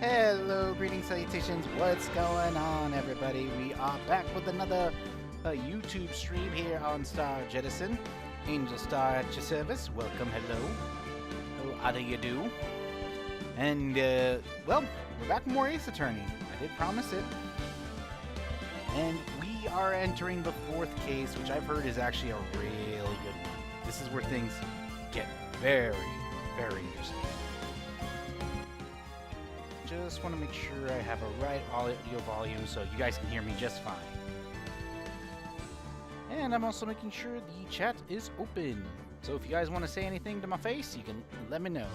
Hello, greetings, salutations, what's going on, everybody? We are back with another YouTube stream here on Star Jettison. Angel Star at your service. Welcome, hello. How do you do? And, well, we're back with more Ace Attorney. I did promise it. And we are entering the fourth case, which I've heard is actually a really good one. This is where things get very, very interesting. Just want to make sure I have a right audio volume so you guys can hear me just fine. And I'm also making sure the chat is open. So if you guys want to say anything to my face, you can let me know.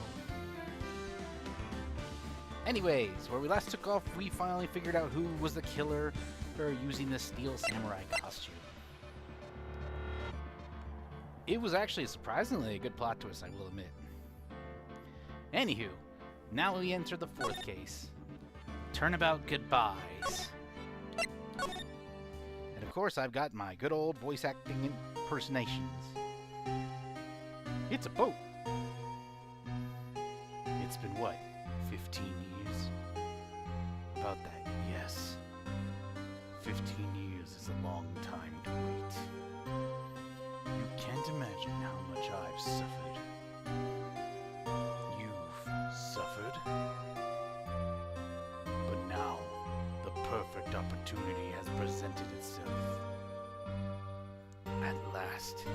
Anyways, where we last took off, we finally figured out who was the killer for using the steel samurai costume. It was actually surprisingly a good plot twist, I will admit. Anywho, now we enter the fourth case. Turnabout Goodbyes. And of course, I've got my good old voice acting impersonations. It's a boat. It's been what, 15 years? About that, yes. 15 years is a long time to wait. You can't imagine how much I've suffered. Suffered. But now, the perfect opportunity has presented itself. At last,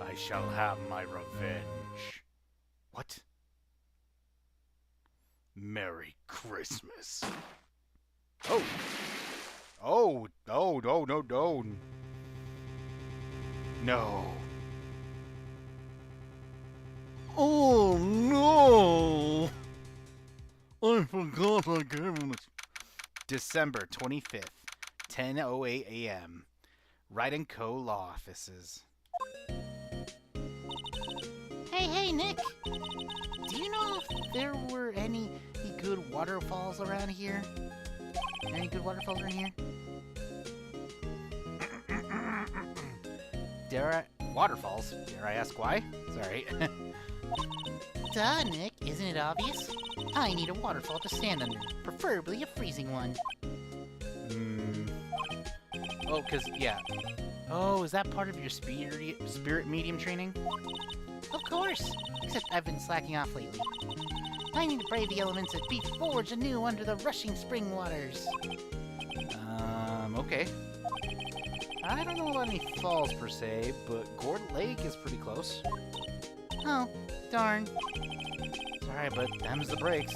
I shall have my revenge. What? Merry Christmas. Oh! Oh! Oh, no, no, no. No. Oh, no! I forgot I gave him this. December 25th, 10:08 a.m. Wright & Co. Law Offices. Hey, Nick! Do you know if there were any good waterfalls around here? Any good waterfalls around here? Waterfalls? Dare I ask why? Sorry. Duh, Nick. Isn't it obvious? I need a waterfall to stand under, preferably a freezing one. Oh, yeah. Oh, is that part of your spirit medium training? Of course. Except I've been slacking off lately. I need to brave the elements and be forged anew under the rushing spring waters. Okay. I don't know about any falls per se, but Gord Lake is pretty close. Oh, darn. Sorry, but them's the breaks.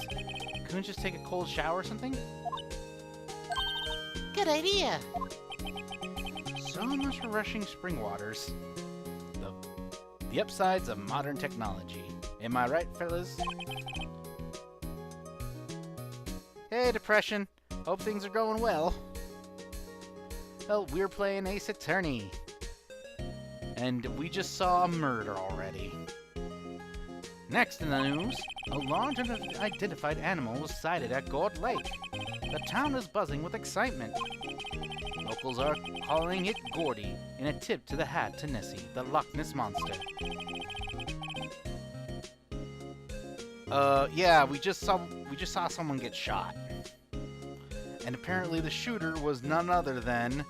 Couldn't you just take a cold shower or something? Good idea! So much for rushing spring waters. The upsides of modern technology. Am I right, fellas? Hey, Depression. Hope things are going well. Well, we're playing Ace Attorney. And we just saw a murder already. Next in the news, a large unidentified animal was sighted at Gord Lake. The town is buzzing with excitement. Locals are calling it Gordy in a tip to the hat to Nessie, the Loch Ness Monster. Yeah, we just saw someone get shot. And apparently the shooter was none other than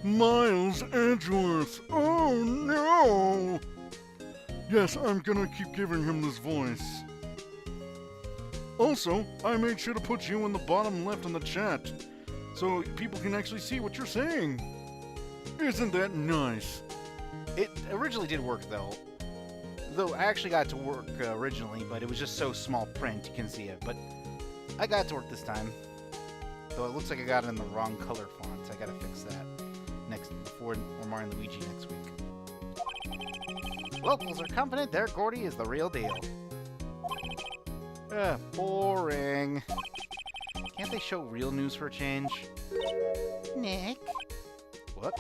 Miles Edgeworth. Oh no! Yes, I'm gonna keep giving him this voice. Also, I made sure to put you in the bottom left in the chat, so people can actually see what you're saying. Isn't that nice? It originally did work, though. Though I actually got it to work originally, but it was just so small print, you can see it. But I got it to work this time. Though it looks like I got it in the wrong color font, so I gotta fix that before Mario and Luigi next week. Locals are confident their Gordy is the real deal. Boring. Can't they show real news for a change? Nick? What?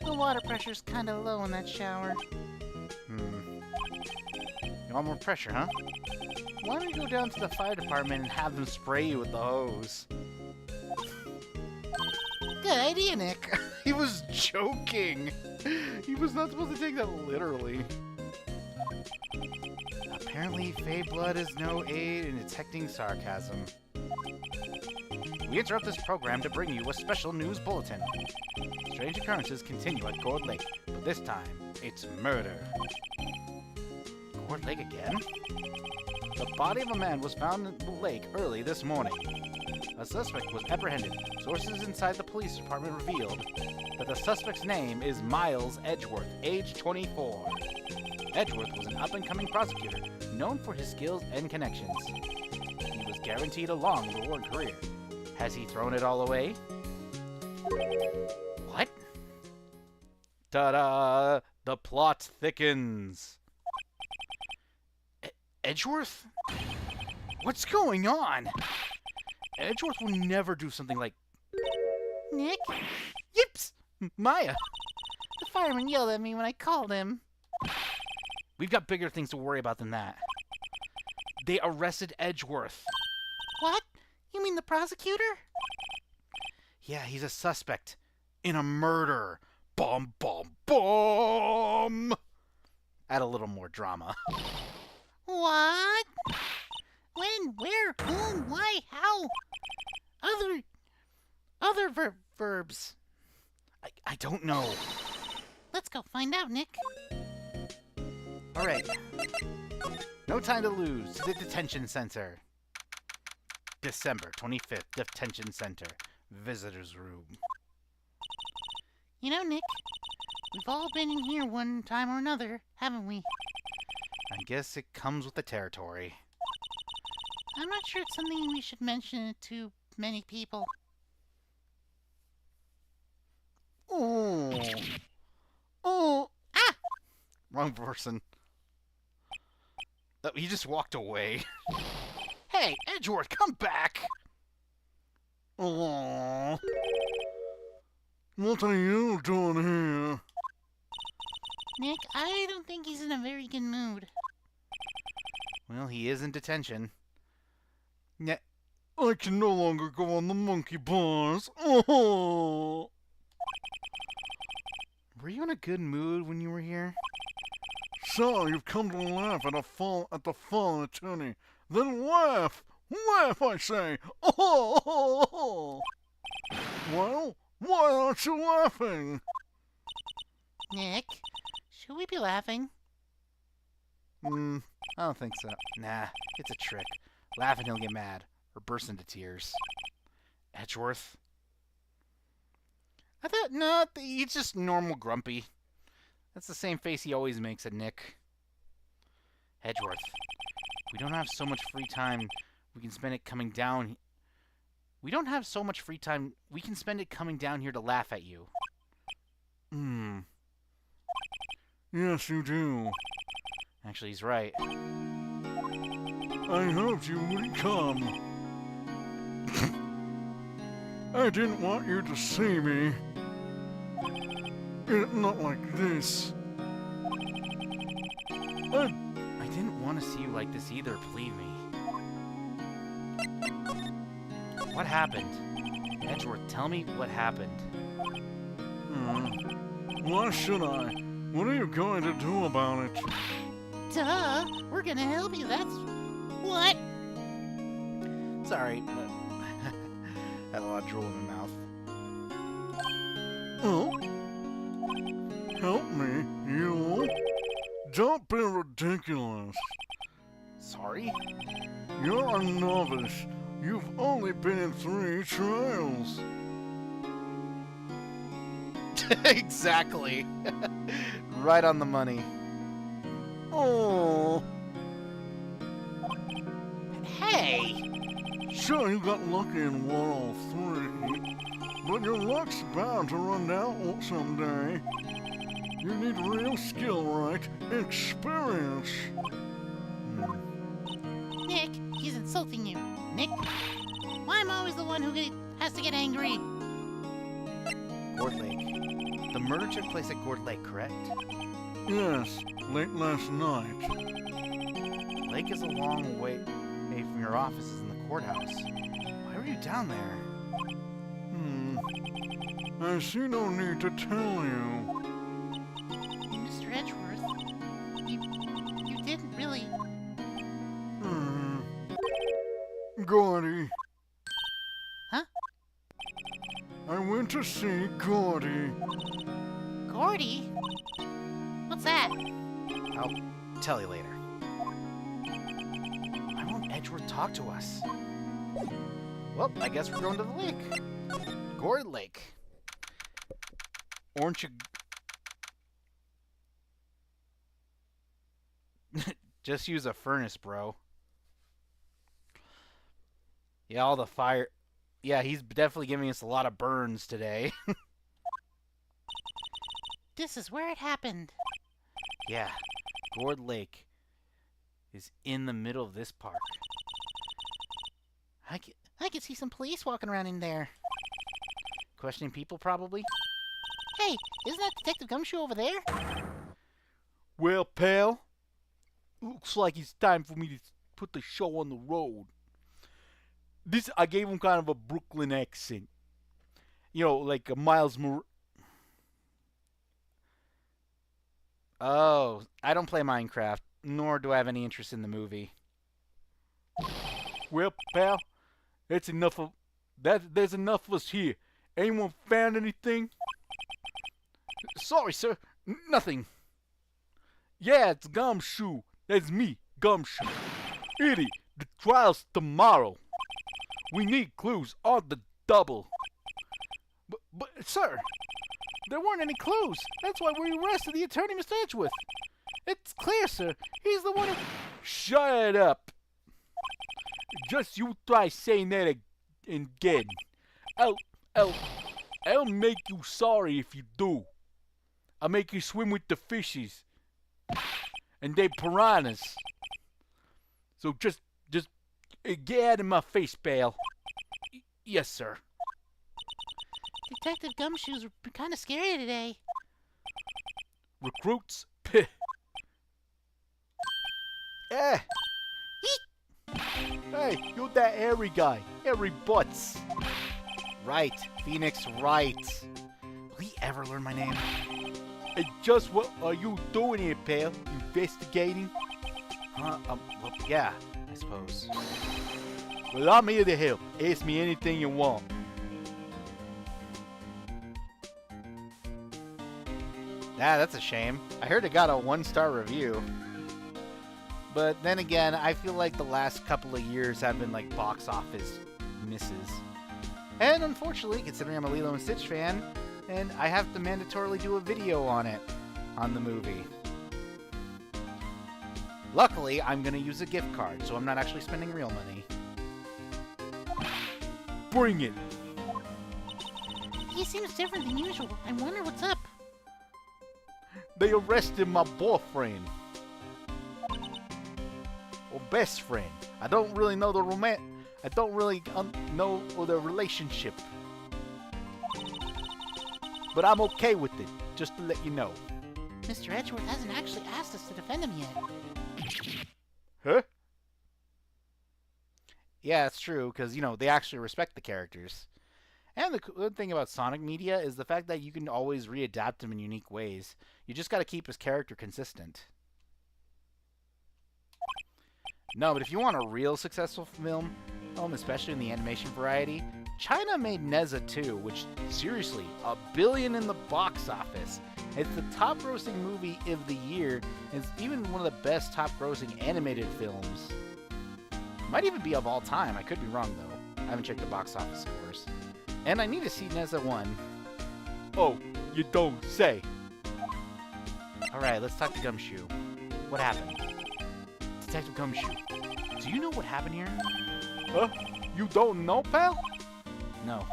The water pressure's kinda low in that shower. You want more pressure, huh? Why don't you go down to the fire department and have them spray you with the hose? Good idea, Nick. He was joking. He was not supposed to take that literally. Apparently, Fey blood is no aid in detecting sarcasm. We interrupt this program to bring you a special news bulletin. Strange occurrences continue at Gourd Lake, but this time, it's murder. Gourd Lake again? The body of a man was found in the lake early this morning. A suspect was apprehended. Sources inside the police department revealed that the suspect's name is Miles Edgeworth, age 24. Edgeworth was an up-and-coming prosecutor, known for his skills and connections. He was guaranteed a long, reward career. Has he thrown it all away? What? Ta-da! The plot thickens. Edgeworth? What's going on? Edgeworth will never do something like... Nick? Yips! Maya! The fireman yelled at me when I called him. We've got bigger things to worry about than that. They arrested Edgeworth. What? You mean the prosecutor? Yeah, he's a suspect in a murder. Bum, bum, bum! Add a little more drama. What? When? Where? Whom? Why? How? Other verbs. I don't know. Let's go find out, Nick. All right. No time to lose. To the detention center. December 25th, detention center. Visitor's room. You know, Nick, we've all been in here one time or another, haven't we? I guess it comes with the territory. I'm not sure it's something we should mention to many people. Oh. Oh. Ah! Wrong person. Oh, he just walked away. Hey, Edgeworth, come back! Oh. What are you doing here? Nick, I don't think he's in a very good mood. Well, he is in detention. I can no longer go on the monkey bars. Oh. Were you in a good mood when you were here? So, you've come to laugh at the fallen attorney. Then laugh! Laugh, I say! Oh! Well, why aren't you laughing? Nick, should we be laughing? I don't think so. Nah, it's a trick. Laugh and he'll get mad, or burst into tears. Edgeworth? I thought, no, he's just normal grumpy. That's the same face he always makes at Nick. Edgeworth, we don't have so much free time. We can spend it coming down. We don't have so much free time. We can spend it coming down here to laugh at you. Yes, you do. Actually, he's right. I hoped you would come. I didn't want you to see me. Not like this. I didn't want to see you like this either, believe me. What happened? Edgeworth, tell me what happened. Why should I? What are you going to do about it? Duh! We're gonna help you, that's... What? Sorry. Had a lot of drool in my mouth. Oh? Help me, you? Don't be ridiculous. Sorry? You're a novice. You've only been in 3 trials. Exactly. Right on the money. Oh. Hey! Sure, you got lucky in 1 or 3, but your luck's bound to run out someday. You need real skill, right? Experience. Nick, he's insulting you. Nick, why am I always the one who has to get angry? Gourd Lake. The murder took place at Gourd Lake, correct? Yes, late last night. The lake is a long way from your offices in the courthouse. Why were you down there? I see no need to tell you. Mr. Edgeworth, you didn't really... Gordy. Huh? going to see Gordy. Gordy? What's that? I'll tell you later. Why won't Edgeworth talk to us? Well, I guess we're going to the lake. Gourd Lake. Aren't you... Just use a furnace, bro. Yeah, all the fire... Yeah, he's definitely giving us a lot of burns today. This is where it happened. Yeah, Gourd Lake is in the middle of this park. I can see some police walking around in there. Questioning people, probably? Hey, isn't that Detective Gumshoe over there? Well, pal, looks like it's time for me to put the show on the road. I gave him kind of a Brooklyn accent. You know, like a Miles Oh, I don't play Minecraft, nor do I have any interest in the movie. Well, pal, that's enough of that. There's enough of us here. Anyone found anything? Sorry, sir. Nothing. Yeah, it's Gumshoe. That's me, Gumshoe. Idiot, the trial's tomorrow. We need clues on the double. But, sir, there weren't any clues. That's why we arrested the attorney, Mr. Edgeworth. It's clear, sir. He's the one who... Shut up. Just you try saying that again. I'll make you sorry if you do. I'll make you swim with the fishes. And they piranhas. So just get out of my face, pal. Yes, sir. Detective Gumshoe's kind of scary today. Recruits? Peh. Eh. Hey, you're that hairy guy. Hairy butts. Right. Phoenix Wright. Will he ever learn my name? And just what are you doing here, pal? Investigating? Well, yeah, I suppose. Well, I'm here to help. Ask me anything you want. Ah, that's a shame. I heard it got a 1-star review. But then again, I feel like the last couple of years have been like box office misses. And unfortunately, considering I'm a Lilo and Stitch fan, and I have to mandatorily do a video on it, on the movie. Luckily, I'm going to use a gift card, so I'm not actually spending real money. Bring it. He seems different than usual. I wonder what's up. They arrested my boyfriend. Or best friend. I don't really know the I don't really know the relationship. But I'm okay with it, just to let you know. Mr. Edgeworth hasn't actually asked us to defend him yet. Huh? Yeah, that's true, because, you know, they actually respect the characters. And the good thing about Sonic media is the fact that you can always readapt him in unique ways. You just got to keep his character consistent. No, but if you want a real successful film, especially in the animation variety, China made Nezha 2, which, seriously, $1 billion in the box office. It's the top-grossing movie of the year, and it's even one of the best top-grossing animated films. Might even be of all time. I could be wrong, though. I haven't checked the box office scores. And I need to see Nezha 1. Oh, you don't say. Alright, let's talk to Gumshoe. What happened? Detective Gumshoe, do you know what happened here? Huh? You don't know, pal? No.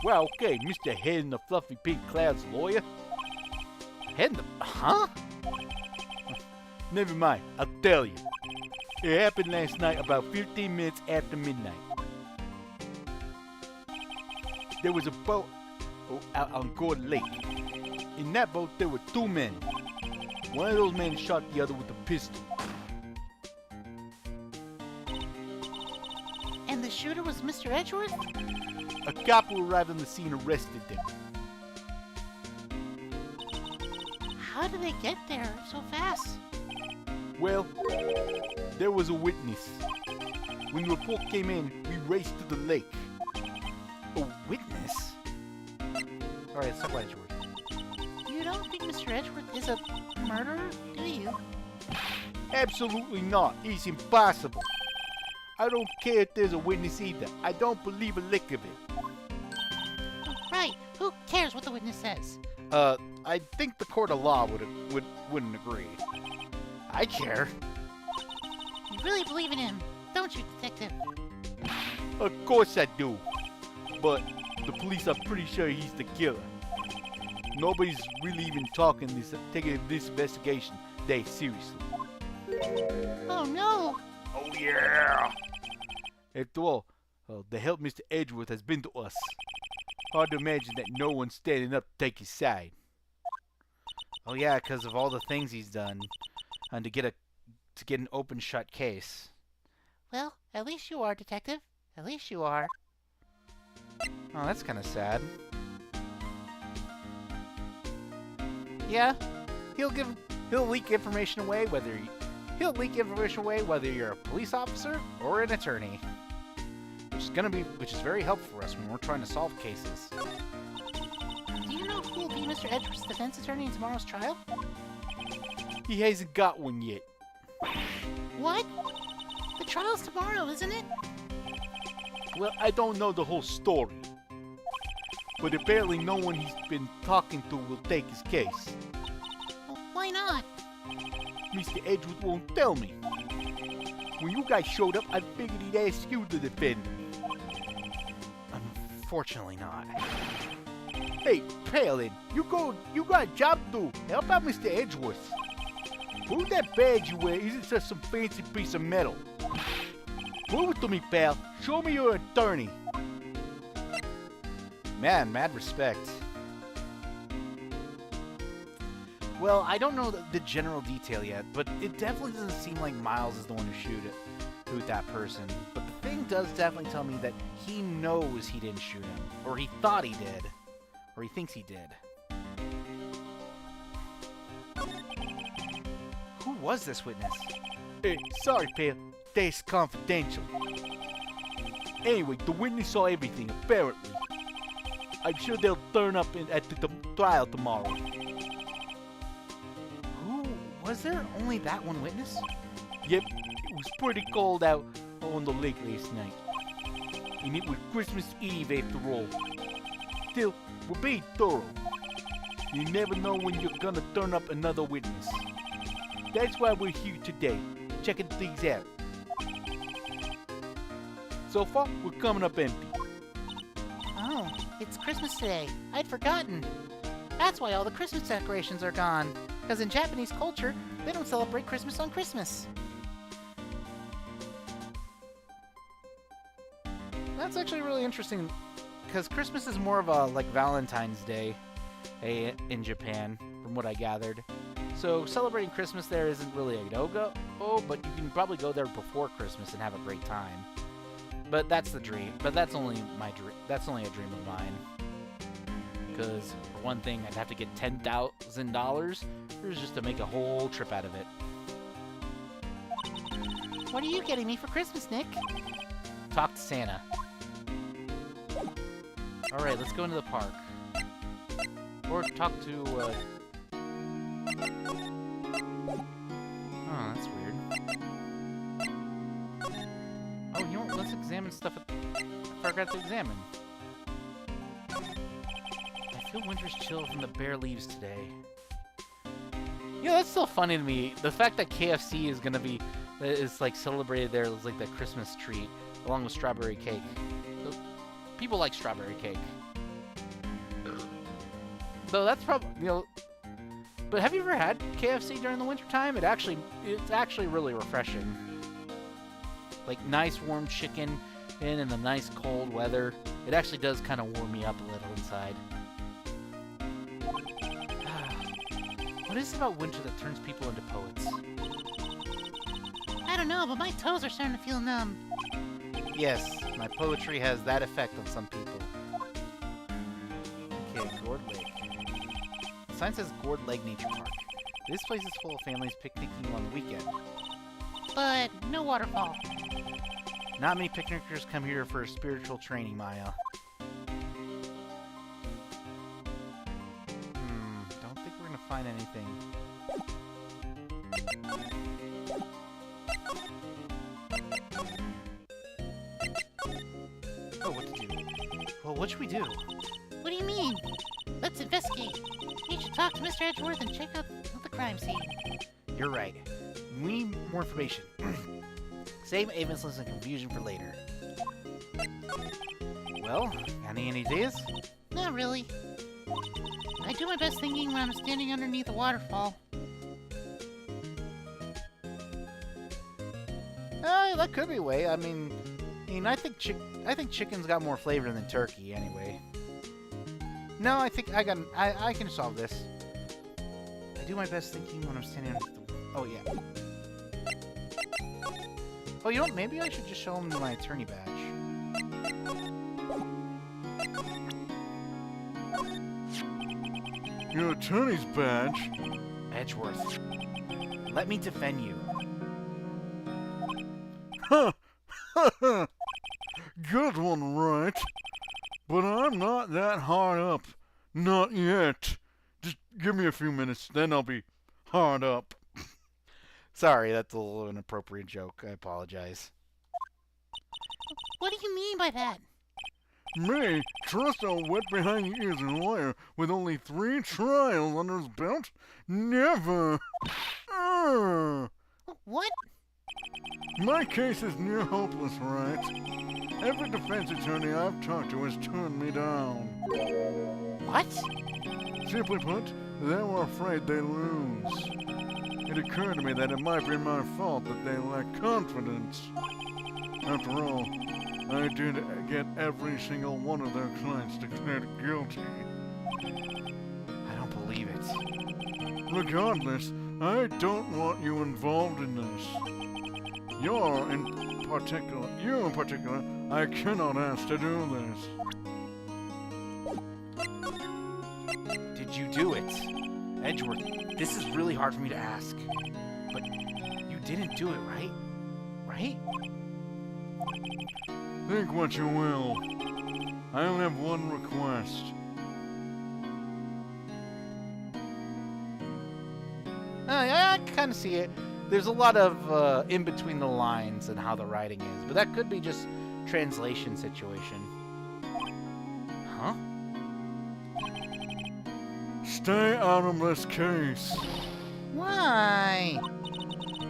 Well, okay, Mr. Head in the Fluffy Pink Cloud's lawyer. Head in the... Huh? Never mind, I'll tell you. It happened last night about 15 minutes after midnight. There was a boat out on Gourd Lake. In that boat, there were 2 men. One of those men shot the other with a pistol. And the shooter was Mr. Edgeworth? A cop who arrived on the scene arrested them. How did they get there so fast? Well, there was a witness. When the report came in, we raced to the lake. A witness? Alright, let's talk about Edgeworth. You don't think Mr. Edgeworth is a murderer, do you? Absolutely not. He's impossible. I don't care if there's a witness either. I don't believe a lick of it. Oh, right. Who cares what the witness says? I think the court of law wouldn't agree. I care. You really believe in him, don't you, Detective? Of course I do. But the police are pretty sure he's the killer. Nobody's really even taking this investigation that seriously. Oh, no. Oh yeah! After all, the help Mr. Edgeworth has been to us. Hard to imagine that no one's standing up to take his side. Oh yeah, because of all the things he's done, and to get an open shut case. Well, at least you are, Detective. At least you are. Oh, that's kind of sad. Yeah, he'll leak information away whether you're a police officer or an attorney, which is very helpful for us when we're trying to solve cases. Do you know who will be Mr. Edgeworth's defense attorney in tomorrow's trial? He hasn't got one yet. What? The trial's tomorrow, isn't it? Well, I don't know the whole story. But apparently no one he's been talking to will take his case. Well, why not? Mr. Edgeworth won't tell me. When you guys showed up, I figured he'd ask you to defend him. Unfortunately not. Hey, Palin, you got a job to do. Help out Mr. Edgeworth. Prove that badge you wear isn't just some fancy piece of metal. Prove it to me, pal. Show me you're an attorney. Man, mad respect. Well, I don't know the general detail yet, but it definitely doesn't seem like Miles is the one who shoot that person. But the thing does definitely tell me that he knows he didn't shoot him, or he thought he did, or he thinks he did. Who was this witness? Hey, sorry, pal. That's confidential. Anyway, the witness saw everything, apparently. I'm sure they'll turn up at the trial tomorrow. Was there only that one witness? Yep, it was pretty cold out on the lake last night. And it was Christmas Eve after all. Still, we're being thorough. You never know when you're gonna turn up another witness. That's why we're here today, checking things out. So far, we're coming up empty. Oh, it's Christmas today. I'd forgotten. That's why all the Christmas decorations are gone. Because in Japanese culture, they don't celebrate Christmas on Christmas. That's actually really interesting, because Christmas is more of a, like, Valentine's Day in Japan, from what I gathered. So celebrating Christmas there isn't really a no-go, but you can probably go there before Christmas and have a great time. But that's the dream. But that's only my dream. That's only a dream of mine. Because, for one thing, I'd have to get $10,000 just to make a whole trip out of it. What are you getting me for Christmas, Nick? Talk to Santa. Alright, let's go into the park. Or talk to, Oh, that's weird. Oh, you know what? Let's examine stuff I forgot to examine. I feel winter's chill from the bare leaves today. Yeah, that's still funny to me. The fact that KFC is like celebrated there as like that Christmas treat, along with strawberry cake. So, people like strawberry cake. Though that's probably, but have you ever had KFC during the winter time? It's actually really refreshing. Like nice warm chicken in the nice cold weather. It actually does kind of warm me up a little inside. What is it about winter that turns people into poets? I don't know, but my toes are starting to feel numb. Yes, my poetry has that effect on some people. Okay, Gourd Lake. The sign says Gourd Lake Nature Park. This place is full of families picnicking on the weekend. But no waterfall. Not many picnickers come here for spiritual training, Maya. find anything. Oh, what to do? Well, what should we do? What do you mean? Let's investigate. You should talk to Mr. Edgeworth and check out the crime scene. You're right. We need more information. Save aimlessness and confusion for later. Well, any ideas? Not really. I do my best thinking when I'm standing underneath a waterfall. That could be a way. I mean, I think chicken's got more flavor than turkey anyway. No, I think I can solve this. I do my best thinking when I'm standing underneath the... Oh, yeah. Oh, you know what? Maybe I should just show him my attorney badge. Your attorney's badge? Edgeworth, let me defend you. Ha! Good one, Wright. But I'm not that hard up. Not yet. Just give me a few minutes, then I'll be hard up. Sorry, that's a little inappropriate joke. I apologize. What do you mean by that? Me, trust a wet behind the ears and lawyer with only 3 trials under his belt? Never! What? My case is near hopeless, Wright. Every defense attorney I've talked to has turned me down. What? Simply put, they were afraid they'd lose. It occurred to me that it might be my fault that they lack confidence. After all, I did get every single one of their clients declared guilty. I don't believe it. Regardless, I don't want you involved in this. You in particular, I cannot ask to do this. Did you do it? Edgeworth, this is really hard for me to ask. But you didn't do it, right? Right? Think what you will. I only have one request. I can kind of see it. There's a lot of in between the lines and how the writing is, but that could be just translation situation. Huh? Stay out of this case. Why?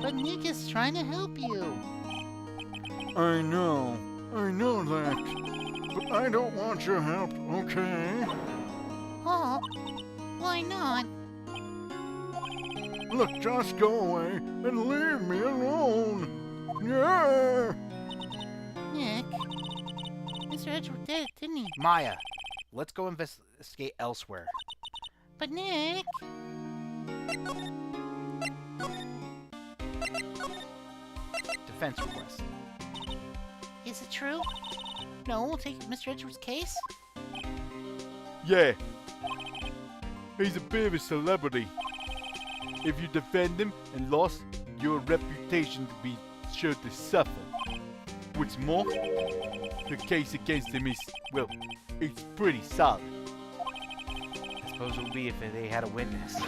But Nick is trying to help you. I know that. But I don't want your help, okay? Oh, why not? Look, just go away and leave me alone. Yeah. Nick, Mr. Edgeworth did it, didn't he? Maya, let's go investigate elsewhere. But Nick... Defense request. Is it true? No, we'll take Mr. Edgeworth's case? Yeah. He's a bit of a celebrity. If you defend him and lost, your reputation will be sure to suffer. What's more, the case against him is, well, it's pretty solid. I suppose it would be if they had a witness.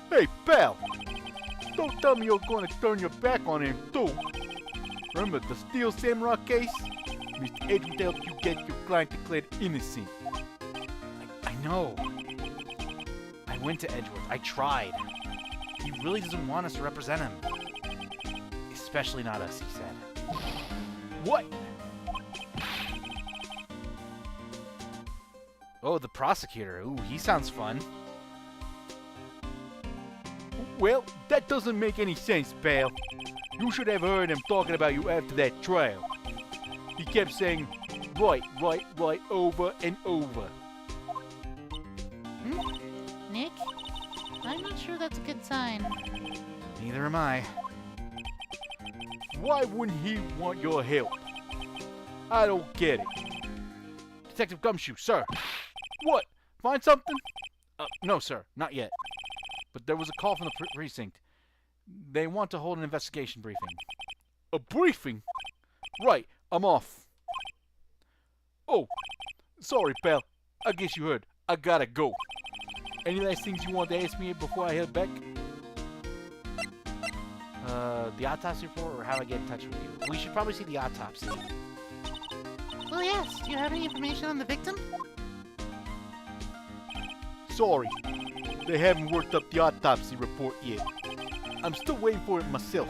Hey, pal! Don't tell me you're going to turn your back on him, too. Remember the Steel Samurai case? Mr. Edgeworth helped you get your client declared innocent. I know. I went to Edgeworth. I tried. He really doesn't want us to represent him. Especially not us, he said. What? Oh, the prosecutor. Ooh, he sounds fun. Well, that doesn't make any sense, pal. You should have heard him talking about you after that trial. He kept saying, right, over and over. Nick, I'm not sure that's a good sign. Neither am I. Why wouldn't he want your help? I don't get it. Detective Gumshoe, sir. What? Find something? No, sir. Not yet. But there was a call from the precinct. They want to hold an investigation briefing. A briefing? Right, I'm off. Oh, sorry, pal. I guess you heard. I gotta go. Any last things you want to ask me before I head back? The autopsy report or how I get in touch with you? We should probably see the autopsy. Well, yes. Do you have any information on the victim? Sorry, they haven't worked up the autopsy report yet. I'm still waiting for it myself.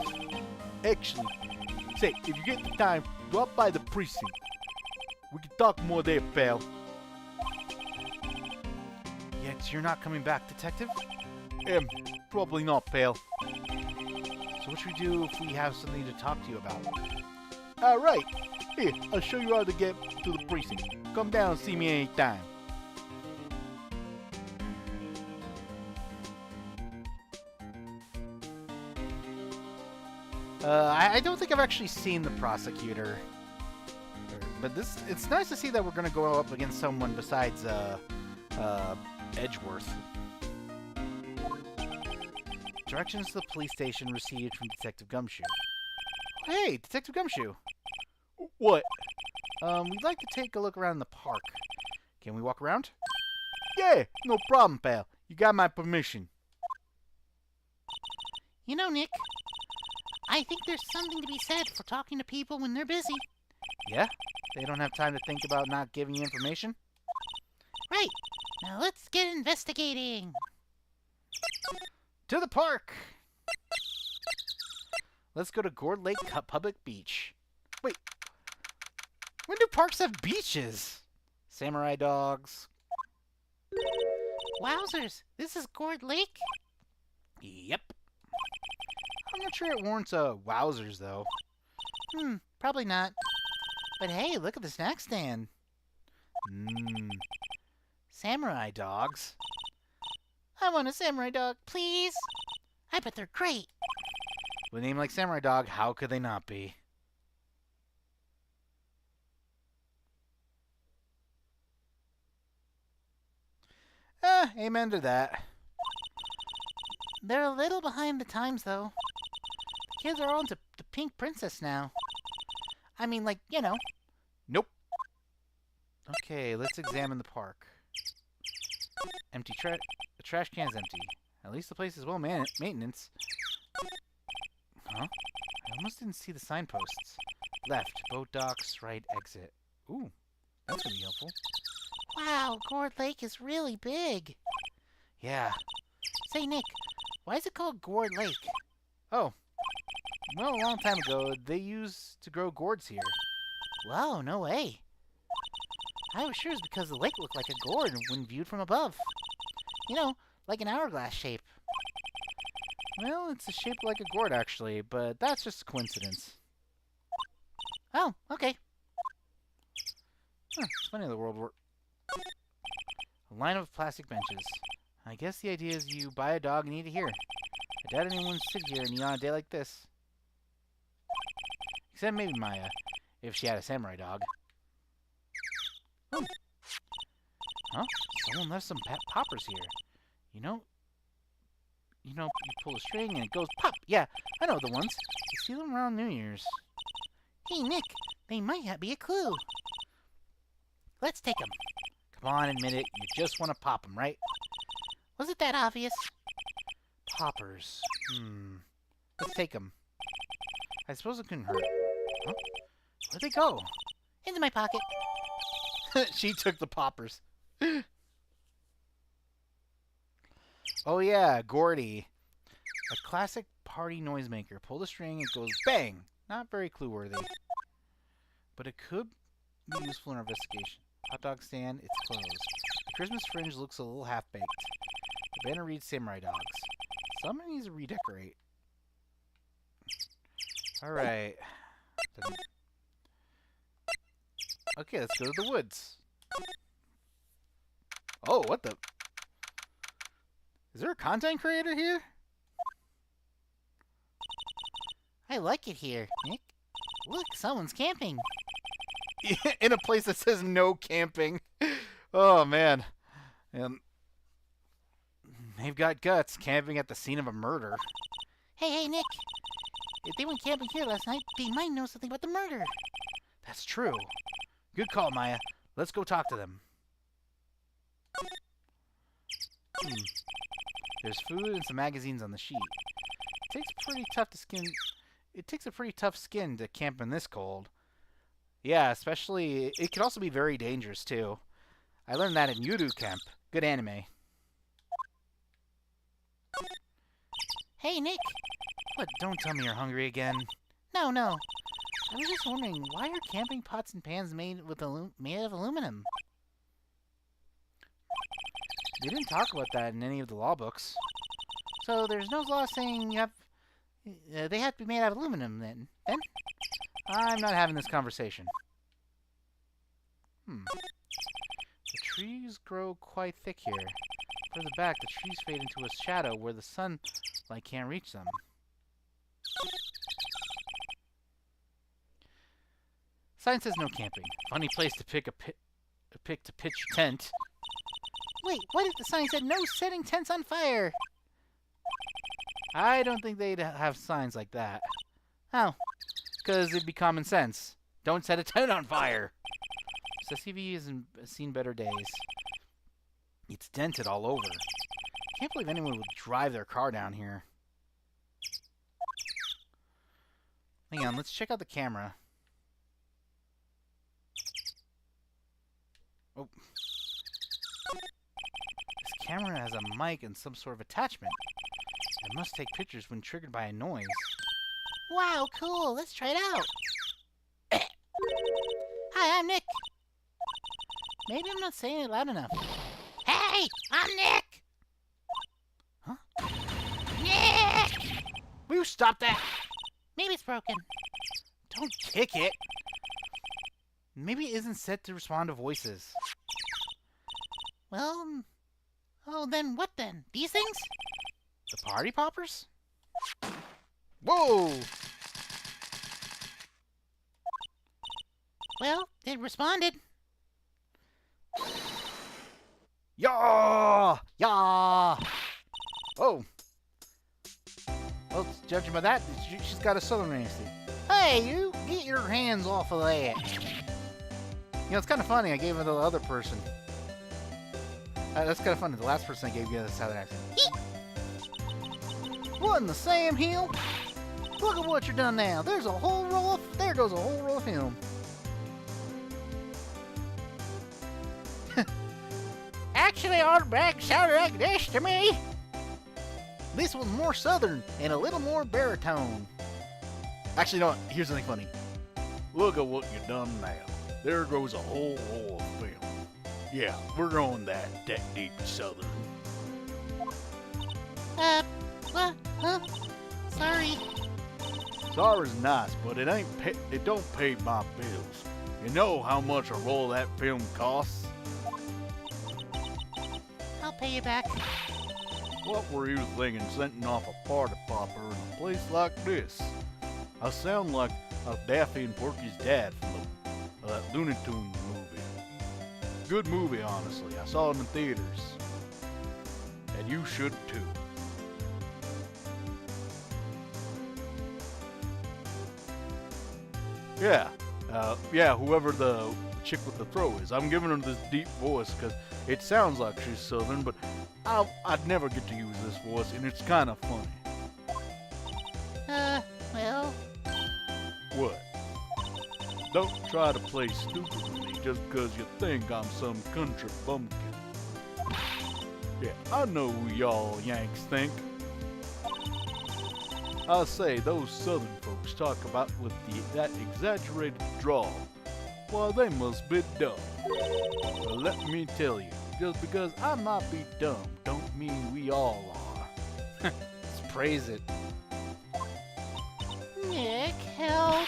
Actually, say, if you get the time, drop by the precinct. We can talk more there, pal. Yet you're not coming back, Detective? Probably not, pal. So what should we do if we have something to talk to you about? Alright, here, I'll show you how to get to the precinct. Come down and see me anytime. I don't think I've actually seen the prosecutor. But it's nice to see that we're going to go up against someone besides Edgeworth. Directions to the police station received from Detective Gumshoe. Hey, Detective Gumshoe. What? We'd like to take a look around the park. Can we walk around? Yeah, no problem, pal. You got my permission. You know, Nick, I think there's something to be said for talking to people when they're busy. Yeah? They don't have time to think about not giving you information? Right. Now let's get investigating. To the park! Let's go to Gourd Lake Public Beach. Wait. When do parks have beaches? Samurai dogs. Wowzers, this is Gourd Lake? Yep. I'm not sure it warrants wowzers, though. Probably not. But hey, look at the snack stand. Samurai dogs. I want a samurai dog, please. I bet they're great. With a name like Samurai Dog, how could they not be? Amen to that. They're a little behind the times, though. The kids are all into the Pink Princess now. I mean, like, you know. Nope. Okay, let's examine the park. Empty trash. The trash can's empty. At least the place is well maintenance. Huh? I almost didn't see the signposts. Left, boat docks, right, exit. Ooh, that's gonna be helpful. Wow, Gourd Lake is really big. Yeah. Say, Nick, why is it called Gourd Lake? Oh. Well, a long time ago, they used to grow gourds here. Whoa, no way. I was sure it was because the lake looked like a gourd when viewed from above. You know, like an hourglass shape. Well, it's a shape like a gourd, actually, but that's just a coincidence. Oh, okay. It's funny the world works. A line of plastic benches. I guess the idea is you buy a dog and eat it here. I doubt anyone would sit here and eat on a day like this. Except maybe Maya, if she had a samurai dog. Ooh. Huh? Someone left some poppers here. You know, you pull a string and it goes pop. Yeah, I know the ones. You see them around New Year's. Hey, Nick, they might be a clue. Let's take them. Come on, admit it. You just want to pop them, right? Was it that obvious? Poppers. Let's take them. I suppose it couldn't hurt. Huh? Where'd they go? Into my pocket. She took the poppers. Oh yeah, Gordy. A classic party noisemaker. Pull the string, it goes bang. Not very clue-worthy. But it could be useful in our investigation. Hot dog stand, it's closed. The Christmas fringe looks a little half-baked. The banner reads Samurai Dogs. Someone needs to redecorate. Alright. Okay, let's go to the woods. Oh, what the? Is there a content creator here? I like it here, Nick. Look, someone's camping. In a place that says no camping. Oh, man. They've got guts camping at the scene of a murder. Hey, Nick. If they went camping here last night, they might know something about the murder. That's true. Good call, Maya. Let's go talk to them. There's food and some magazines on the sheet. It takes a pretty tough skin to camp in this cold. Yeah, especially, it can also be very dangerous, too. I learned that in Yuru Camp. Good anime. Hey, Nick. What, don't tell me you're hungry again. No. I was just wondering, why are camping pots and pans made of aluminum? They didn't talk about that in any of the law books. So there's no law saying they have to be made out of aluminum then? I'm not having this conversation. The trees grow quite thick here. Further back, the trees fade into a shadow where the sunlight can't reach them. Sign says no camping. Funny place to pick to pitch your tent. Wait, what if the sign said no setting tents on fire? I don't think they'd have signs like that. Oh. Because it'd be common sense. Don't set a tent on fire. SCV has seen better days. It's dented all over. Can't believe anyone would drive their car down here. Hang on, let's check out the camera. Oh. This camera has a mic and some sort of attachment. It must take pictures when triggered by a noise. Wow, cool. Let's try it out. Hi, I'm Nick. Maybe I'm not saying it loud enough. Hey, I'm Nick! Huh? Nick! Will you stop that? Maybe it's broken. Don't kick it. Maybe it isn't set to respond to voices. Well, oh, then what then? These things? The party poppers? Whoa! Well, it responded. Yaw! Yaw! Oh. Well, judging by that, she's got a southern accent. Hey, you! Get your hands off of that! You know, it's kind of funny. I gave it to the other person. That's kind of funny. The last person I gave you a southern accent. What in the Sam Hill? Look at what you're done now. There's a whole roll of... There goes a whole roll of film. Actually, our back sounded like this to me. This was more southern and a little more baritone. Actually, no. Here's something funny. Look at what you done now. There goes a whole roll of film. Yeah, we're going that deep southern. Sorry. Sorry's nice, but it don't pay my bills. You know how much a roll of that film costs? I'll pay you back. What were you thinking sending off a party popper in a place like this? I sound like a Daffy and Porky's dad from that Looney Tunes movie. Good movie, honestly. I saw it in the theaters. And you should too. Yeah, whoever the chick with the throw is. I'm giving her this deep voice because it sounds like she's southern, but I'd never get to use this voice, and it's kind of funny. Well... What? Don't try to play stupid with me just because you think I'm some country bumpkin. Yeah, I know who y'all Yanks think. I say those southern folks talk about with that exaggerated drawl. Well, they must be dumb. Well, let me tell you, just because I might be dumb don't mean we all are. Let's praise it. Nick, help.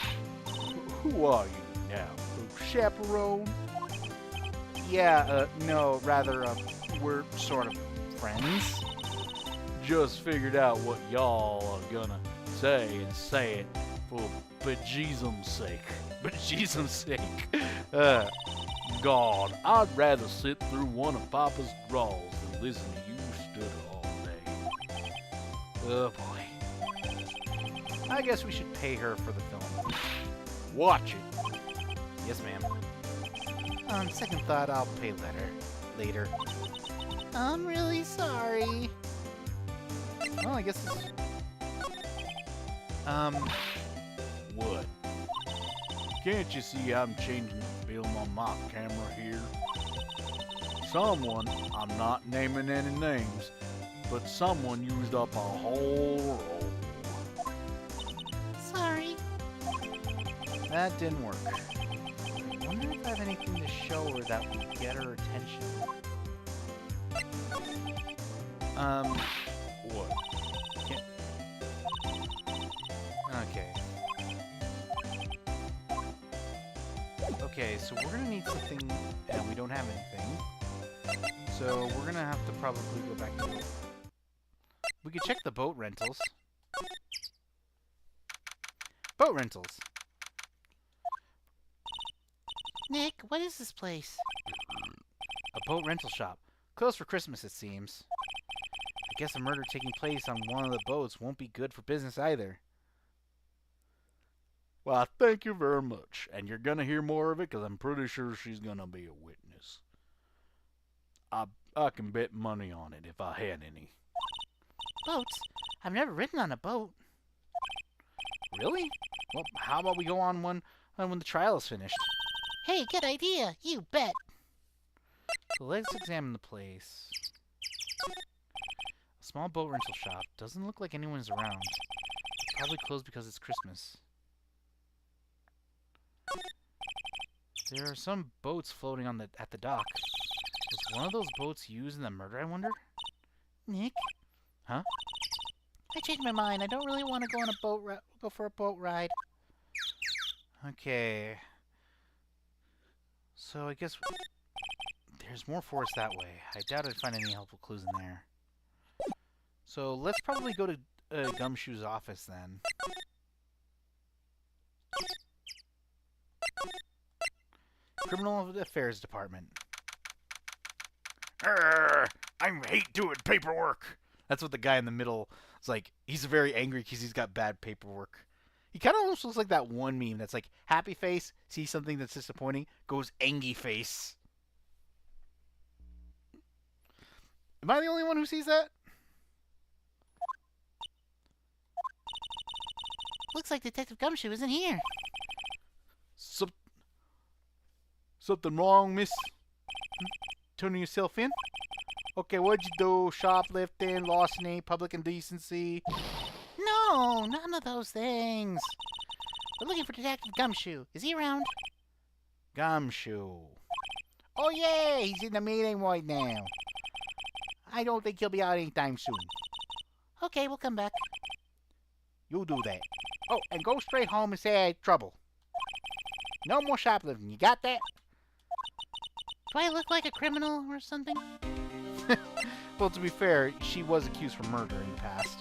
Who are you now? A chaperone? Yeah, no, rather, we're sort of friends. Just figured out what y'all are gonna say and say it for bejesus's sake. Bejesus's sake. God, I'd rather sit through one of Papa's drawls than listen to you stutter all day. Oh boy. I guess we should pay her for the film. Watch it. Yes, ma'am. On second thought, I'll pay later. I'm really sorry. Well, I guess this is... What? Can't you see I'm changing the film on my camera here? Someone, I'm not naming any names, but someone used up a whole roll. Sorry. That didn't work. I wonder if I have anything to show her that would get her attention. What? Okay. Okay, so we're gonna need something, and we don't have anything. So we're gonna have to probably go back to... We could check the boat rentals. Boat rentals! Nick, what is this place? A boat rental shop. Closed for Christmas, it seems. I guess a murder taking place on one of the boats won't be good for business either. Well, thank you very much. And you're going to hear more of it because I'm pretty sure she's going to be a witness. I can bet money on it if I had any. Boats? I've never ridden on a boat. Really? Well, how about we go on one when the trial is finished? Hey, good idea. You bet. So let's examine the place. A small boat rental shop. Doesn't look like anyone's around. Probably closed because it's Christmas. There are some boats floating on at the dock. Was one of those boats used in the murder, I wonder? Nick? Huh? I changed my mind. I don't really want to go on a go for a boat ride. Okay. So I guess there's more forest that way. I doubt I'd find any helpful clues in there. So let's probably go to Gumshoe's office then. Criminal Affairs Department. I hate doing paperwork. That's what the guy in the middle is like. He's very angry because he's got bad paperwork. He kind of almost looks like that one meme that's like, happy face, sees something that's disappointing, goes angry face. Am I the only one who sees that? Looks like Detective Gumshoe isn't here. Something wrong, miss? Turning yourself in? Okay, what'd you do? Shoplifting, larceny, public indecency? No, none of those things. We're looking for Detective Gumshoe. Is he around? Gumshoe. Oh yeah, he's in the meeting right now. I don't think he'll be out anytime soon. Okay, we'll come back. You do that. Oh, and go straight home and say I had trouble. No more shoplifting, you got that? Do I look like a criminal or something? Well, to be fair, she was accused for murder in the past.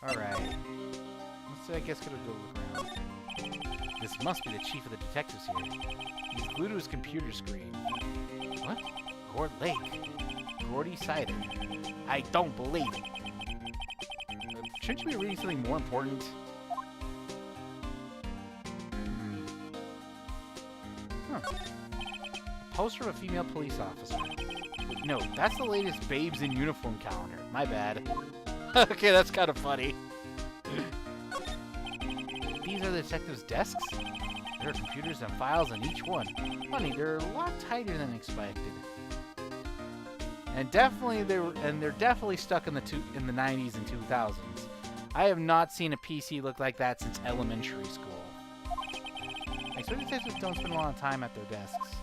Alright. Let's, I guess, go look around. This must be the chief of the detectives here. He's glued to his computer screen. What? Gord Lake. Gordy Cider. I don't believe it. Shouldn't you be reading something more important? Huh. A poster of a female police officer. No, that's the latest Babes in Uniform calendar. My bad. Okay, that's kind of funny. These are the detectives' desks? There are computers and files on each one. Funny, they're a lot tighter than expected. And they're definitely stuck in the 90s and 2000s. I have not seen a PC look like that since elementary school. I expect detectives don't spend a lot of time at their desks.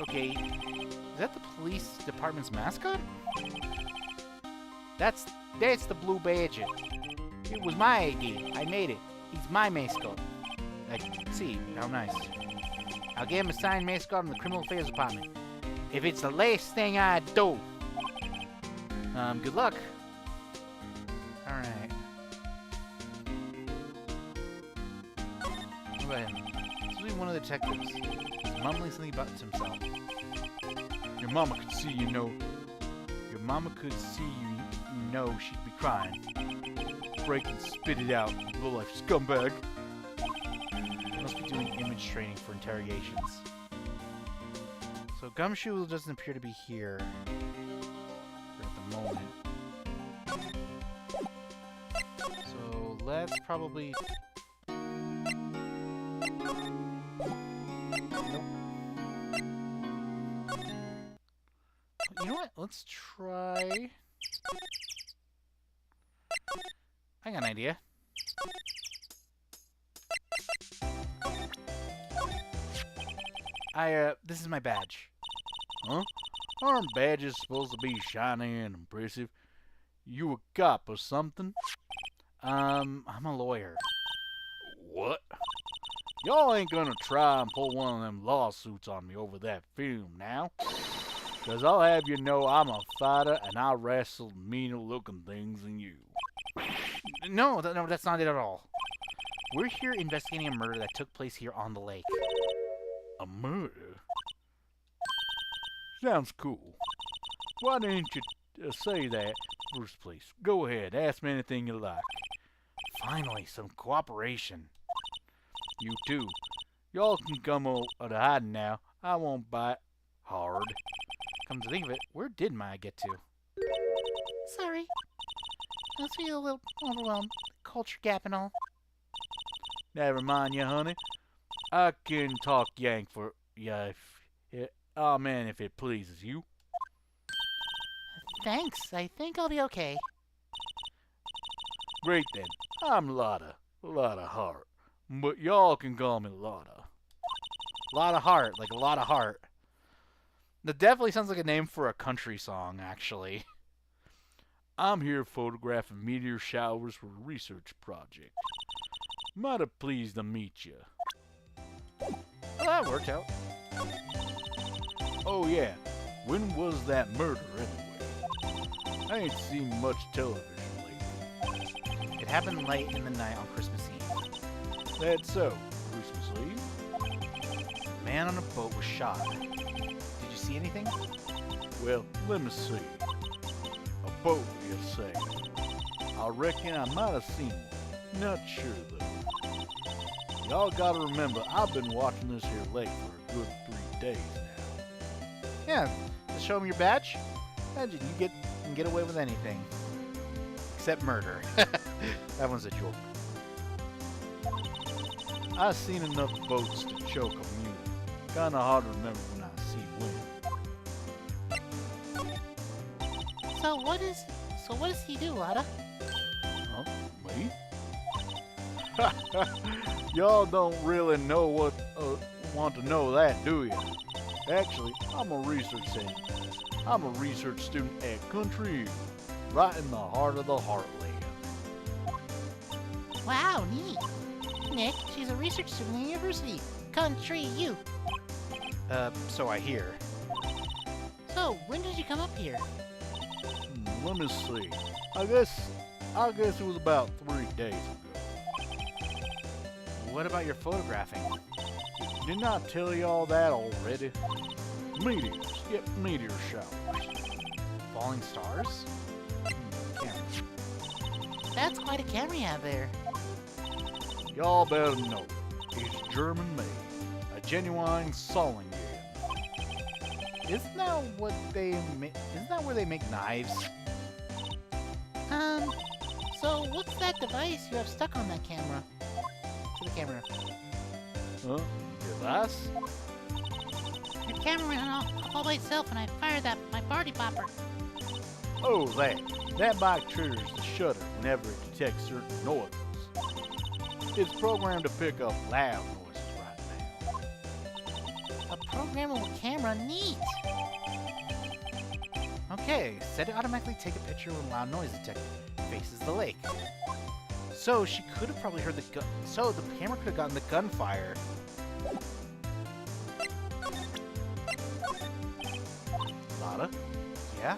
Okay, is that the police department's mascot? That's the blue badger. It was my idea. I made it. He's my mascot. See, how nice. I'll get him a signed mascot in the criminal affairs department. If it's the last thing I do. Good luck. Alright. What about him? This will be one of the detectives. He's mumbling something about himself. Your mama could see you know. Your mama could see you know she'd be crying. Break and spit it out, low-life scumbag. He must be doing image training for interrogations. Gumshoe doesn't appear to be here at the moment. So let's probably... Nope. You know what? Let's try... I got an idea. This is my badge. Huh? Aren't badges supposed to be shiny and impressive? You a cop or something? I'm a lawyer. What? Y'all ain't gonna try and pull one of them lawsuits on me over that film now? 'Cause I'll have you know I'm a fighter and I wrestle meaner looking things than you. No, that's not it at all. We're here investigating a murder that took place here on the lake. A murder? Sounds cool. Why didn't you say that first place? Go ahead, ask me anything you like. Finally, some cooperation. You too. Y'all can come out of hiding now. I won't bite hard. Come to think of it, where did Maya get to? Sorry. I was feeling a little overwhelmed. Culture gap and all. Never mind you, honey. I can talk Yank for ya if it pleases you. Thanks. I think I'll be okay. Great then. I'm Lotta Heart. But y'all can call me Lotta. Lot of heart, like a lot of heart. That definitely sounds like a name for a country song, actually. I'm here photographing meteor showers for a research project. Might have pleased to meet you. Well, that worked out. Oh yeah, when was that murder anyway? I ain't seen much television lately. It happened late in the night on Christmas Eve. That's so. Christmas Eve? A man on a boat was shot. Did you see anything? Well, let me see. A boat, you say? I reckon I might have seen one. Not sure though. Y'all gotta remember, I've been watching this here lake for a good 3 days now. Yeah, just show him your badge. Imagine you can get away with anything. Except murder. That one's a joke. I've seen enough boats to choke a mule. Kinda hard to remember when I see wind. So what does he do, Lotta? Huh? Me? Y'all don't really know want to know that, do you? Actually, I'm a research scientist. I'm a research student at Country U, right in the heart of the heartland. Wow, neat. Nick, she's a research student at the university. Country U. So I hear. So, when did you come up here? Let me see. I guess it was about 3 days ago. What about your photographing? Didn't I tell y'all that already? Meteors. Yep, meteor showers. Falling stars? Camera. That's quite a camera you have there. Y'all better know. It's German made. A genuine Solingen. Isn't that where they make knives? So what's that device you have stuck on that camera? To the camera. Huh? Device? Your camera went off all by itself and I fired my party popper. Oh, that bike triggers the shutter whenever it detects certain noises. It's programmed to pick up loud noises right now. A programmable camera, neat. Okay, set it automatically take a picture when loud noise detector faces the lake. So she could have probably heard the gun. So the camera could have gotten the gunfire. Lotta? Yeah?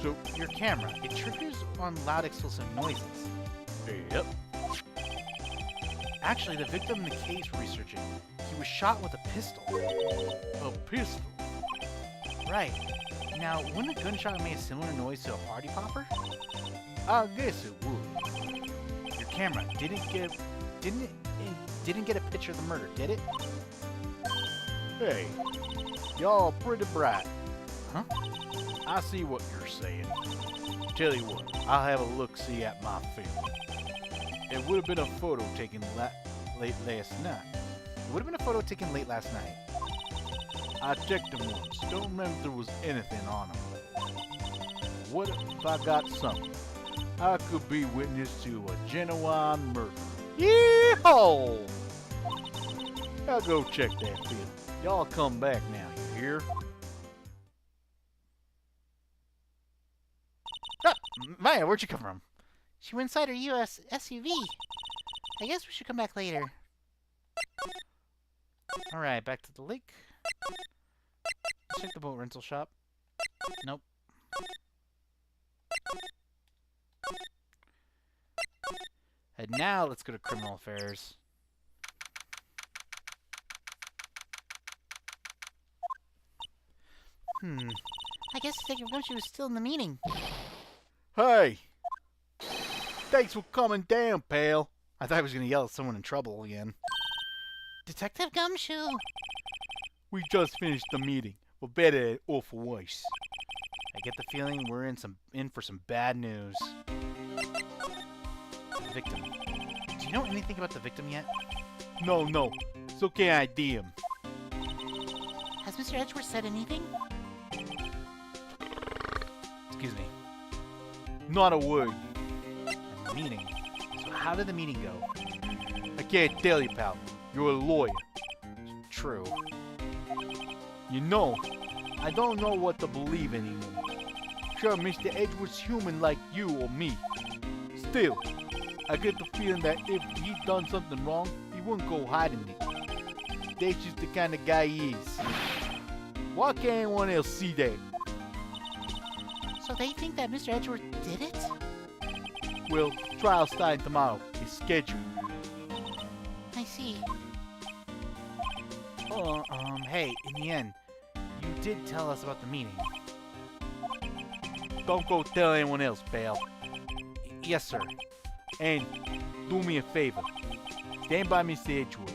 So your camera, it triggers on loud explosive noises. Yep. Actually, the victim in the case we're researching, he was shot with a pistol. A pistol? Right. Now, wouldn't a gunshot make a similar noise to a party popper? I guess it would. Your camera didn't get a picture of the murder, did it? Hey, Y'all pretty bright. Huh? I see what you're saying. Tell you what, I'll have a look-see at my film. It would have been a photo taken late last night. It would have been a photo taken late last night. I checked them once. Don't remember if there was anything on them. What if I got something? I could be witness to a genuine murder. Yee-haw! I'll go check that film. Y'all come back now, you hear? Ah, Maya, where'd you come from? She went inside her US SUV. I guess we should come back later. Alright, back to the lake. Let's check the boat rental shop. Nope. And now let's go to criminal affairs. I guess Detective Gumshoe was still in the meeting. Hey! Thanks for coming down, pal. I thought I was going to yell at someone in trouble again. Detective Gumshoe! We just finished the meeting. For better or for worse. I get the feeling we're in for some bad news. The victim. Do you know anything about the victim yet? No. It's okay, I ID him. Has Mr. Edgeworth said anything? Excuse me. Not a word. A meeting. So how did the meeting go? I can't tell you, pal. You're a lawyer. True. You know, I don't know what to believe anymore. Sure, Mr. Edgeworth's human like you or me. Still, I get the feeling that if he'd done something wrong, he wouldn't go hiding it. That's just the kind of guy he is. Why can't anyone else see that? So they think that Mr. Edgeworth did it? Well, trial starting tomorrow. It's scheduled. I see. Oh, hey, in the end, you did tell us about the meeting. Don't go tell anyone else, pal. Yes, sir. And do me a favor. Stand by Mr. Edgeworth.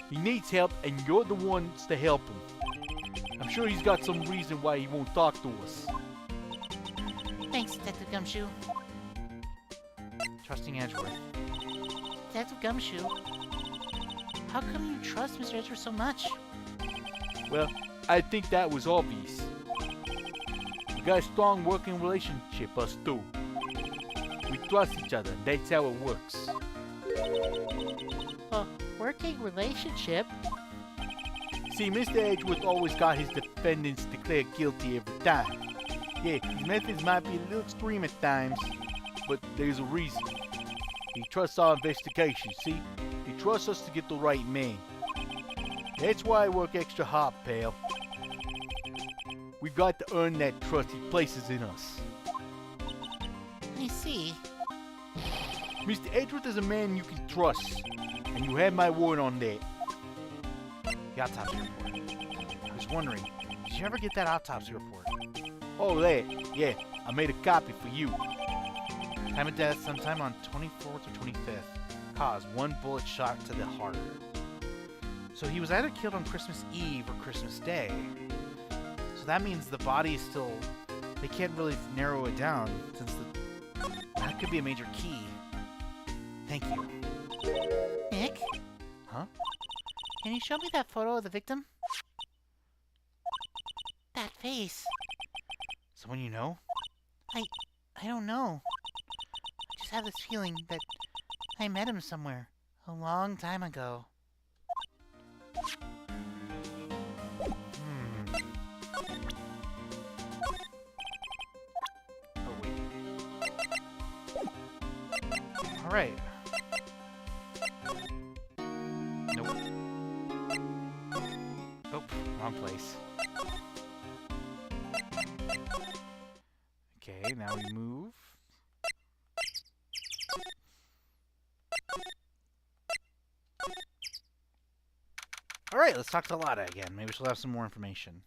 He needs help, and you're the ones to help him. I'm sure he's got some reason why he won't talk to us. Thanks, Detective Gumshoe. Trusting Edgeworth. Detective Gumshoe, how come you trust Mr. Edgeworth so much? Well, I think that was obvious. We got a strong working relationship, us two. We trust each other, and that's how it works. A working relationship? See, Mr. Edgeworth always got his defendants declared guilty every time. Yeah, his methods might be a little extreme at times, but there's a reason. He trusts our investigation, see? He trusts us to get the right man. That's why I work extra hard, pal. We've got to earn that trust he places in us. I see. Mr. Edgeworth is a man you can trust, and you have my word on that. The autopsy report. I was wondering, did you ever get that autopsy report? Oh, that. Yeah, I made a copy for you. Time of death sometime on 24th or 25th. Cause, one bullet shot to the heart. So he was either killed on Christmas Eve or Christmas Day. So that means the body is still... They can't really narrow it down, since that could be a major key. Thank you. Nick? Huh? Can you show me that photo of the victim? That face. Someone you know? I don't know. I just have this feeling that I met him somewhere a long time ago. Oh, wait. Alright. Nope. Nope. Wrong place. Okay, now we move. Alright, let's talk to Lada again. Maybe she'll have some more information.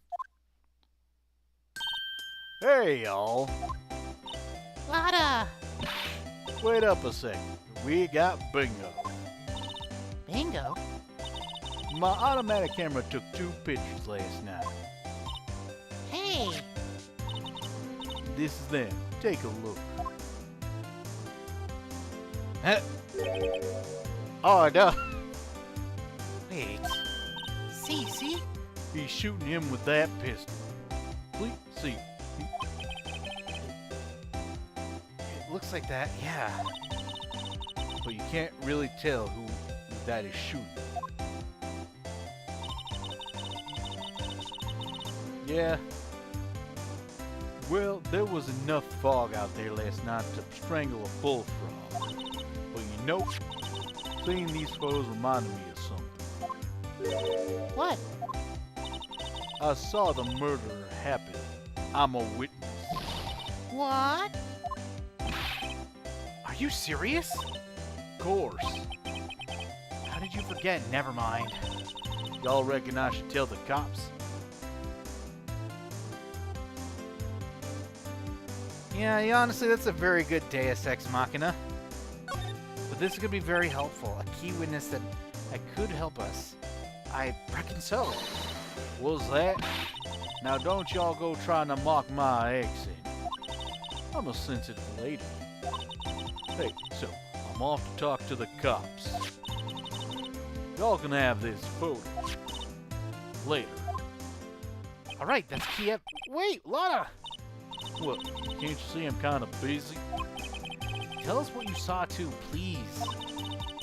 Hey, y'all. Lada! Wait up a second. We got bingo. Bingo? My automatic camera took 2 pictures last night. Hey, This is them. Take a look. Huh? Oh no. Wait. see? He's shooting him with that pistol. Please see. It looks like that, yeah. But you can't really tell who that is shooting. Yeah. Well, there was enough fog out there last night to strangle a bullfrog. But you know, seeing these photos reminded me of something. What? I saw the murder happen. I'm a witness. What? Are you serious? Of course. How did you forget? Never mind. Y'all reckon I should tell the cops? Yeah, honestly, that's a very good Deus Ex Machina. But this could be very helpful. A key witness that could help us. I reckon so. What's that? Now don't y'all go trying to mock my accent. I'm a sensitive lady. Hey, so I'm off to talk to the cops. Y'all can have this photo. Later. Alright, that's key up. Wait, Lana! What, can't you see I'm kind of busy? Tell us what you saw too, please.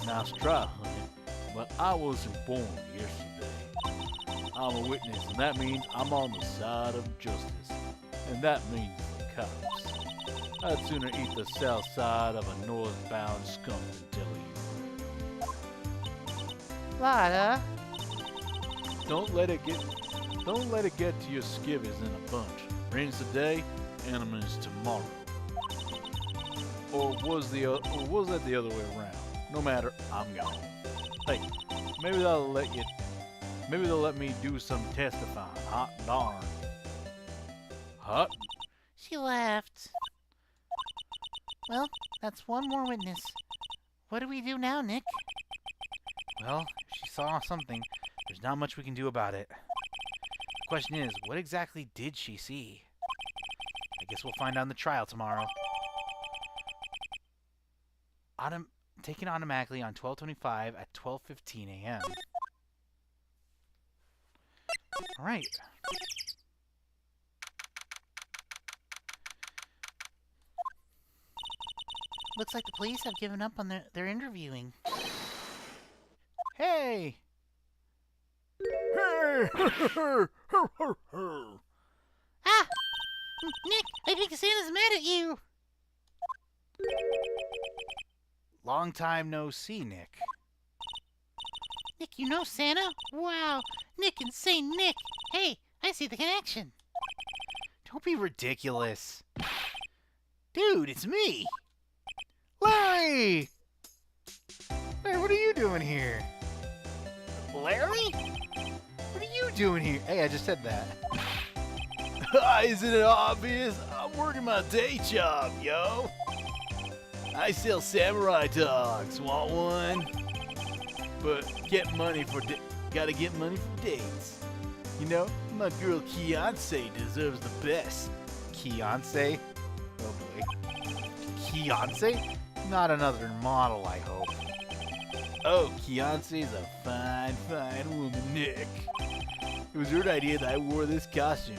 Nice try, honey. But I wasn't born yesterday. I'm a witness, and that means I'm on the side of justice. And that means the cops. I'd sooner eat the south side of a northbound skunk than tell you. Lada? Don't let it get to your skivvies in a bunch. Rains today, enemies tomorrow. Or was that the other way around? No matter, I'm gone. Hey, maybe they'll let me do some testifying. Hot darn. Hot? She left. Well, that's one more witness. What do we do now, Nick? Well, if she saw something, there's not much we can do about it. The question is, what exactly did she see? I guess we'll find out in the trial tomorrow. Taken automatically on 12/25 at 12:15 a.m. Alright. Looks like the police have given up on their interviewing. Hey! Hey! Ah! Nick, I think Santa's mad at you! Long time no see, Nick. Nick, you know Santa? Wow! Nick and Saint Nick! Hey, I see the connection! Don't be ridiculous. Dude, it's me! Larry! Hey, what are you doing here? Larry? What are you doing here? Hey, I just said that. Isn't it obvious? I'm working my day job, yo. I sell samurai dogs. Want one? But gotta get money for dates. You know, my girl Beyonce deserves the best. Beyonce? Oh boy. Beyonce? Not another model, I hope. Oh, Beyonce's a fine, fine woman, Nick. It was her idea that I wore this costume.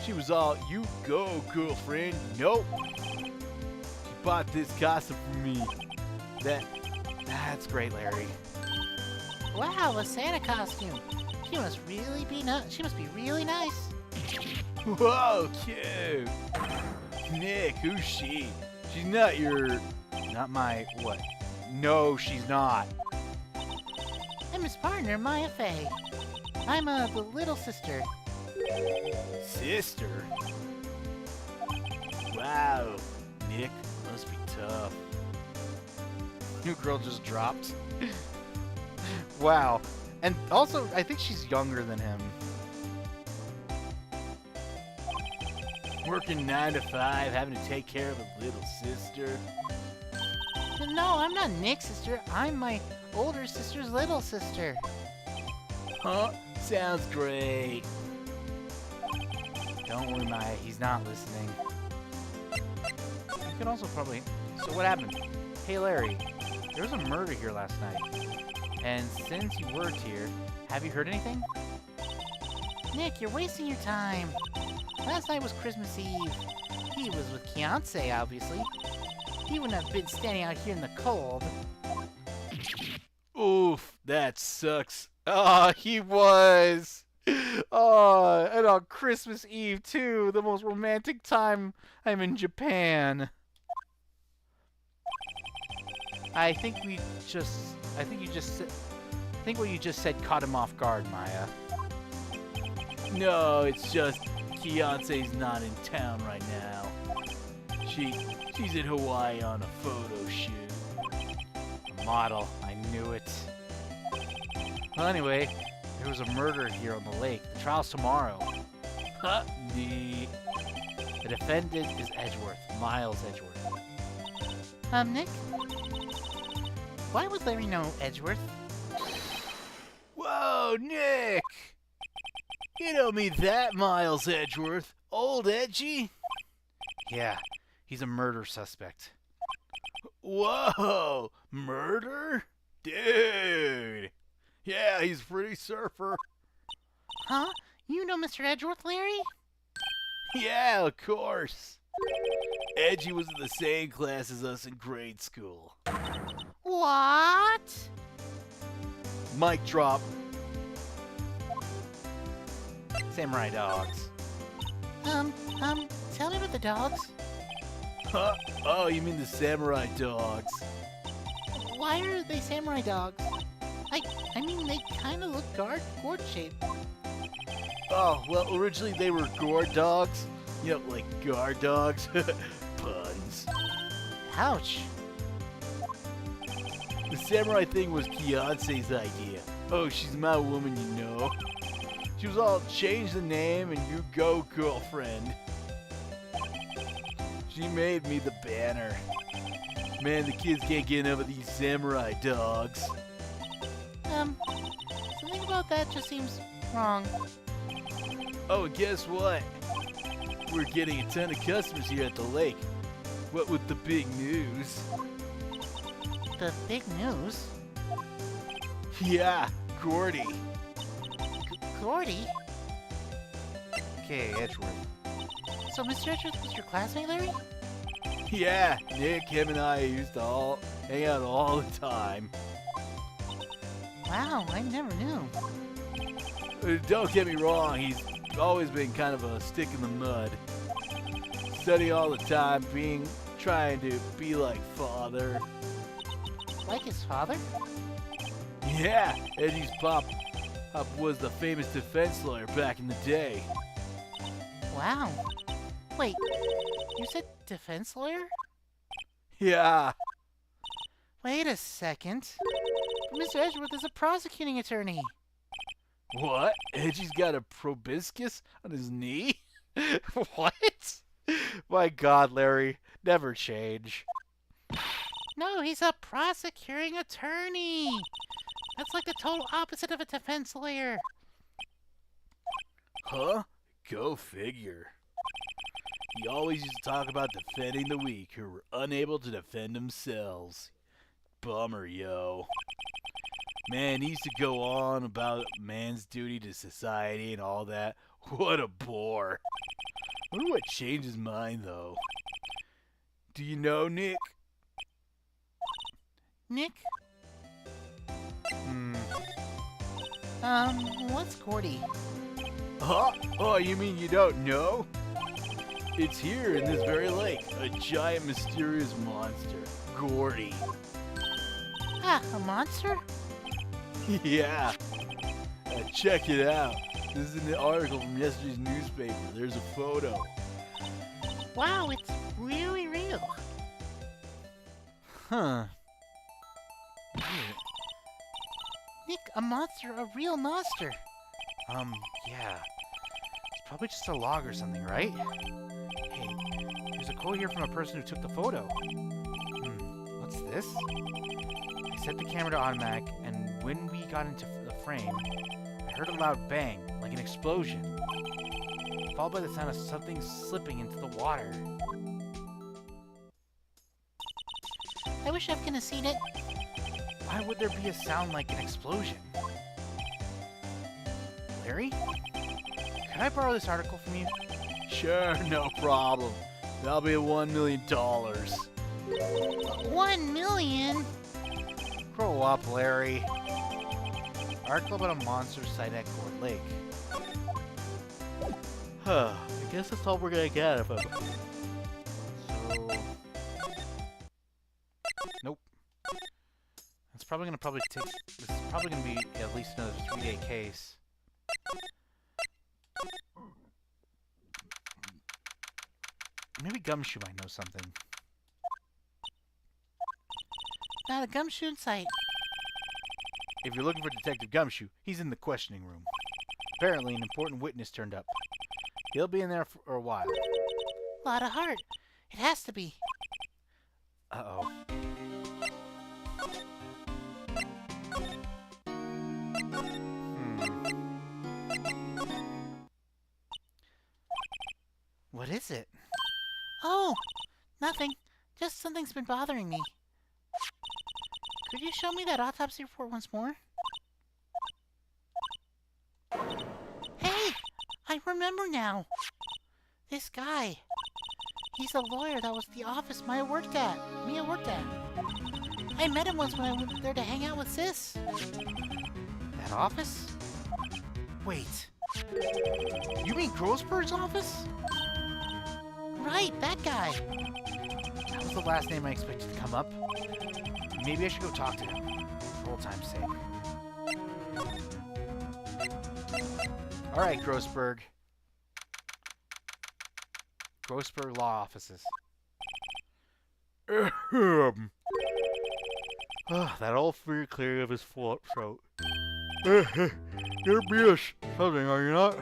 She was all, "You go, girlfriend." Nope. She bought this costume for me. That's great, Larry. Wow, a Santa costume! She must really be really nice. Whoa, cute. Nick, who's she? She's not your... Not my what? No, she's not. I'm his partner, Maya Fey. I'm the little sister. Sister? Wow, Nick must be tough. New girl just dropped. Wow. And also, I think she's younger than him. Working 9 to 5, having to take care of a little sister. No, I'm not Nick's sister. I'm my older sister's little sister. Huh? Sounds great. Don't worry, Maya. He's not listening. You could also probably... So what happened? Hey, Larry. There was a murder here last night. And since you worked here, have you heard anything? Nick, you're wasting your time. Last night was Christmas Eve. He was with Fiancé, obviously. He wouldn't have been standing out here in the cold. Oof, that sucks. Ah, he was. Oh, and on Christmas Eve too, the most romantic time I'm in Japan. I think what you just said caught him off guard, Maya. No, it's just Fiancé's not in town right now. She's in Hawaii on a photo shoot. A model. I knew it. Well, anyway, there was a murder here on the lake. The trial's tomorrow. Huh? Neat. The defendant is Edgeworth, Miles Edgeworth. Nick? Why would Larry know Edgeworth? Whoa, Nick! You don't mean that Miles Edgeworth. Old Edgy? Yeah, he's a murder suspect. Whoa! Murder? Dude! Yeah, he's pretty surfer. Huh? You know Mr. Edgeworth, Larry? Yeah, of course. Edgy was in the same class as us in grade school. What? Mic drop. Samurai dogs. Tell me about the dogs. Huh? Oh, you mean the samurai dogs? Why are they samurai dogs? I mean, they kind of look gourd-shaped. Oh, well, originally they were gourd dogs. You know, like guard dogs. Puns. Ouch. The samurai thing was Fiancé's idea. Oh, she's my woman, you know. She was all, change the name and you go, girlfriend. She made me the banner. Man, the kids can't get enough of these samurai dogs. Something about that just seems wrong. Oh, and guess what? We're getting a ton of customers here at the lake. What with the big news? The big news? Yeah, Gordy. Gordy? Okay, Edgeworth. So Mr. Edgeworth was your classmate, Larry? Yeah, Nick, him, and I used to all hang out all the time. Wow, I never knew. Don't get me wrong, he's always been kind of a stick in the mud. Studying all the time, trying to be like father. Like his father? Yeah, Eddie's pop was the famous defense lawyer back in the day. Wow. Wait, you said defense lawyer? Yeah. Wait a second. Mr. Edgeworth is a prosecuting attorney. What? Edgy's got a proboscis on his knee? What? My God, Larry. Never change. No, he's a prosecuting attorney. That's like the total opposite of a defense lawyer. Huh? Go figure. He always used to talk about defending the weak who were unable to defend themselves. Bummer, yo. Man, he used to go on about man's duty to society and all that. What a bore. Wonder what changed his mind, though. Do you know, Nick? Nick? What's Gordy? Huh? Oh, you mean you don't know? It's here in this very lake. A giant mysterious monster. Gordy. Ah, a monster? Yeah. Check it out. This is an article from yesterday's newspaper. There's a photo. Wow, it's really real. Huh. Nick, a monster, a real monster. Yeah. It's probably just a log or something, right? Hey, there's a quote here from a person who took the photo. What's this? this. I set the camera to automatic, and when we got into the frame, I heard a loud bang, like an explosion, followed by the sound of something slipping into the water. I wish I could have seen it. Why would there be a sound like an explosion? Larry? Can I borrow this article from you? Sure, no problem. That'll be $1 million. $1 million? Grow up, Larry. Article about a monster site at Court Lake. Huh. I guess that's all we're gonna get out of him. So... Nope. It's probably gonna take... This is probably gonna be at least another 3-day case. Maybe Gumshoe might know something. Not a gumshoe in sight. If you're looking for Detective Gumshoe, he's in the questioning room. Apparently, an important witness turned up. He'll be in there for a while. Lot of heart. It has to be. Uh-oh. What is it? Oh, nothing. Just something's been bothering me. Could you show me that autopsy report once more? Hey! I remember now! This guy. He's a lawyer that was at the office Mia worked at. I met him once when I went there to hang out with Sis. That office? Wait. You mean Grossberg's office? Right, that guy. That was the last name I expected to come up. Maybe I should go talk to him, for old time's sake. Alright, Grossberg. Grossberg Law Offices. That all free clear of his throat. You're Bios something, are you not?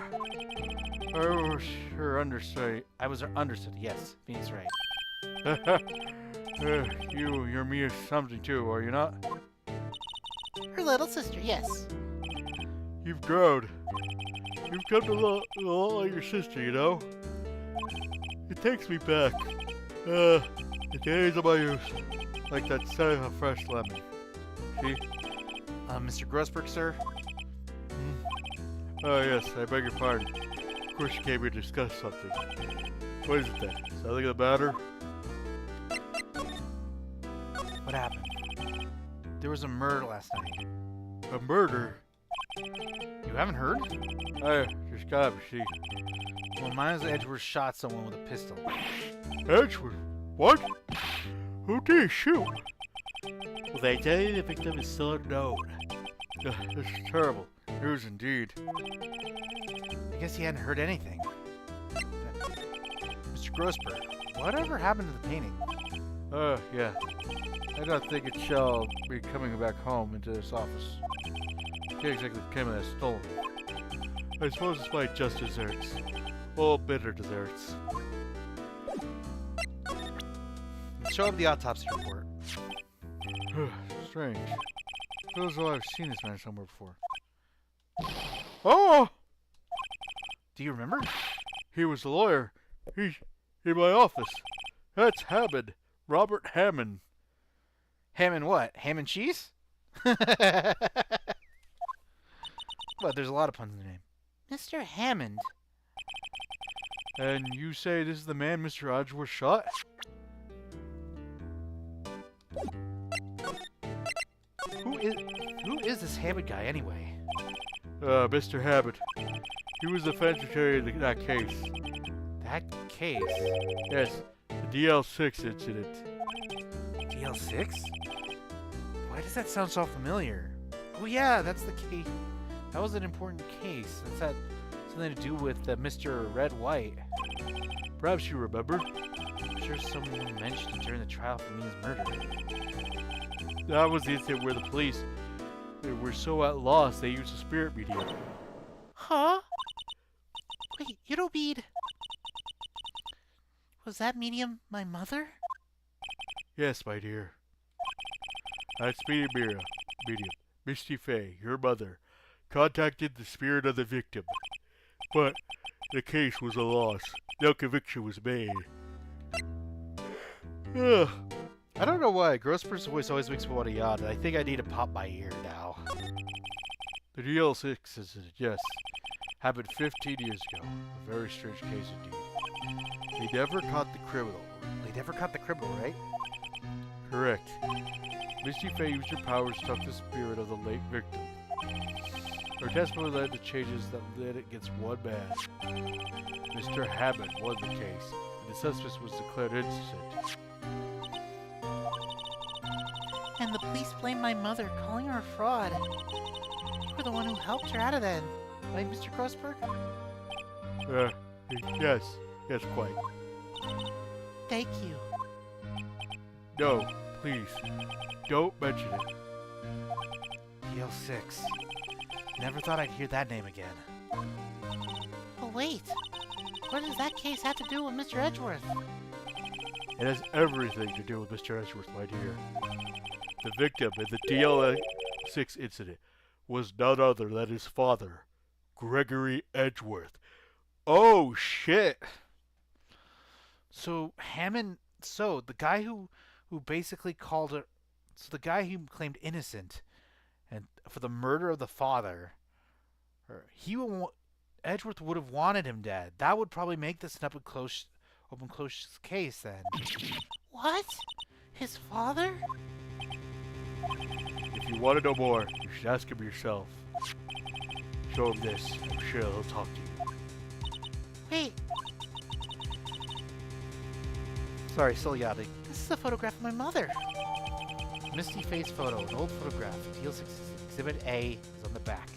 I was sure understood. I was understood, yes. Phoenix Wright. You're me something too, are you not? Her little sister, yes. You've grown. You've come to look a lot like your sister, you know? It takes me back. The days of my youth. Like that scent of a fresh lemon. See? Mr. Grossberg, sir? Oh yes, I beg your pardon. Of course you came here to discuss something. What is it then? Something about her? What happened? There was a murder last night. A murder? You haven't heard? I just got up, see. Well, Miles Edgeworth shot someone with a pistol. Edgeworth? What? Who did he shoot? Well, they tell you the victim is still unknown. This is terrible. News indeed. I guess he hadn't heard anything. Mr. Grossberg, whatever happened to the painting? Yeah. I don't think it shall be coming back home into this office. Can't exactly claim it as stolen. I suppose it's my just desserts. All bitter desserts. Let's show up the autopsy report. Strange. Feels as though I've seen this man somewhere before. Oh! Do you remember? He was a lawyer. He's in my office. That's Hammond. Robert Hammond. Ham and what? Ham and cheese? Well, there's a lot of puns in the name. Mr. Hammond. And you say this is the man Mr. Edgeworth shot? Who is this Hammond guy anyway? Mr. Hammond. He was the defense attorney in that case. That case? Yes, the DL6 incident. DL6? Why does that sound so familiar? Oh yeah, that's the case. That was an important case. That's had something to do with Mr. Red White. Perhaps you remember. I'm sure someone mentioned it during the trial for Mia's murder. That was the incident where the police were so at loss they used a spirit medium. Huh? Wait, you don't mean... Was that medium my mother? Yes, my dear. That's Medium. Misty Fey, your mother, contacted the spirit of the victim, but the case was a loss. No conviction was made. Ugh. I don't know why. Gross person's voice always makes me want to yawn. I think I need to pop my ear now. The DL6 incident, yes, happened 15 years ago. A very strange case indeed. They never caught the criminal. They never caught the criminal, right? Correct. Misty Fey used her powers to talk to the spirit of the late victim. Her testimony led to changes that led against one man. Mr. Hammond won the case, and the suspect was declared innocent. And the police blamed my mother, calling her a fraud. You were the one who helped her out of that, right, Mr. Grossberg? Yes, quite. Thank you. No, please, don't mention it. DL6. Never thought I'd hear that name again. But wait, what does that case have to do with Mr. Edgeworth? It has everything to do with Mr. Edgeworth, my dear. The victim in the DL6 incident was none other than his father, Gregory Edgeworth. Oh, shit! So, Hammond... So, the guy who basically called her... So, the guy who claimed innocent and for the murder of the father... Edgeworth would have wanted him dead. That would probably make this an open close case, then. What? His father? If you want to know more, you should ask him yourself. Show him this. I'm sure he'll talk to you. Wait, Sorry, still yawning. this is a photograph of my mother. Misty face photo, an old photograph. DL6 Exhibit A is on the back.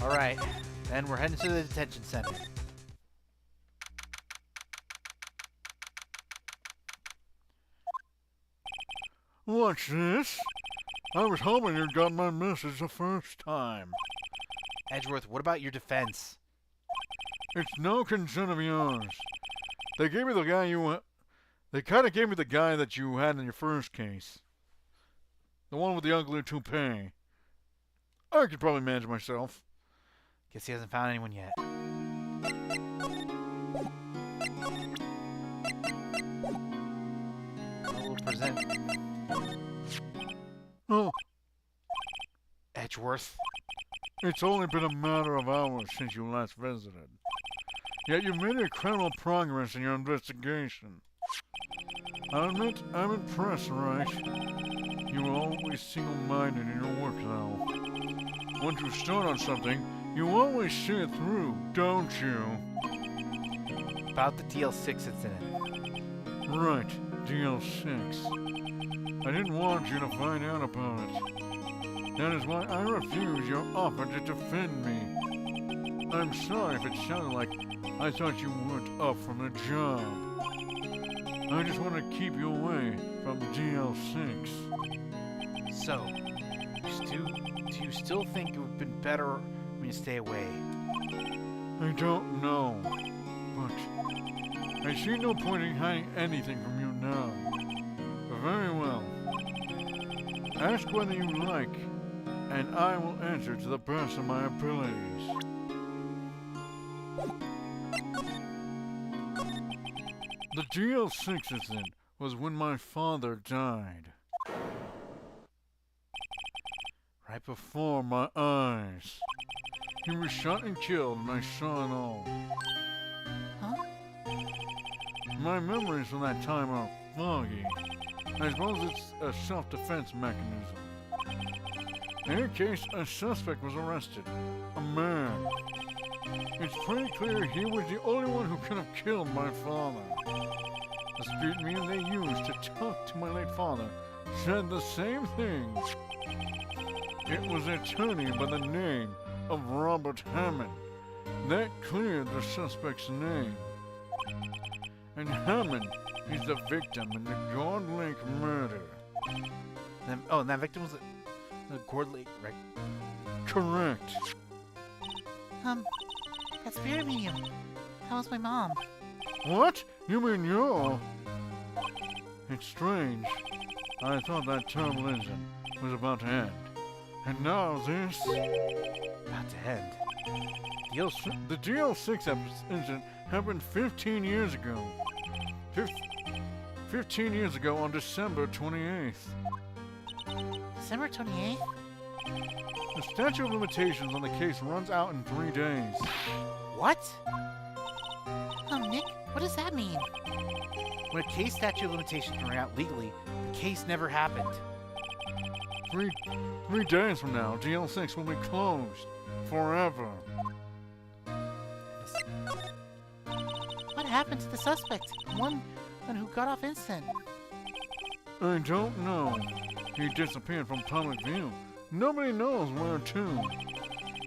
Alright, then we're heading to the detention center. What's this? I was hoping you'd got my message the first time. Edgeworth, what about your defense? It's no concern of yours. They gave me the guy They kind of gave me the guy that you had in your first case. The one with the ugly toupee. I could probably manage myself. Guess he hasn't found anyone yet. We'll present Oh, Edgeworth. it's only been a matter of hours since you last visited. Yet you've made incredible progress in your investigation. I admit, I'm impressed, Wright. You were always single-minded in your work, though. Once you start on something, you always see it through, don't you? About the DL6 incident. Right, DL6. I didn't want you to find out about it. That is why I refuse your offer to defend me. I'm sorry if it sounded like I thought you weren't up from the job. I just want to keep you away from DL6. So, do you still think it would have been better when you stay away? I don't know, but I see no point in hiding anything from you now. Very well. Ask whether you like, and I will answer to the best of my abilities. The DL6 incident was when my father died. Right before my eyes. He was shot and killed, and I saw it all. Huh? My memories from that time are foggy. I suppose it's a self-defense mechanism. In any case, a suspect was arrested. A man. It's pretty clear he was the only one who could have killed my father. The spirit medium they used to talk to my late father said the same thing. It was an attorney by the name of Robert Hammond. That cleared the suspect's name. And Hammond is the victim in the Gourd Lake murder. And that victim was the Gourd Lake, right? Correct. That spirit medium. That was my mom. What? You mean you're... It's strange. I thought that terrible incident was about to end. And now this... About to end. The DL6 incident happened 15 years ago. 15 years ago on December 28th. December 28th? The statute of limitations on the case runs out in 3 days. What? Nick, what does that mean? When a case statute of limitations ran out legally, the case never happened. 3 days from now, DL6 will be closed. Forever. What happened to the suspect? One who got off instant. I don't know. He disappeared from public view. Nobody knows where to.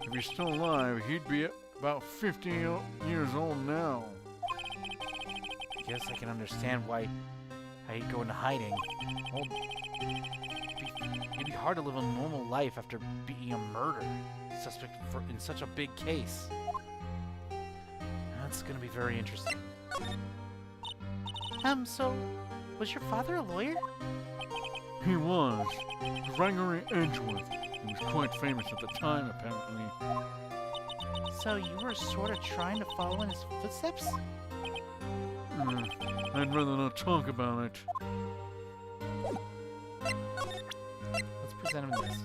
If he's still alive, he'd be about 50 years old now. I guess I can understand why he'd go into hiding. Well, it'd be hard to live a normal life after being a murder suspect in such a big case. That's gonna be very interesting. So, was your father a lawyer? He was. Gregory Edgeworth. He was quite famous at the time, apparently. So you were sort of trying to follow in his footsteps? I'd rather not talk about it. Let's present him this.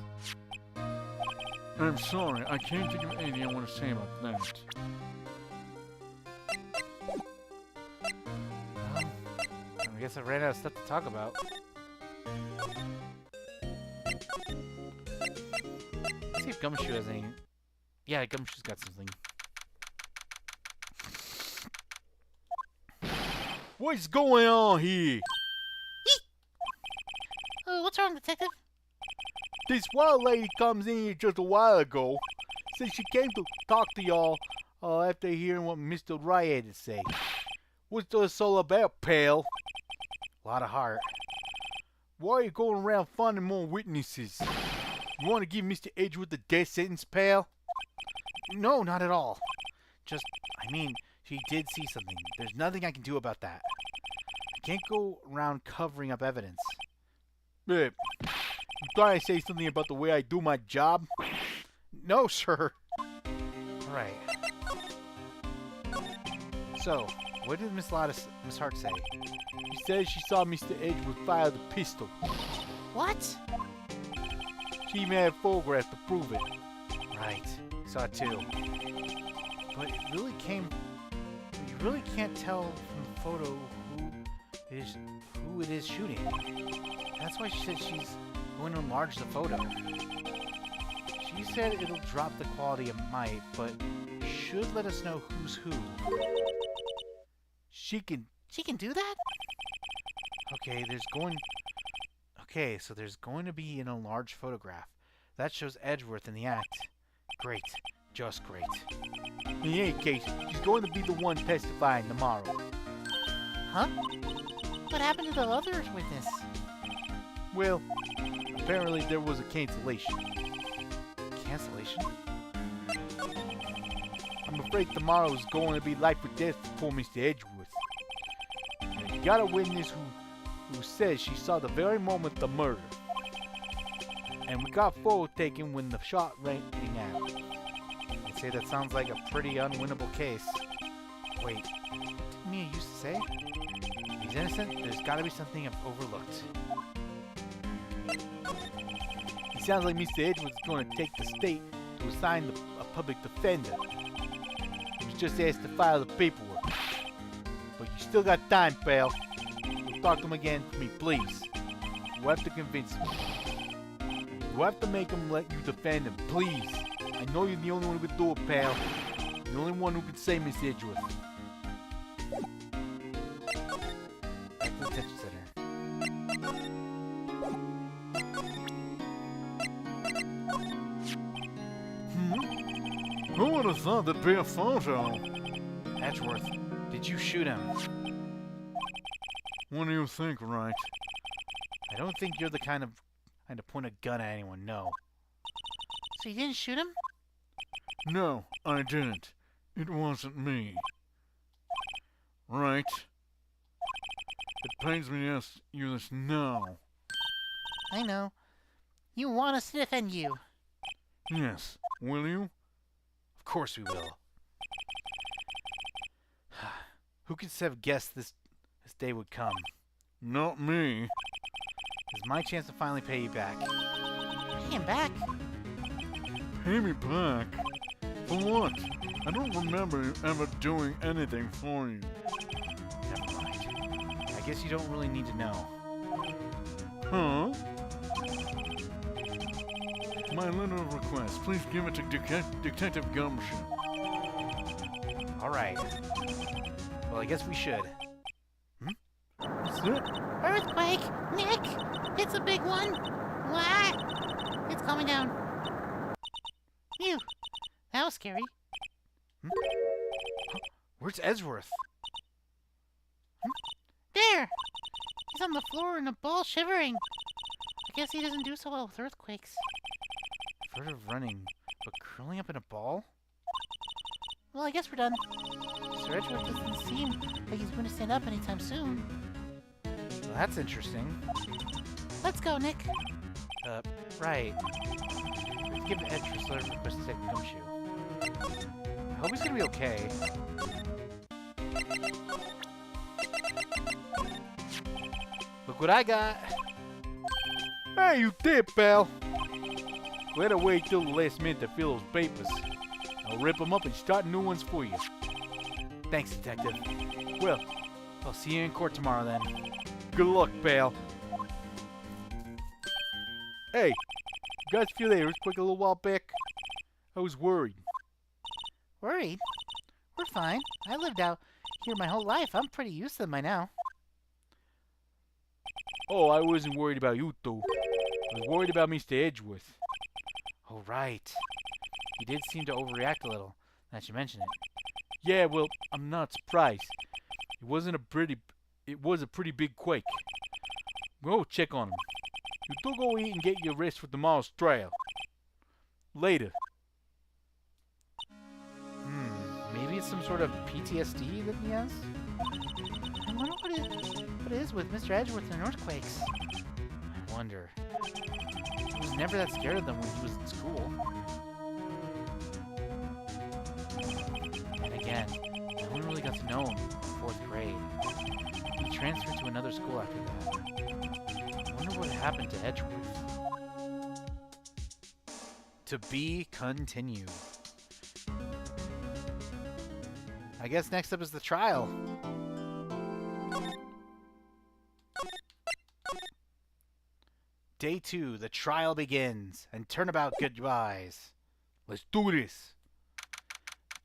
I'm sorry, I can't think of anything I want to say about that. I guess I ran out of stuff to talk about. Let's see if Gumshoe has any... Yeah, Gumshoe's got something. What's going on here? What's wrong, Detective? This wild lady comes in here just a while ago. Said she came to talk to y'all after hearing what Mr. Wright had to say. What's this all about, pal? A lot of heart. Why are you going around finding more witnesses? You want to give Mr. Edgeworth the death sentence, pal? No, not at all. Just, I mean, she did see something. There's nothing I can do about that. I can't go around covering up evidence. Babe, you trying to say something about the way I do my job? No, sir. Right. So, what did Miss Hart say? She said she saw Mr. Edgeworth fire the pistol. What? She even had photographs to prove it. Right. Saw it too. But it really came... You really can't tell from the photo who it is shooting. That's why she said she's going to enlarge the photo. She said it'll drop the quality of might, but should let us know who's who. She can do that? Okay, so there's going to be an enlarged photograph. That shows Edgeworth in the act. Great. Just great. In any case, she's going to be the one testifying tomorrow. Huh? What happened to the other witness? Well, apparently there was a cancellation. Cancellation? I'm afraid tomorrow is going to be life or death for poor Mr. Edgeworth. You got a witness who says she saw the very moment of the murder. And we got a photo taken when the shot rang out. I'd say that sounds like a pretty unwinnable case. Wait, what did Mia used to say? If he's innocent, there's gotta be something I've overlooked. It sounds like Mr. Edgeworth is going to take the state to assign a public defender. He was just asked to file the paperwork. But you still got time, pal. We'll talk to him again for me, please. You have to convince me. You have to make him let you defend him, please. I know you're the only one who can do it, pal. The only one who can save Miss Edgeworth. Back to the detention center. Who would have thought there'd be a photo? Edgeworth, did you shoot him? What do you think, Wright? I don't think you're the kind to point a gun at anyone, no. So you didn't shoot him? No, I didn't. It wasn't me. Right? It pains me to ask you this now. I know. You want us to defend you. Yes. Will you? Of course we will. Who could have guessed this day would come? Not me. This is my chance to finally pay you back. Pay him back. Pay me back? For what? I don't remember you ever doing anything for you. Never mind. I guess you don't really need to know. Huh? My letter of request. Please give it to Detective Gumshoe. Alright. Well, I guess we should. What's that? Earthquake! Nick! It's a big one! What? It's coming down. Phew! That was scary. Where's Edgeworth? There! He's on the floor in a ball shivering. I guess he doesn't do so well with earthquakes. I've heard of running, but curling up in a ball? Well, I guess we're done. Mr. Edgeworth doesn't seem like he's going to stand up anytime soon. Well, that's interesting. Let's go, Nick. Right. Let's give Edgeworth's letter of request to Detective Gumshoe. I hope he's gonna be okay. Look what I got! Hey, you did, pal! Glad I wait till the last minute to fill those papers. I'll rip them up and start new ones for you. Thanks, Detective. Well, I'll see you in court tomorrow then. Good luck, pal. Hey, you guys feel that earthquake a little while back? I was worried. Worried? We're fine. I lived out here my whole life. I'm pretty used to them by now. Oh, I wasn't worried about you two. I was worried about Mr. Edgeworth. Oh, right. He did seem to overreact a little, now that you mention it. Yeah, well, I'm not surprised. It was a pretty big quake. Go check on him. You two go eat and get your rest for tomorrow's trial. Later. Maybe it's some sort of PTSD that he has? I wonder what it is with Mr. Edgeworth and earthquakes. I wonder. He was never that scared of them when he was in school. And again, no one really got to know him in 4th grade. He transferred to another school after that. I wonder what happened to Edgeworth. To be continued. I guess next up is the trial. Day 2, the trial begins, and turnabout goodbyes. Let's do this.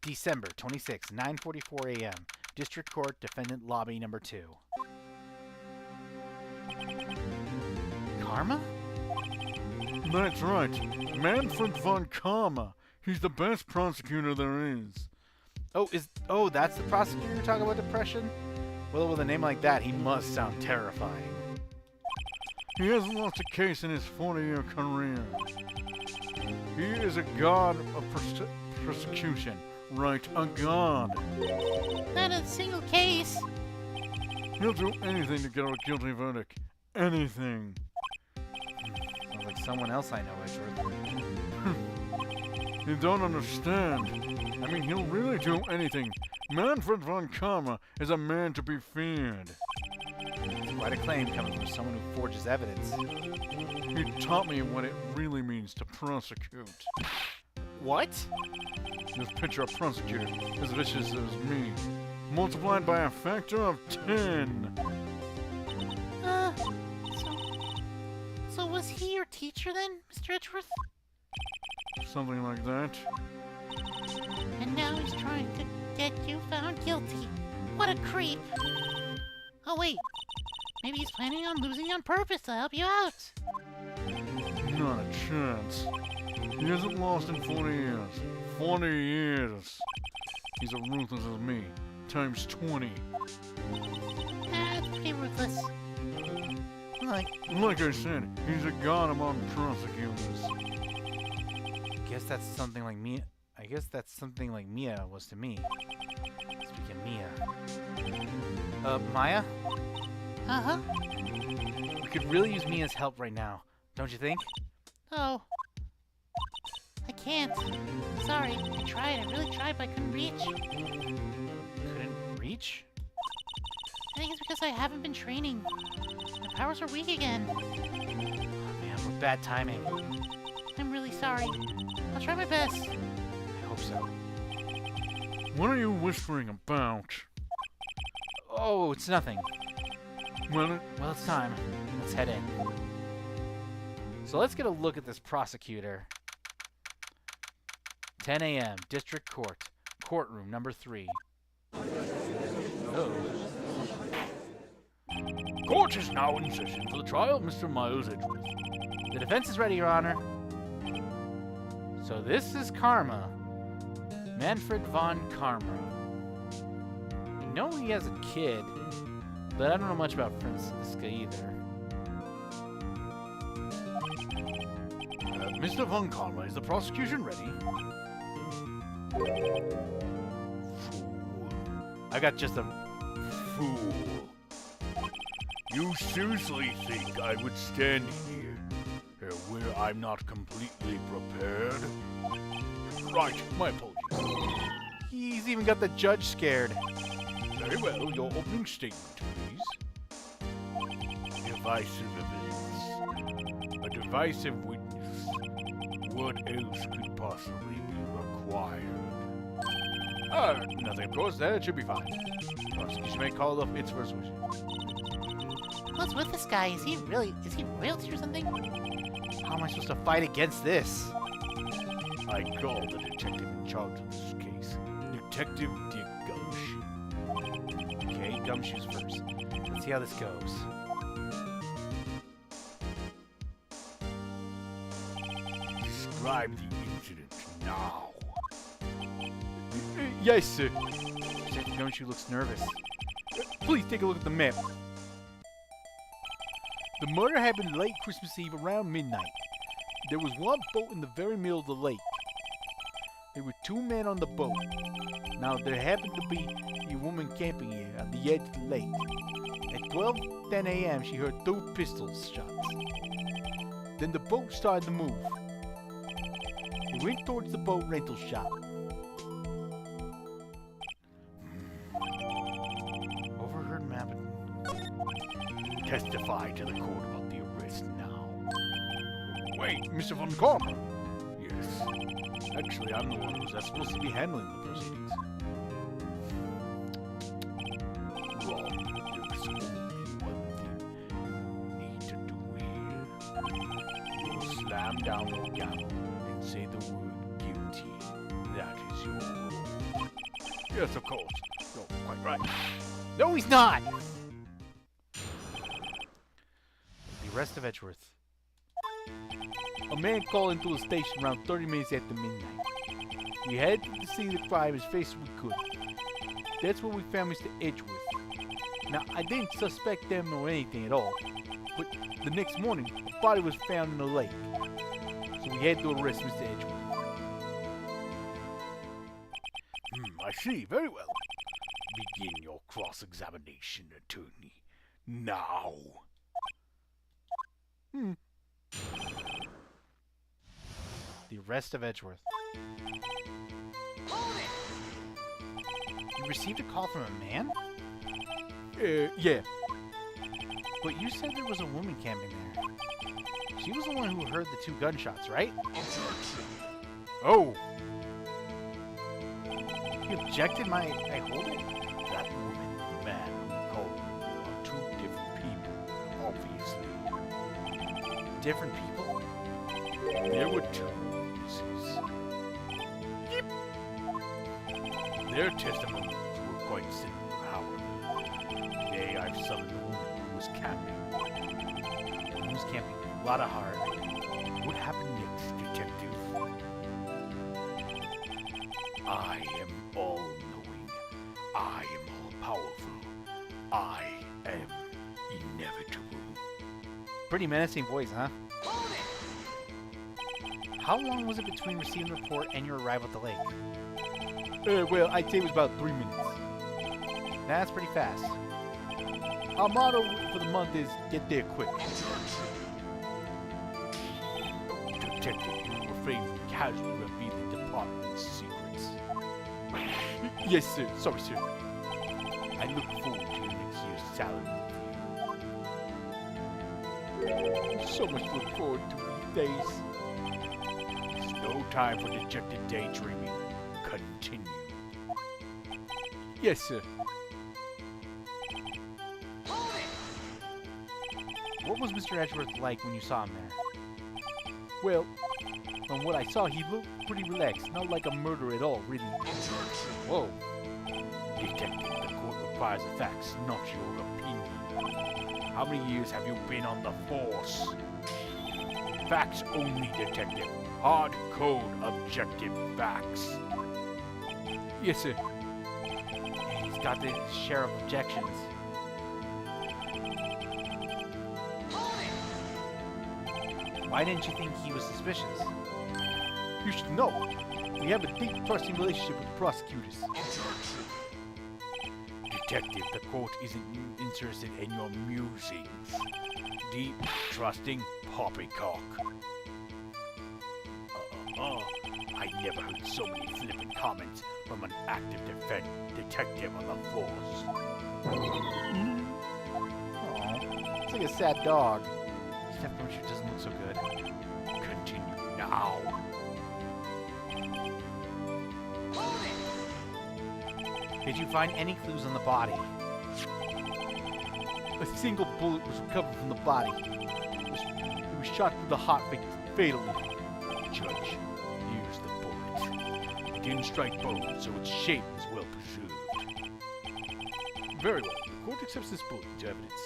December 26, 9:44 a.m. District Court, Defendant Lobby Number 2. Karma? That's right. Manfred von Karma. He's the best prosecutor there is. Oh, that's the prosecutor you're talking about depression? Well, with a name like that, he must sound terrifying. He hasn't lost a case in his 40-year career. He is a god of prosecution. Right, a god. Not a single case. He'll do anything to get a guilty verdict. Anything. Sounds like someone else I know, Edgeworth. You don't understand. I mean, he'll really do anything. Manfred von Karma is a man to be feared. It's quite a claim coming from someone who forges evidence. He taught me what it really means to prosecute. What? Just picture a prosecutor as vicious as me, multiplied by a factor of 10. So was he your teacher then, Mr. Edgeworth? Something like that. And now he's trying to get you found guilty. What a creep. Oh wait, maybe he's planning on losing on purpose to help you out. Not a chance. He hasn't lost in 40 years. 40 years. He's as ruthless as me, times 20. That's pretty ruthless. Like I said, he's a god among prosecutors. I guess that's something like Mia. I guess that's something like Mia was to me. Speaking of Mia. Maya? Uh-huh. We could really use Mia's help right now. Don't you think? Oh. I can't. Sorry, I tried. I really tried, but I couldn't reach. Couldn't reach? I think it's because I haven't been training. My powers are weak again. Oh man, what bad timing. I'm really sorry. I'll try my best. I hope so. What are you whispering about? Oh, it's nothing. Well, Well, it's time. Let's head in. So let's get a look at this prosecutor. 10 a.m. District Court. Courtroom number 3. Oh. court is now in session for the trial of Mr. Miles Edgeworth. The defense is ready, Your Honor. So this is Karma. Manfred von Karma. I know he has a kid, but I don't know much about Franziska either. Mr. von Karma, is the prosecution ready? Fool. I got just a... Fool. You seriously think I would stand here where I'm not completely prepared? Right, my apologies. He's even got the judge scared. Very well, your opening statement, please. Divisive evidence. A divisive witness. What else could possibly be required? Nothing, of course. That should be fine. Prosecution may call up its first wishes. What's with this guy? Is he royalty or something? How am I supposed to fight against this? I call the detective in charge of this case, Detective Dick Gumshoe. Okay, gumshoes first. Let's see how this goes. Describe the incident now. Yes, sir. Detective Gumshoe looks nervous. Please take a look at the map. The murder happened late Christmas Eve around midnight. There was one boat in the very middle of the lake. There were 2 men on the boat. Now, there happened to be a woman camping here on the edge of the lake. At 12:10 a.m., she heard 2 pistol shots. Then the boat started to move. They went towards the boat rental shop. Overheard map. Testify to the court about the arrest now. Wait, Mr. von Karma? Yes. Actually, I'm the one who's not supposed to be handling the proceedings. Wrong. There's only one thing you need to do here. You'll slam down your gavel and say the word guilty. That is your rule. Yes, of course. You're quite right. No, he's not! The arrest of Edgeworth. A man called into a station around 30 minutes after midnight. We had to see the crime as fast as we could. That's where we found Mr. Edgeworth. Now, I didn't suspect them or anything at all, but the next morning, a body was found in the lake. So we had to arrest Mr. Edgeworth. I see. Very well. Begin your cross-examination, attorney. Now. The arrest of Edgeworth. You received a call from a man? Yeah. But you said there was a woman camping there. She was the one who heard the 2 gunshots, right? Oh. You objected I hold it? That woman and the man who called you are 2 different people, obviously. Different people? There were 2 witnesses. Yep. Their testimonies were quite similar, however. Today I've summoned the woman who was camping. Who was camping? A lot of heart. What happened next, detective? I am all-knowing. I am all-powerful. I am inevitable. Pretty menacing voice, huh? How long was it between receiving the report and your arrival at the lake? Well, I'd say it was about 3 minutes. That's pretty fast. Our motto for the month is get there quick. Detective, you will refrain from casually revealing department secrets. Yes, sir. Sorry, sir. I look forward to your next year's salary review. So much to look forward to these days. There's no time for dejected daydreaming. Continue. Yes, sir. What was Mr. Edgeworth like when you saw him there? Well, from what I saw, he looked pretty relaxed. Not like a murderer at all, really. Whoa. Detective, the court requires the facts, not your opinion. How many years have you been on the force? Facts only, detective. Hard code objective facts. Yes, sir. He's got his share of objections. Why didn't you think he was suspicious? You should know. We have a deep, trusting relationship with the prosecutors. Detective, the court isn't interested in your musings. Deep, trusting poppycock. I never heard so many flippant comments from an active defense detective on the force. Aw, it's like a sad dog. Step Motion doesn't look so good. Continue now. Did you find any clues on the body? A single bullet was recovered from the body. It was shot through the heart fatally. Judge, here's the bullet. It didn't strike bone, so its shape is well preserved. Very well. The court accepts this bullet into evidence.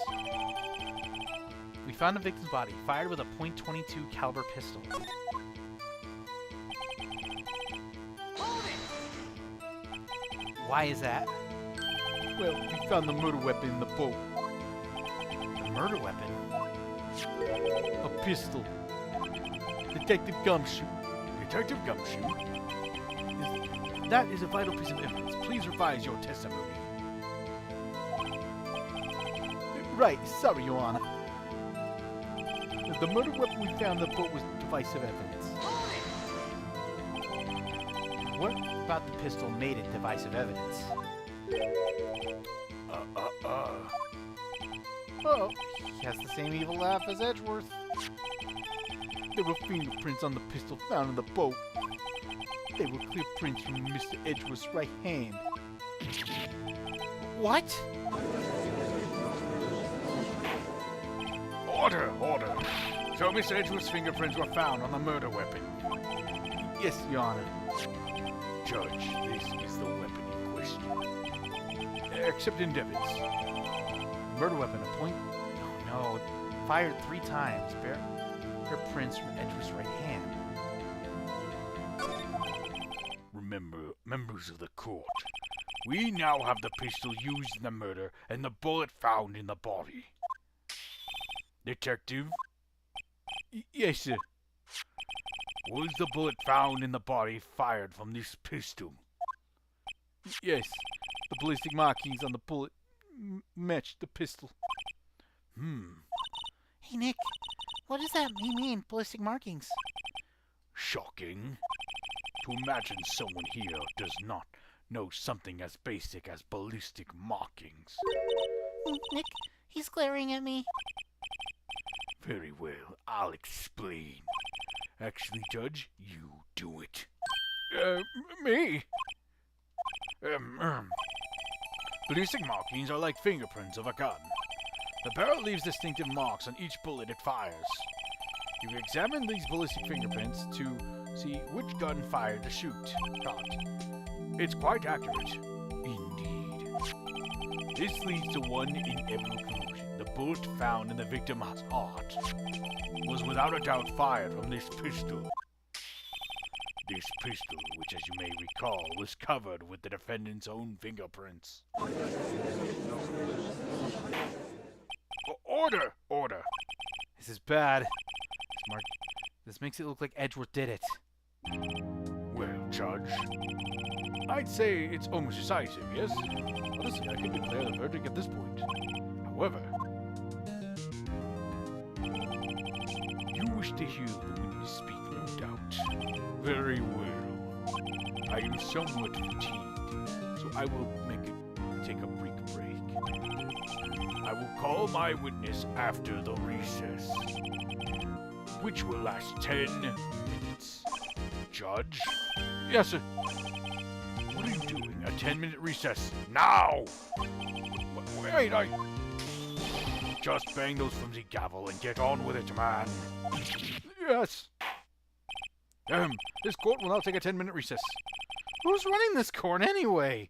We found the victim's body, fired with a .22 caliber pistol. Why is that? Well, we found the murder weapon in the boat. A murder weapon? A pistol. Detective Gumshoe. Detective Gumshoe? That is a vital piece of evidence. Please revise your testimony. Right, sorry, Your Honor. The murder weapon we found in the boat was divisive evidence. What about the pistol made it divisive evidence? Oh, He has the same evil laugh as Edgeworth. there were fingerprints on the pistol found in the boat. They were clear prints from Mr. Edgeworth's right hand. What? Order! Order! So Mr. Edgeworth's fingerprints were found on the murder weapon. Yes, Your Honor. Judge, this is the weapon in question. Accept in evidence. Murder weapon, a point? Oh no, fired 3 times. Bear prints from Edgeworth's right hand. Remember, members of the court, we now have the pistol used in the murder and the bullet found in the body. Detective? Yes, sir. Was the bullet found in the body fired from this pistol? Yes. The ballistic markings on the bullet matched the pistol. Hey, Nick, what does that mean, ballistic markings? Shocking. To imagine someone here does not know something as basic as ballistic markings. Nick, he's glaring at me. Very well, I'll explain. Actually, Judge, you do it. Me? Ballistic markings are like fingerprints of a gun. The barrel leaves distinctive marks on each bullet it fires. You examine these ballistic fingerprints to see which gun fired the shot. It's quite accurate. Indeed. This leads to one inevitable conclusion. The bullet found in the victim's heart was without a doubt fired from this pistol. This pistol, which as you may recall, was covered with the defendant's own fingerprints. Order! Order! This is bad. This makes it look like Edgeworth did it. Well, Judge, I'd say it's almost decisive, yes? Honestly, I can declare the verdict at this point. However, you wish to hear the witness speak no Very well. I am somewhat fatigued, so I will take a brief break. I will call my witness after the recess, which will last 10 minutes. Judge? Yes, sir. What are you doing? A 10-minute recess. Now! Wait, Just bang those flimsy gavel and get on with it, man. Yes. This court will now take a 10-minute recess. Who's running this court anyway?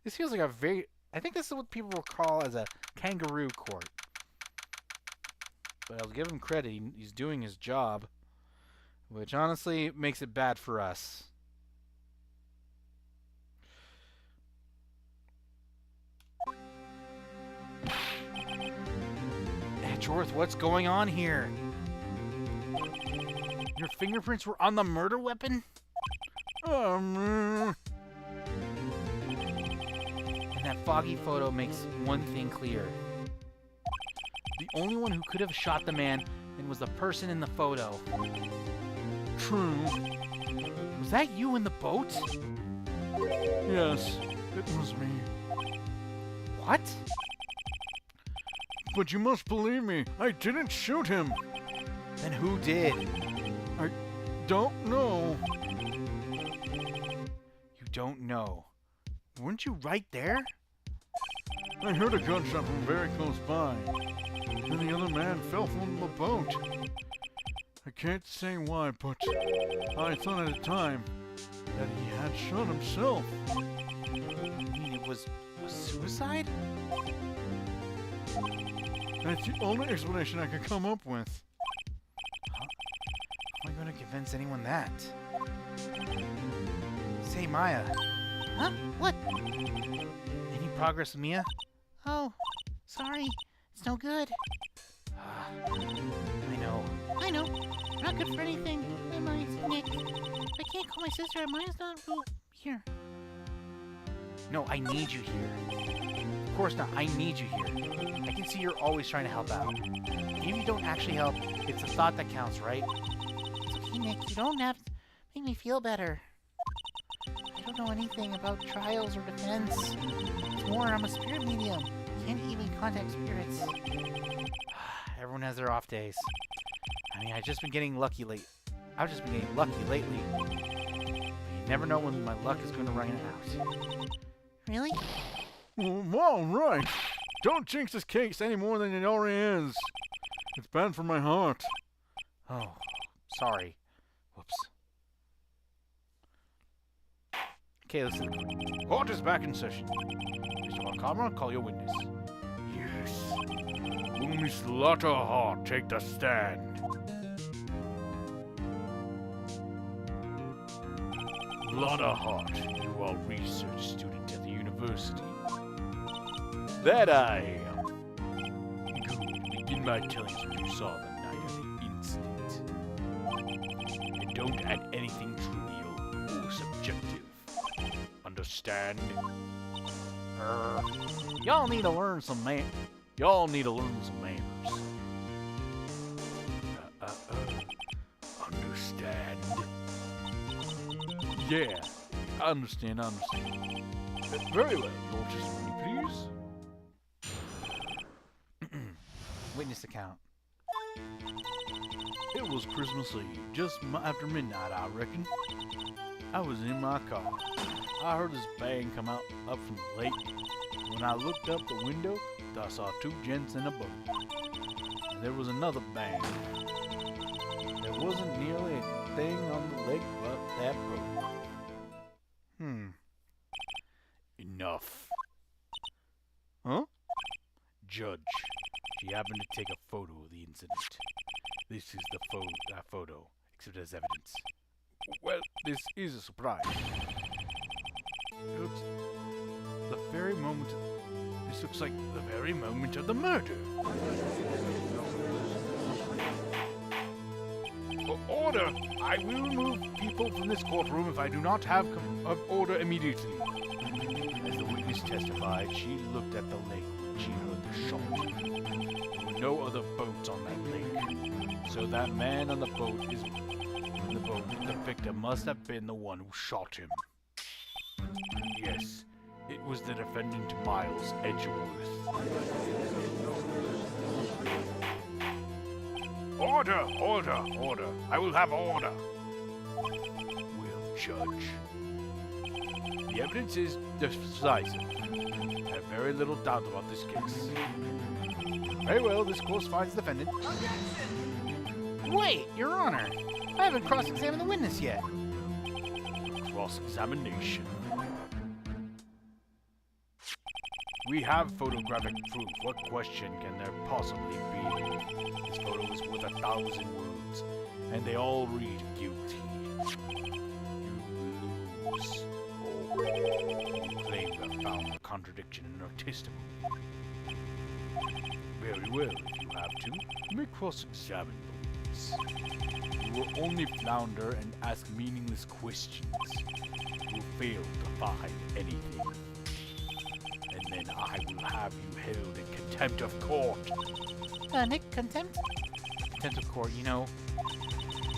This feels like a very... I think this is what people will call as a kangaroo court. But I'll give him credit. He's doing his job. Which honestly makes it bad for us. Edgeworth, what's going on here? Your fingerprints were on the murder weapon? And that foggy photo makes one thing clear. The only one who could have shot the man and was the person in the photo. True. Was that you in the boat? Yes, it was me. What? But you must believe me, I didn't shoot him. Then who did? I don't know. You don't know. Weren't you right there? I heard a gunshot from very close by. Then the other man fell from the boat. I can't say why, but I thought at the time that he had shot himself. You mean it was a suicide? That's the only explanation I could come up with. How am I going to convince anyone that? Say, Maya. Huh? What? Any progress with Mia? Oh, sorry. It's no good. I know. I know. Not good for anything. Am I, Nick? I can't call my sister. Maya's not here. No, I need you here. Of course not. I need you here. I can see you're always trying to help out. Even if you don't actually help, it's the thought that counts, right? It's okay, Nick. You don't have to make me feel better. I don't know anything about trials or defense. It's more, I'm a spirit medium. Can't even contact spirits. Everyone has their off days. I mean, I've just been getting lucky lately. I've just been getting lucky lately. But you never know when my luck is going to run out. Really? All right. Don't jinx this case any more than it already is. It's bad for my heart. Oh, sorry. Whoops. Okay, listen. Court is back in session. Mr. Von Karma, call your witness. Yes. Will Miss Lotterheart take the stand? Lotterheart, you are a research student at the university. That I am. Good. Begin by telling us what you saw the night of the incident. And don't add anything trivial or subjective. Understand? Y'all need to learn some manners. Understand? Yeah, I understand. Very well, your testimony, please. Witness account. It was Christmas Eve, just after midnight, I reckon. I was in my car. I heard this bang come up from the lake. When I looked up the window, I saw two gents in a boat. And there was another bang. There wasn't nearly a thing on the lake but that boat. Enough. Huh? Judge, she happened to take a photo of the incident. This is that photo, except as evidence. Well, this is a surprise. Looks the very moment. This looks like the very moment of the murder. Order! I will remove people from this courtroom if I do not have order immediately. As the witness testified, she looked at the lake when she heard the shot. There were no other boats on that lake, so that man on the boat is in the boat, the victim must have been the one who shot him. Yes, it was the defendant Miles Edgeworth. Order! Order! Order! I will have order! Will judge. The evidence is decisive. I have very little doubt about this case. Very well, this course finds the defendant. Wait, Your Honor. I haven't cross-examined the witness yet. Cross-examination. We have photographic proof. What question can there possibly be? This photo is worth 1,000 words, and they all read guilty. You lose. Or you claim you have found a contradiction in your testimony. Very well, if you have to, you may cross-examine the witness. You will only flounder and ask meaningless questions. You will fail to find anything. And then I will have you held in contempt of court. Nick, contempt? Contempt of court, you know.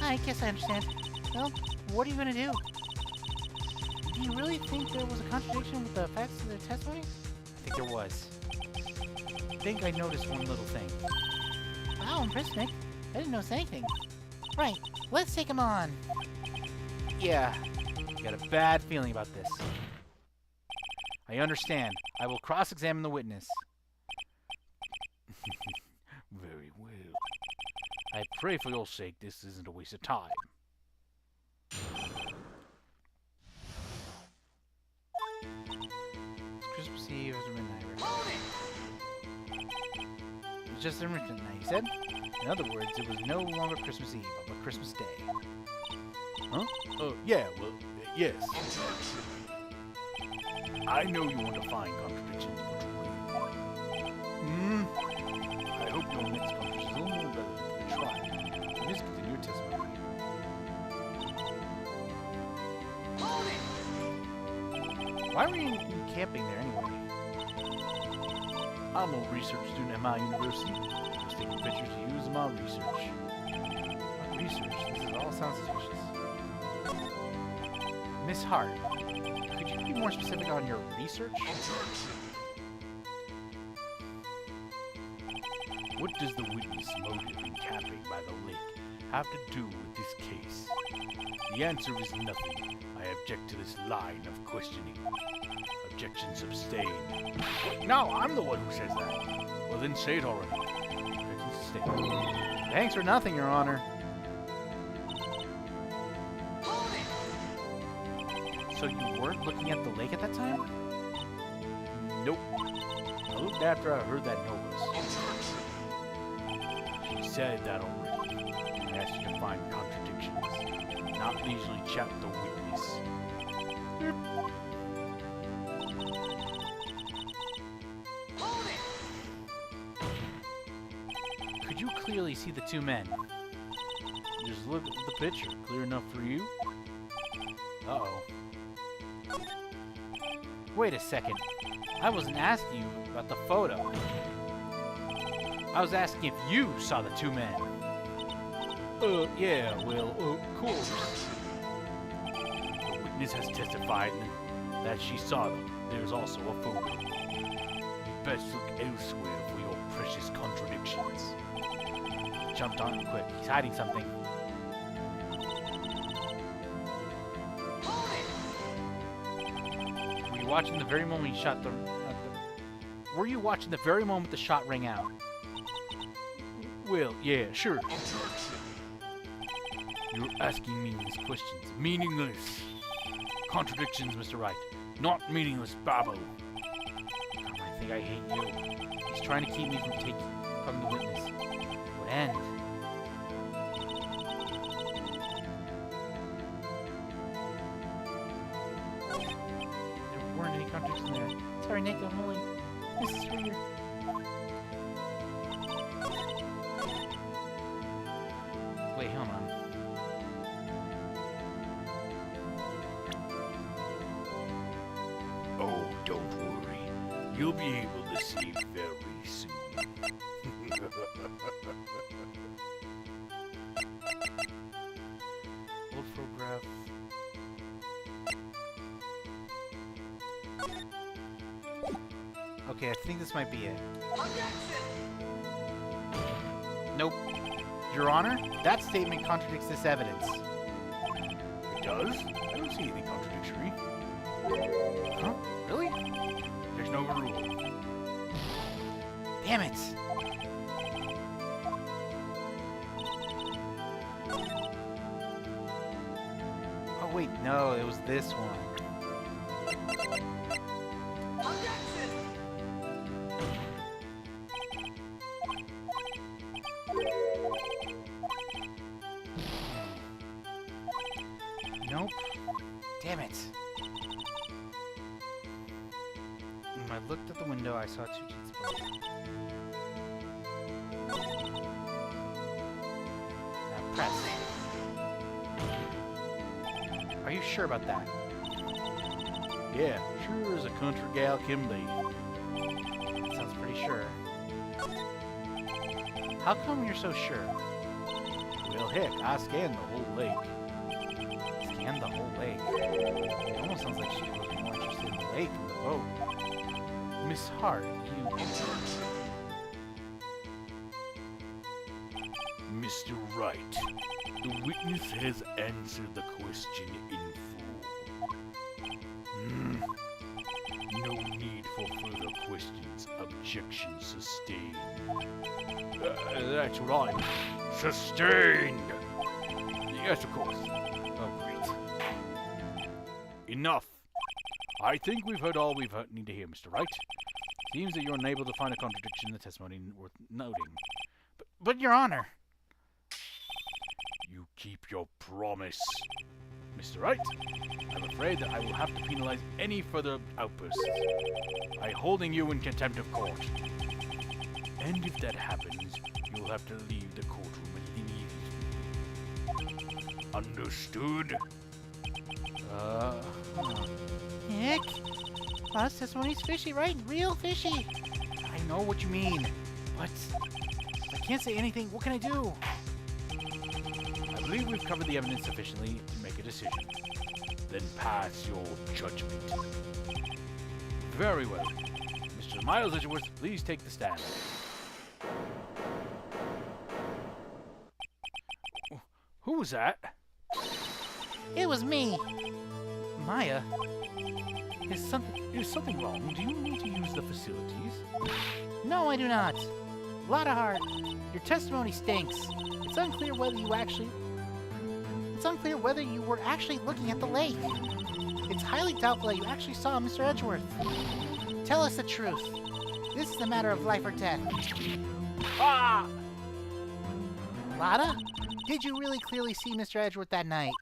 I guess I understand. Well, what are you gonna do? Do you really think there was a contradiction with the facts of their testimony? I think there was. I think I noticed one little thing. Wow, impressed, Nick. I didn't notice anything. Right, let's take him on. Yeah, got a bad feeling about this. I understand. I will cross-examine the witness. Very well. I pray for your sake this isn't a waste of time. Christmas Eve after midnight. It was just after midnight, he said? In other words, it was no longer Christmas Eve, but Christmas Day. Huh? Yeah, well, yes. I know you want to find contradictions, but I hope your next contradiction is a little more better than the trial. Please continue your testimony. Why were you camping there anyway? I'm a research student at my university. I was taking pictures to use in my research. What research? This is all sounds suspicious. Miss Hart, could you be more specific on your research? What does the witness' motive in camping by the lake have to do with this case? The answer is nothing. I object to this line of questioning. Objection sustained. No, I'm the one who says that. Well, then say it already. Objection sustained. Thanks for nothing, Your Honor. So you weren't looking at the lake at that time? Nope. I looked after I heard that noise. She said that already. I asked you to find contradictions, not leisurely chat with the witness. Could you clearly see the two men? Just look at the picture. Clear enough for you? Uh-oh. Wait a second. I wasn't asking you about the photo. I was asking if you saw the two men. Yeah, well, of course. The witness has testified that she saw them. There's also a photo. You'd best look elsewhere for your precious contradictions. He jumped on him quick. He's hiding something. Were you watching the very moment he shot the... Were you watching the very moment the shot rang out? Well, yeah, sure. You're asking meaningless questions. Meaningless. Contradictions, Mr. Wright. Not meaningless babble. I think I hate you. He's trying to keep me from the witness. What end? There weren't any contradictions there. Sorry, Nick, I'm only... This is for you. Wait, hold on. Oh, don't worry. You'll be able to see very soon. paragraph. Okay, I think this might be it. Nope. Your Honor, that statement contradicts this evidence. It does? I don't see anything contradictory. Huh? Really? There's no rule. Damn it! Oh wait, no, it was this one. Nope. Damn it. When I looked at the window, I saw two jeans below. Now press. Are you sure about that? Yeah, sure as a country gal can be. That sounds pretty sure. How come you're so sure? Well, heck, I scanned the whole lake. Scan the whole lake. It almost sounds like she was more interested in the lake than the boat. Miss Hart, you... Mr. Wright, the witness has answered the question in full. No need for further questions. Objection sustained. That's right. Sustained! Yes, of course. Oh, great. Enough. I think we've heard all we've need to hear, Mr. Wright. Seems that you're unable to find a contradiction in the testimony worth noting. But Your Honor... You keep your promise. Mr. Wright, I'm afraid that I will have to penalize any further outbursts by holding you in contempt of court. And if that happens, you'll have to leave the courtroom immediately. Understood? Nick? Last testimony's fishy, right? Real fishy. I know what you mean, but I can't say anything. What can I do? I believe we've covered the evidence sufficiently to make a decision. Then pass your judgment. Very well. Mr. Miles Edgeworth, please take the stand. Who was that? It was me. Maya, is something wrong? Do you need to use the facilities? No, I do not. Lotta Hart, your testimony stinks. It's unclear whether you were actually looking at the lake. It's highly doubtful that you actually saw Mr. Edgeworth. Tell us the truth. This is a matter of life or death. Ah! Lotta, did you really clearly see Mr. Edgeworth that night?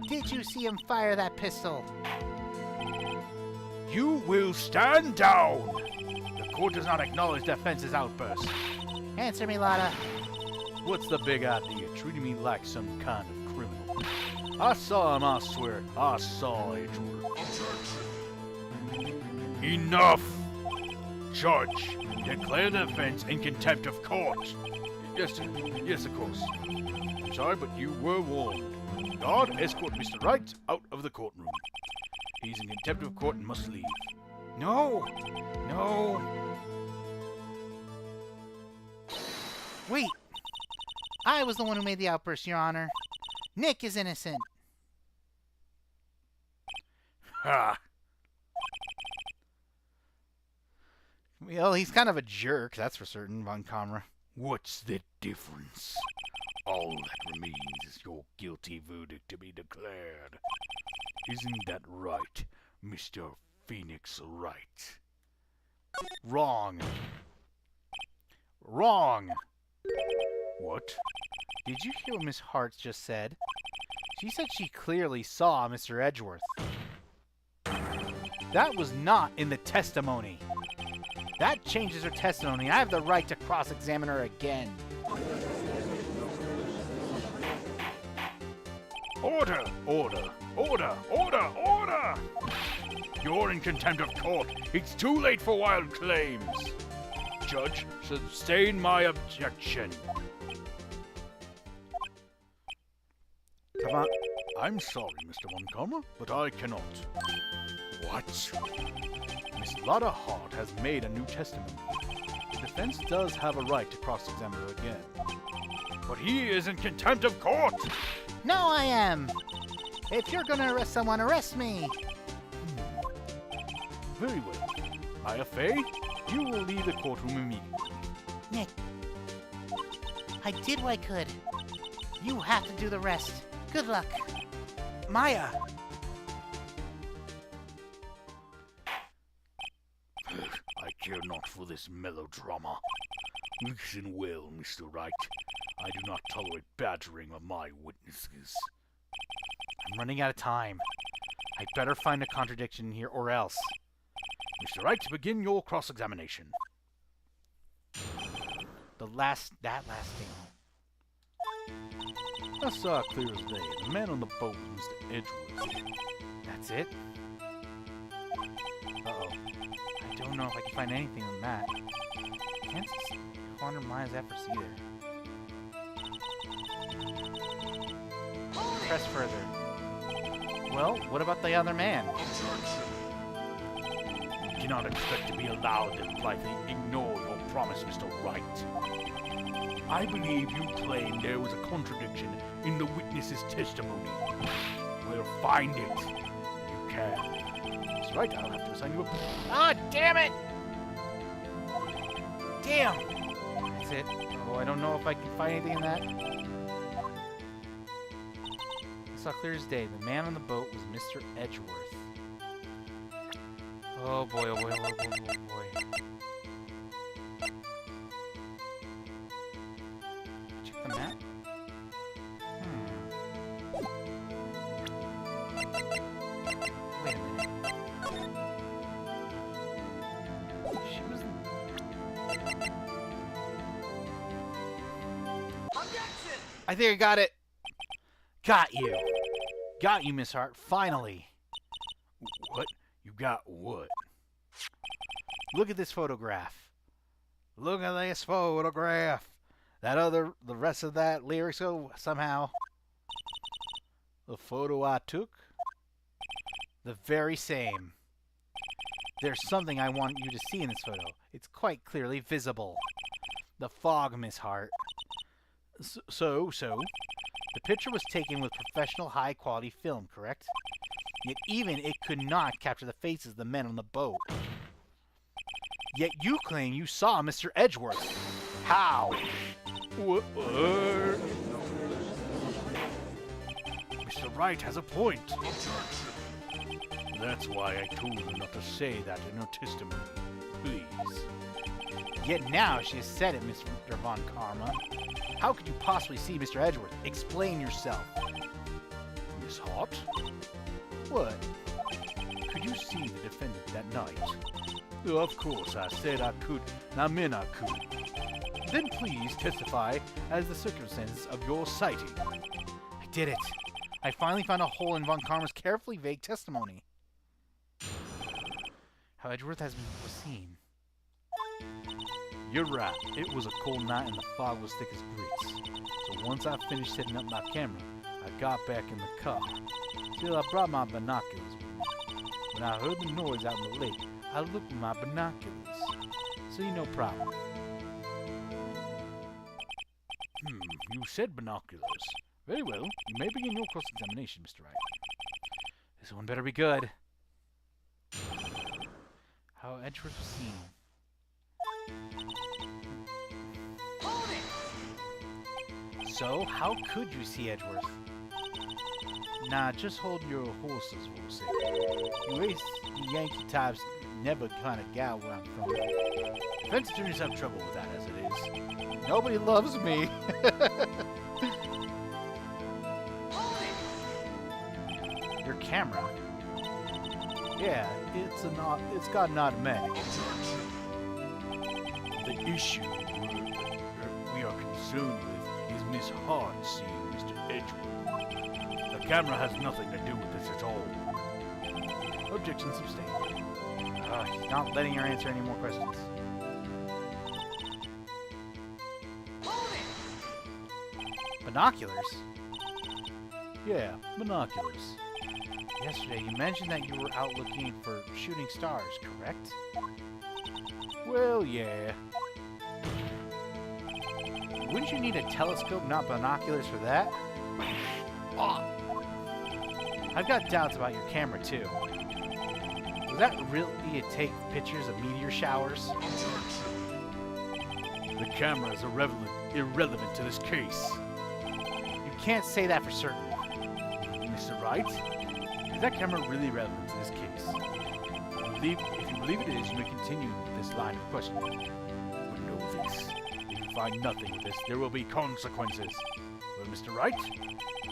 Did you see him fire that pistol? You will stand down! The court does not acknowledge defense's outburst. Answer me, Lotta. What's the big idea? Treating me like some kind of criminal. I saw him, I swear. I saw Edgeworth. Enough! Judge, declare the offense in contempt of court. Yes, sir. Yes, of course. I'm sorry, but you were warned. Guard, escort Mr. Wright out of the courtroom. He's in contempt of court and must leave. No! No! Wait! I was the one who made the outburst, Your Honor. Nick is innocent. Ha! Well, he's kind of a jerk, that's for certain, Von Camera. What's the difference? All that remains is your guilty verdict to be declared. Isn't that right, Mr. Phoenix Wright? Wrong. Wrong! What? Did you hear what Miss Hart just said? She said she clearly saw Mr. Edgeworth. That was not in the testimony. That changes her testimony. I have the right to cross-examine her again. Order! Order! Order! Order! Order! You're in contempt of court. It's too late for wild claims. Judge, sustain my objection. Come on. I'm sorry, Mr. Von Karma, but I cannot. What? Miss Lotta Hart has made a new testimony. The defense does have a right to cross-examine her again. But he is in contempt of court! No, I am! If you're gonna arrest someone, arrest me! Very well. IFA, you will leave the courtroom immediately. Nick, I did what I could. You have to do the rest. Good luck. Maya! I care not for this melodrama. Listen well, Mr. Wright. I do not tolerate badgering of my witnesses. I'm running out of time. I'd better find a contradiction here or else. Mr. Wright, begin your cross-examination. That last thing. I saw clear as day. The man on the boat was Mr. Edgeworth. That's it? Uh-oh. I don't know if I can find anything on that. Can't squander Maya's efforts either. Press further. Well, what about the other man? You cannot expect to be allowed to politely ignore your promise, Mr. Wright. I believe you claim there was a contradiction in the witness's testimony. We'll find it. You can. Mr. Wright, I'll have to assign you a... Ah, damn it! Damn! That's it. Oh, I don't know if I can find anything in that. I saw clear as day. The man on the boat was Mr. Edgeworth. Oh boy, oh boy, oh boy, oh boy, oh boy. Check the map. Wait a minute. She was... I think I got it! Got you! Got you, Miss Hart, finally! What? You got what? Look at this photograph. Look at this photograph. The rest of that lyrics somehow. The photo I took, the very same. There's something I want you to see in this photo. It's quite clearly visible. The fog, Miss Hart. So, the picture was taken with professional high-quality film, correct? Yet even it could not capture the faces of the men on the boat. Yet you claim you saw Mr. Edgeworth. How? What? Mr. Wright has a point. That's why I told her not to say that in her testimony. Please. Yet now she has said it, Mr. Von Karma. How could you possibly see Mr. Edgeworth? Explain yourself. Miss Hart? What? Could you see the defendant that night? Oh, of course, I said I could, and I meant I could. Then please testify as the circumstances of your sighting. I did it. I finally found a hole in Von Karma's carefully vague testimony. How Edgeworth was seen. You're right. It was a cold night and the fog was thick as grits. So once I finished setting up my camera, I got back in the car. Still, I brought my binoculars with me. When I heard the noise out in the lake, I looked with my binoculars. See, no problem. You said binoculars. Very well. You may begin your cross-examination, Mr. Wright. This one better be good. How Edgeworth was seen. So, how could you see Edgeworth? Nah, just hold your horses for a second. You Yankee types never kind of gal where I'm from. Defense attorneys have trouble with that as it is. Nobody loves me. Your camera? Yeah, it's got an automatic. The issue we are concerned with is Miss Hart seeing Mr. Edgeworth. The camera has nothing to do with this at all. Objection sustained. He's not letting her answer any more questions. Binoculars? Yeah, binoculars. Yesterday, you mentioned that you were out looking for shooting stars, correct? Well, yeah. Wouldn't you need a telescope, not binoculars, for that? Ah! I've got doubts about your camera, too. Was that really to take pictures of meteor showers? The camera is irrelevant to this case. You can't say that for certain. Mr. Wright, is that camera really relevant to this case? If you believe it is, you may continue this line of questioning. But know this. If you find nothing with this, there will be consequences. Well, Mr. Wright,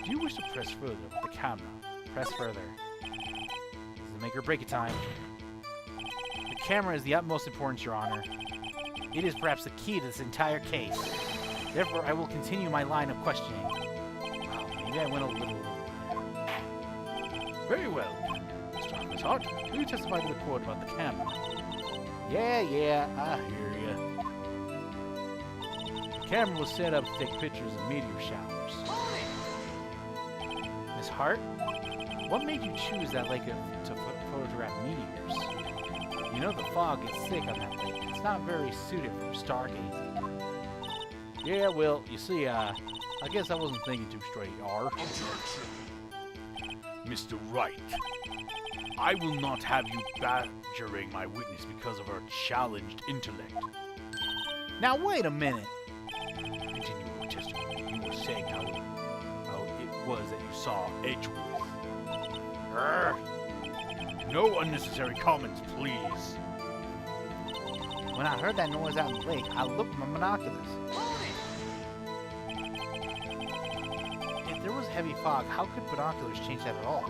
do you wish to press further with the camera? Press further. This is the make or break it time. The camera is the utmost importance, Your Honor. It is perhaps the key to this entire case. Therefore, I will continue my line of questioning. Wow, maybe I went a little overboard. Very well. Mr. Hart, will you testify to the court about the camera? Yeah, I hear ya. The camera was set up to take pictures of meteor showers. Miss Hart, what made you choose that lake to photograph meteors? You know the fog gets thick on that lake. It's not very suited for stargazing. Yeah, well, you see, I guess I wasn't thinking too straight, R. Mr. Wright, I will not have you badgering my witness because of her challenged intellect. Now wait a minute. Continue your testimony. You were saying how it was that you saw Edgeworth. No unnecessary comments, please. When I heard that noise out in the lake, I looked at my binoculars. If there was heavy fog, how could binoculars change that at all?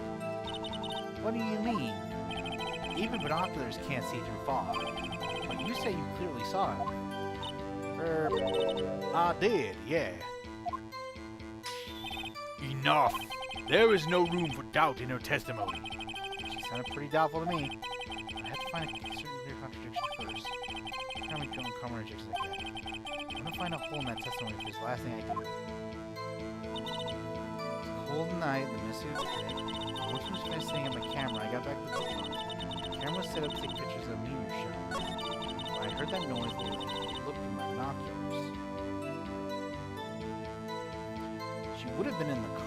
What do you mean? Even binoculars can't see through fog. But you say you clearly saw it. I did, yeah. Enough! There is no room for doubt in her testimony. She sounded pretty doubtful to me. I have to find a certain clear contradiction first. How many common rejections I get? I'm gonna find a hole in that testimony if it's the last thing I do. It's a cold night, the mist was thick. Once I was finished setting up my camera, I got back to the book. The camera was set up to take pictures of meteor showers. When I heard that noise, I looked at my binoculars. She would have been in the car.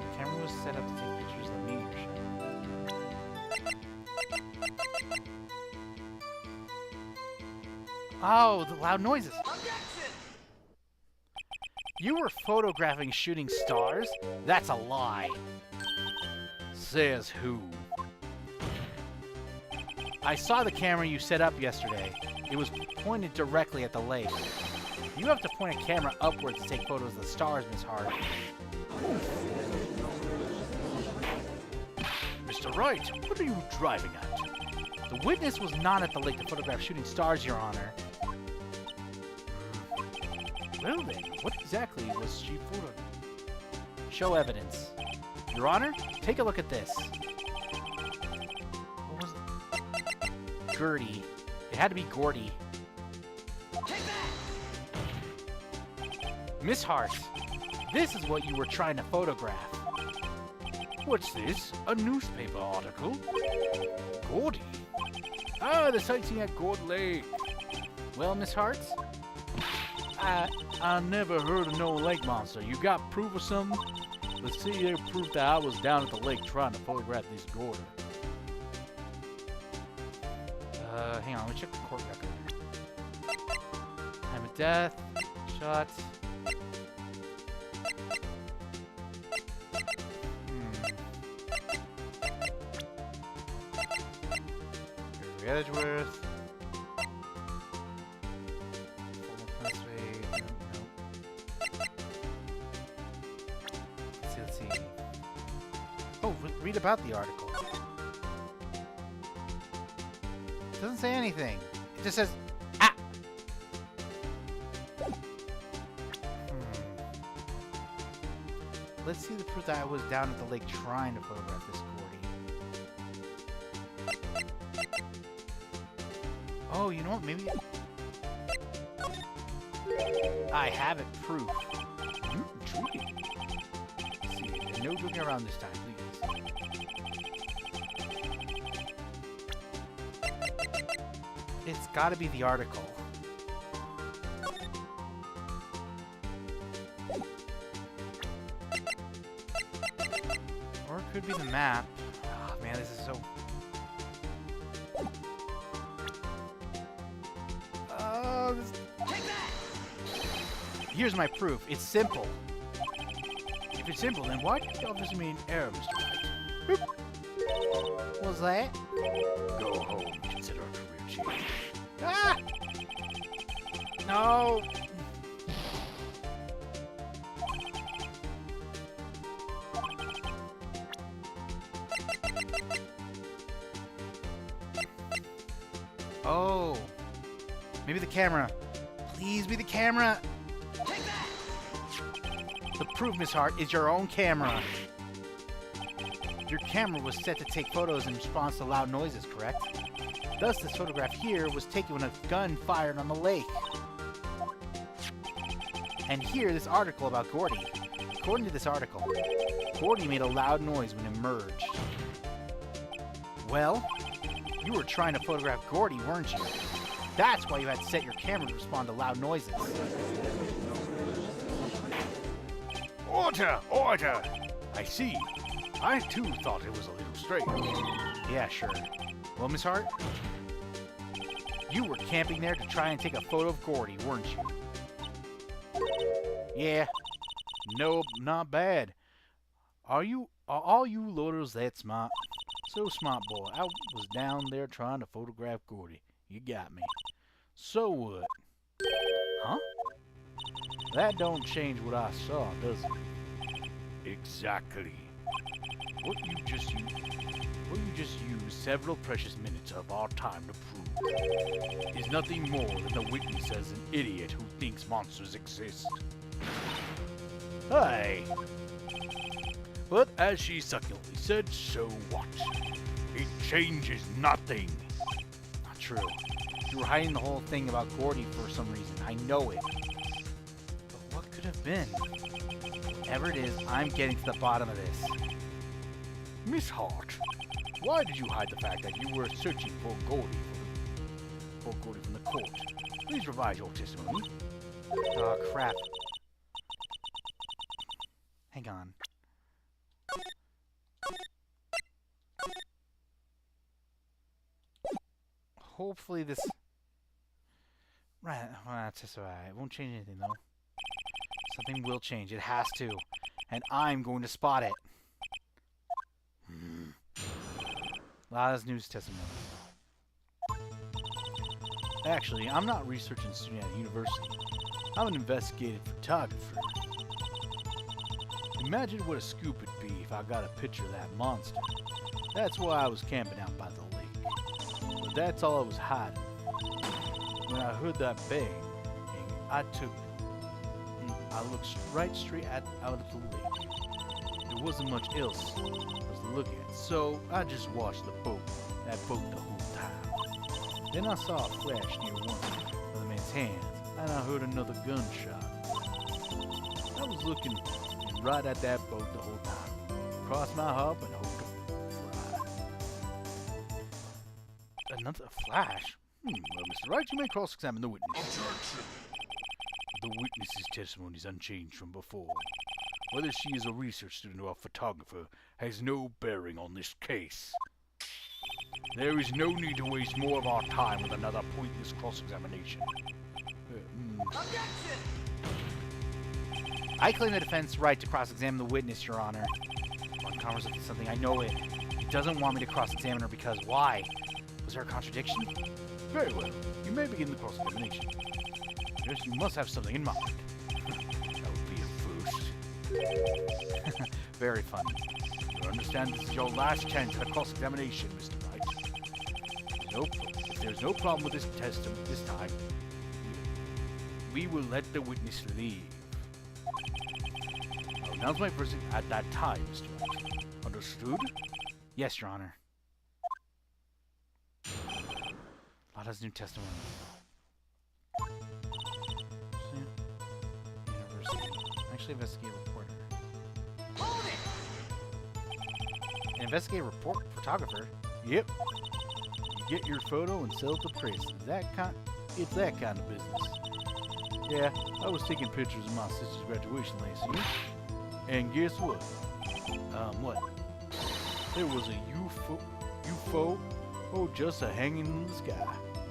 The camera was set up to take pictures of the meteor shower. Oh, the loud noises! You were photographing shooting stars? That's a lie. Says who? I saw the camera you set up yesterday. It was pointed directly at the lake. You have to point a camera upwards to take photos of the stars, Miss Hart. Mr. Wright, what are you driving at? The witness was not at the lake to photograph shooting stars, Your Honor. Well then, what exactly was she photographing? Show evidence. Your Honor, take a look at this. What was it? Gertie. It had to be Gordy. Miss Hart, this is what you were trying to photograph. What's this? A newspaper article? Gordy? Ah, the sightseeing at Gord Lake. Well, Miss Hart? I never heard of no lake monster. You got proof or something? Let's see your proof that I was down at the lake trying to photograph this Gordy. Hang on, let me check the court record. Time of death, shot. Gregory Edgeworth. Let's see. Oh, read about the article. It doesn't say anything. It just says, ah! Let's see the proof that I was down at the lake trying to photograph this Gordy. Oh, you know what? Maybe... I have it proof. Intriguing. Let's see, there's no joking around this time, please. It's gotta be the article. Or it could be the map. Oh, man, this is so... Here's my proof. It's simple. If it's simple, then why did you obviously mean error, Mr. Wright? What was that? Go home, consider a career change. Ah! No! Oh. Maybe the camera. Please be the camera. The proof, Miss Hart, is your own camera. Your camera was set to take photos in response to loud noises, correct? Thus, this photograph here was taken when a gun fired on the lake. And here, this article about Gordy. According to this article, Gordy made a loud noise when it emerged. Well, you were trying to photograph Gordy, weren't you? That's why you had to set your camera to respond to loud noises. Order! Order! I see. I too thought it was a little strange. Yeah, sure. Well, Miss Hart, you were camping there to try and take a photo of Gordy, weren't you? Yeah. Nope, not bad. Are all you loaders that smart? So smart, boy. I was down there trying to photograph Gordy. You got me. So what? Huh? That don't change what I saw, does it? Exactly. What you just used several precious minutes of our time to prove is nothing more than the witness as an idiot who thinks monsters exist. Aye. But as she succinctly said, so what? It changes nothing. Not true. You were hiding the whole thing about Gordy for some reason. I know it. But what could have been? Whatever it is, I'm getting to the bottom of this. Miss Hart, why did you hide the fact that you were searching for Gordy from the court? Please revise your testimony. Oh, crap. Hang on. Hopefully this... Right, well, that's just alright. It won't change anything, though. Something will change. It has to. And I'm going to spot it. Lala's news testimony. Actually, I'm not a researching student at a university. I'm an investigative photographer. Imagine what a scoop it'd be if I got a picture of that monster. That's why I was camping out by the lake. But that's all I was hiding. When I heard that bang, I looked right straight out of the lake. There wasn't much else I was looking at, so I just watched that boat the whole time. Then I saw a flash near one of the man's hands, and I heard another gunshot. I was looking right at that boat the whole time. Crossed my hop and hoped to fly. Another flash? Well, Mr. Wright, you may cross-examine the witness. Objection! The witness's testimony is unchanged from before. Whether she is a research student or a photographer has no bearing on this case. There is no need to waste more of our time with another pointless cross-examination. Objection! I claim the defense right to cross-examine the witness, Your Honor. One Converse with something, I know it. He doesn't want me to cross-examine her because why? Was there a contradiction? Very well. You may begin the cross-examination. Yes, you must have something in mind. That would be a first. Very funny. You understand this is your last chance at a cross-examination, Mr. Wright. Nope. If there's no problem with this test this time, we will let the witness leave. I'll announce my verdict at that time, Mr. Wright. Understood? Yes, Your Honor. that's new testimony. University. Actually, investigate reporter. An investigative report photographer? Yep. You get your photo and sell it to press. It's that kind of business. Yeah, I was taking pictures of my sister's graduation last year. And guess what? What? There was a UFO, oh, just a hanging in the sky.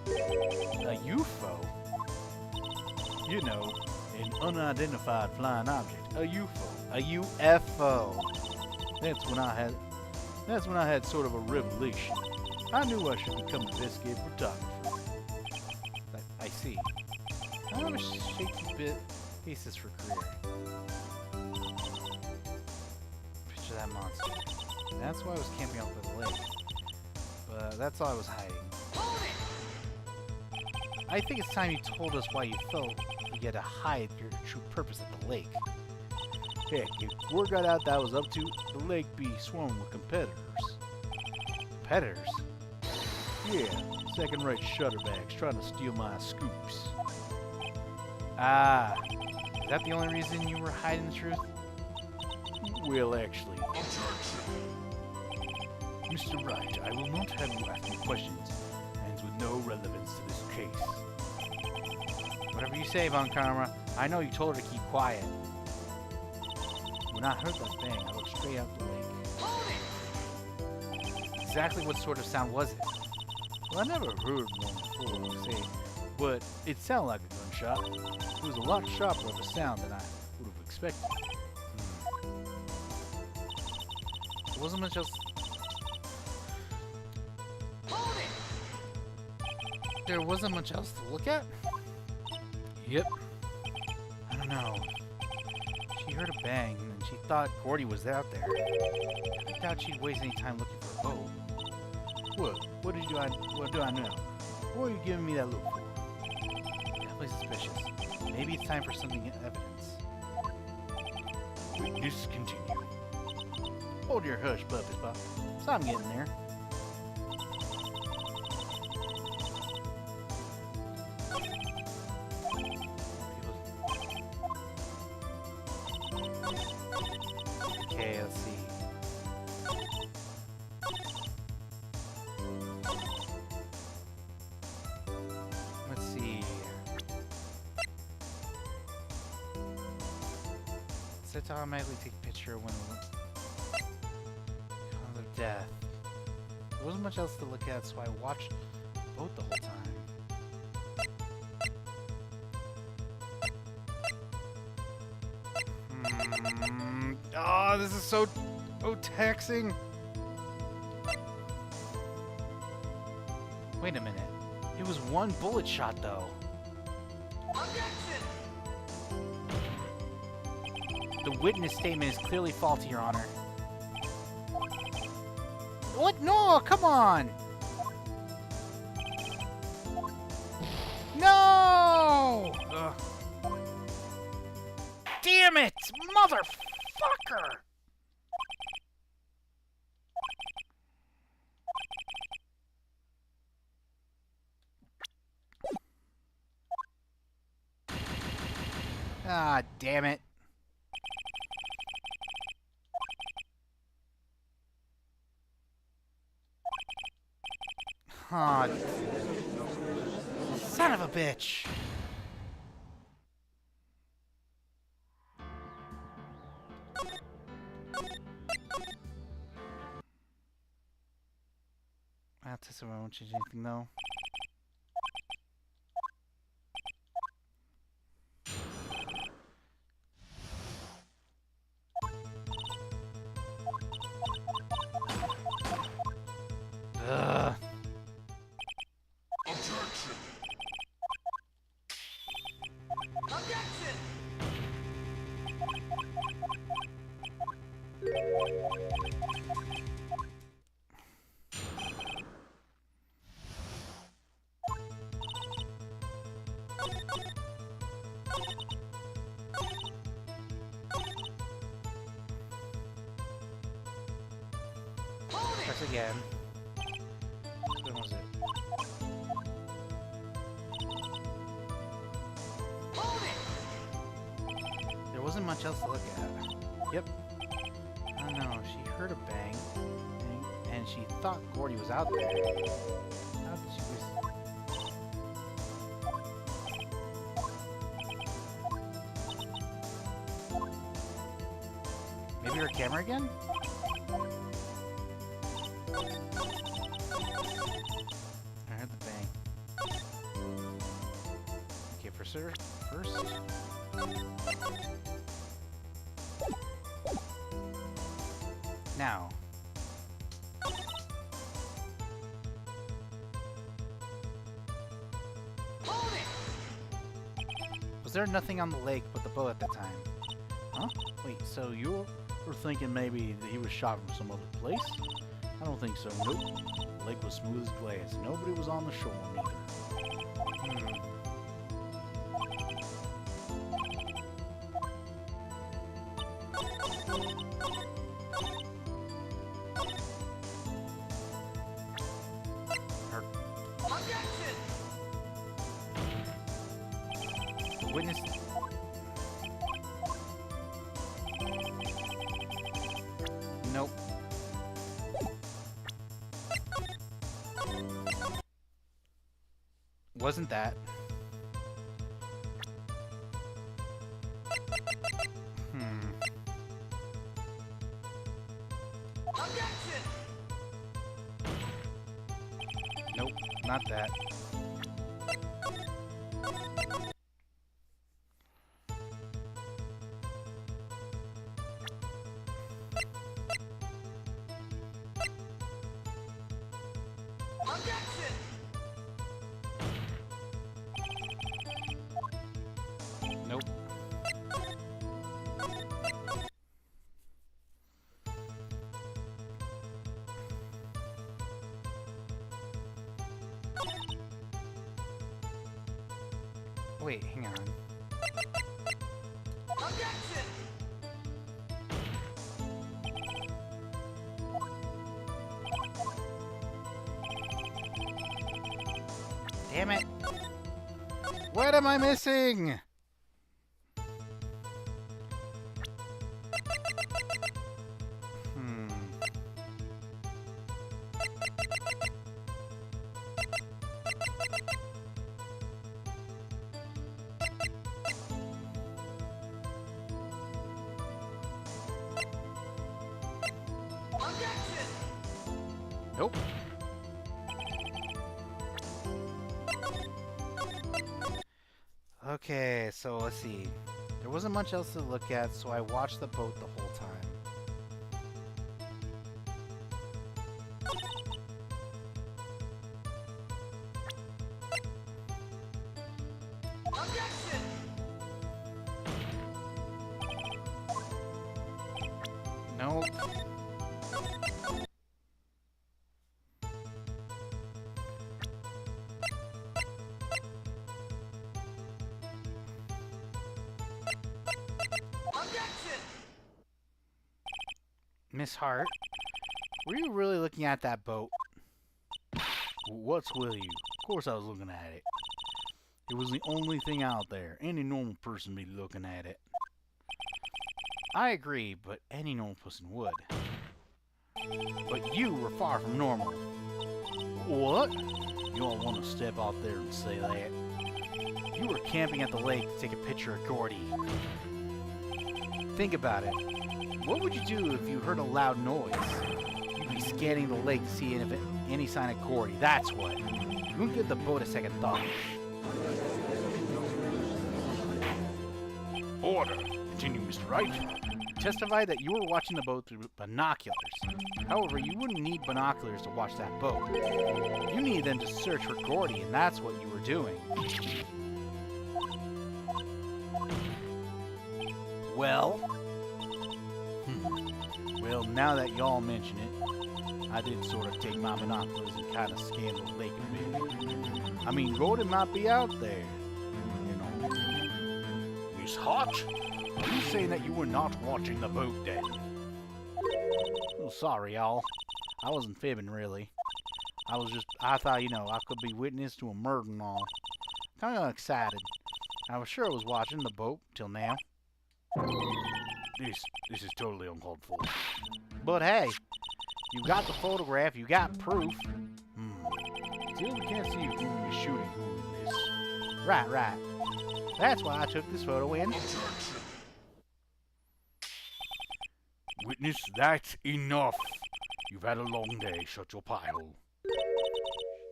A UFO? You know, an unidentified flying object. A UFO. A UFO. That's when I had sort of a revelation. I knew I should become an investigative photographer. I see. Kind of a shaky bit basis for career. Picture that monster. That's why I was camping out by the lake. But that's all I was hiding. I think it's time you told us why you felt you had to hide your true purpose at the lake. Heck, if word got out that I was up to, the lake be swarming with competitors. Competitors? Yeah, second-rate shutterbags trying to steal my scoops. Ah, is that the only reason you were hiding the truth? Well, actually. Mr. Wright, I will not have you ask me questions, and with no relevance to this case. Whatever you say, Von Karma. I know you told her to keep quiet. When I heard that bang, I looked straight out the lake. Exactly what sort of sound was it? Well, I never heard one before, say, but it sounded like a gunshot. It was a lot sharper of a sound than I would have expected. There wasn't much else. There wasn't much else to look at? Yep. I don't know. She heard a bang, and she thought Gordy was out there. I doubt she'd waste any time looking for a boat. What do I know? What are you giving me that look for? Definitely suspicious. Maybe it's time for something evidence. Witness continue. Hold your hush, puppet pop. So I'm getting there. Okay, let's see. Let's see. Set to automatically take a picture when of death. There wasn't much else to look at, so I watched both the whole time. Oh, this is so taxing. Wait a minute. It was one bullet shot, though. The witness statement is clearly faulty, Your Honor. What? No, come on! No! Ugh. Damn it! Motherfucker! Ah, damn it. Aw, son of a bitch. I'll test if I won't change anything though. Ugh. Press again. When was it? wasn't much else to look at. Yep. I don't know. She heard a bang, and she thought Gordy was out there. How did she maybe her camera again? I heard the bang. Okay, for sure. First. Now. Was there nothing on the lake but the boat at the time? Huh? Wait, so you were thinking maybe that he was shot from some other place? I don't think so. Nope. The lake was smooth as glass. Nobody was on the shore either. Witness. Nope. Wasn't that? Nope, not that. Nope. Wait, hang on. Damn it! What am I missing? Nope. Okay, so let's see. There wasn't much else to look at, so I watched the boat the whole time. Nope. Miss Hart, were you really looking at that boat? What's with you? Of course I was looking at it. It was the only thing out there. Any normal person would be looking at it. I agree, but any normal person would. But you were far from normal. What? You don't want to step out there and say that. You were camping at the lake to take a picture of Gordy. Think about it. What would you do if you heard a loud noise? You'd be scanning the lake to see if any sign of Gordy. That's what. You wouldn't give the boat a second thought. Order. Continue, Mr. Wright. Testified that you were watching the boat through binoculars. However, you wouldn't need binoculars to watch that boat. You needed them to search for Gordy, and that's what you were doing. Well? Well, now that y'all mention it, I did sort of take my binoculars and kind of scan the lake a bit. I mean, Gordy might be out there, you know. Miss Hart? Are you saying that you were not watching the boat then? Oh, sorry, y'all. I wasn't fibbing, really. I thought, you know, I could be witness to a murder and all. Kind of excited. I was sure I was watching the boat till now. This is totally uncalled for. But hey, you got the photograph, you got proof. Still, we can't see who is shooting who in this. Right. That's why I took this photo in. Witness, that's enough. You've had a long day. Shut your pie hole.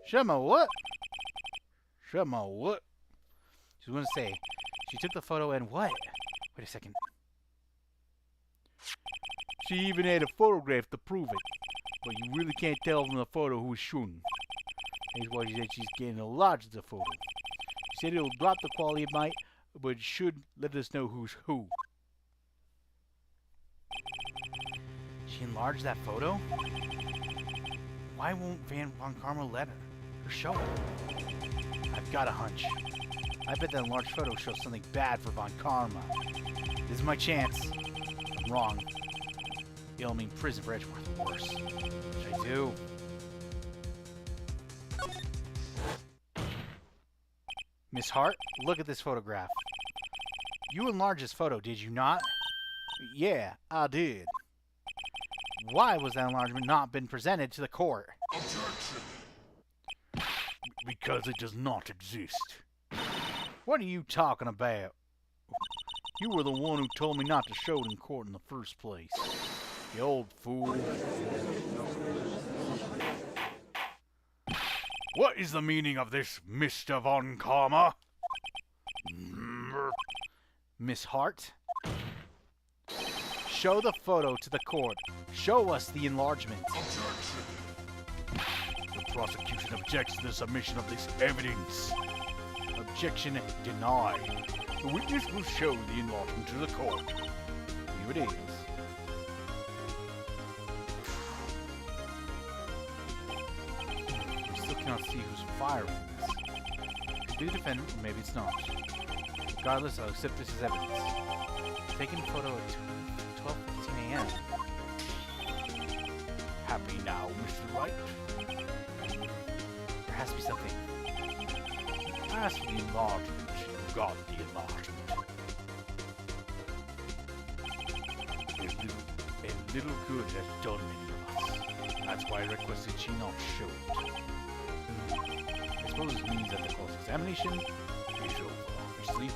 Shut my what? Shut my what? She was gonna say, she took the photo and what? Wait a second. She even had a photograph to prove it. But you really can't tell from the photo who's shooting. That's why she said she's getting a large the photo. She said it'll drop the quality of night, but it should let us know who's who. She enlarged that photo? Why won't Von Karma let her show it? I've got a hunch. I bet that enlarged photo shows something bad for Von Karma. This is my chance. I'm wrong. It'll mean prison for Edgeworth or worse. What should I do? Miss Hart, look at this photograph. You enlarged this photo, did you not? Yeah, I did. Why was that enlargement not been presented to the court? Objection! Because it does not exist. What are you talking about? You were the one who told me not to show it in court in the first place. You old fool. What is the meaning of this, Mr. Von Karma? Miss Hart? Show the photo to the court. Show us the enlargement. The prosecution objects to the submission of this evidence. Objection denied. The witness will show the enlargement to the court. Here it is. We still cannot see who's firing this. Could be the defendant, or maybe it's not. Regardless, I'll accept this as evidence. Taken photo at 12:15 a.m. Happy now, Mr. Wright? There has to be something. As for the enlargement, you got the enlargement. A little good has done many of us. That's why I requested she not show it. I suppose it means that the cross-examination is over, obviously.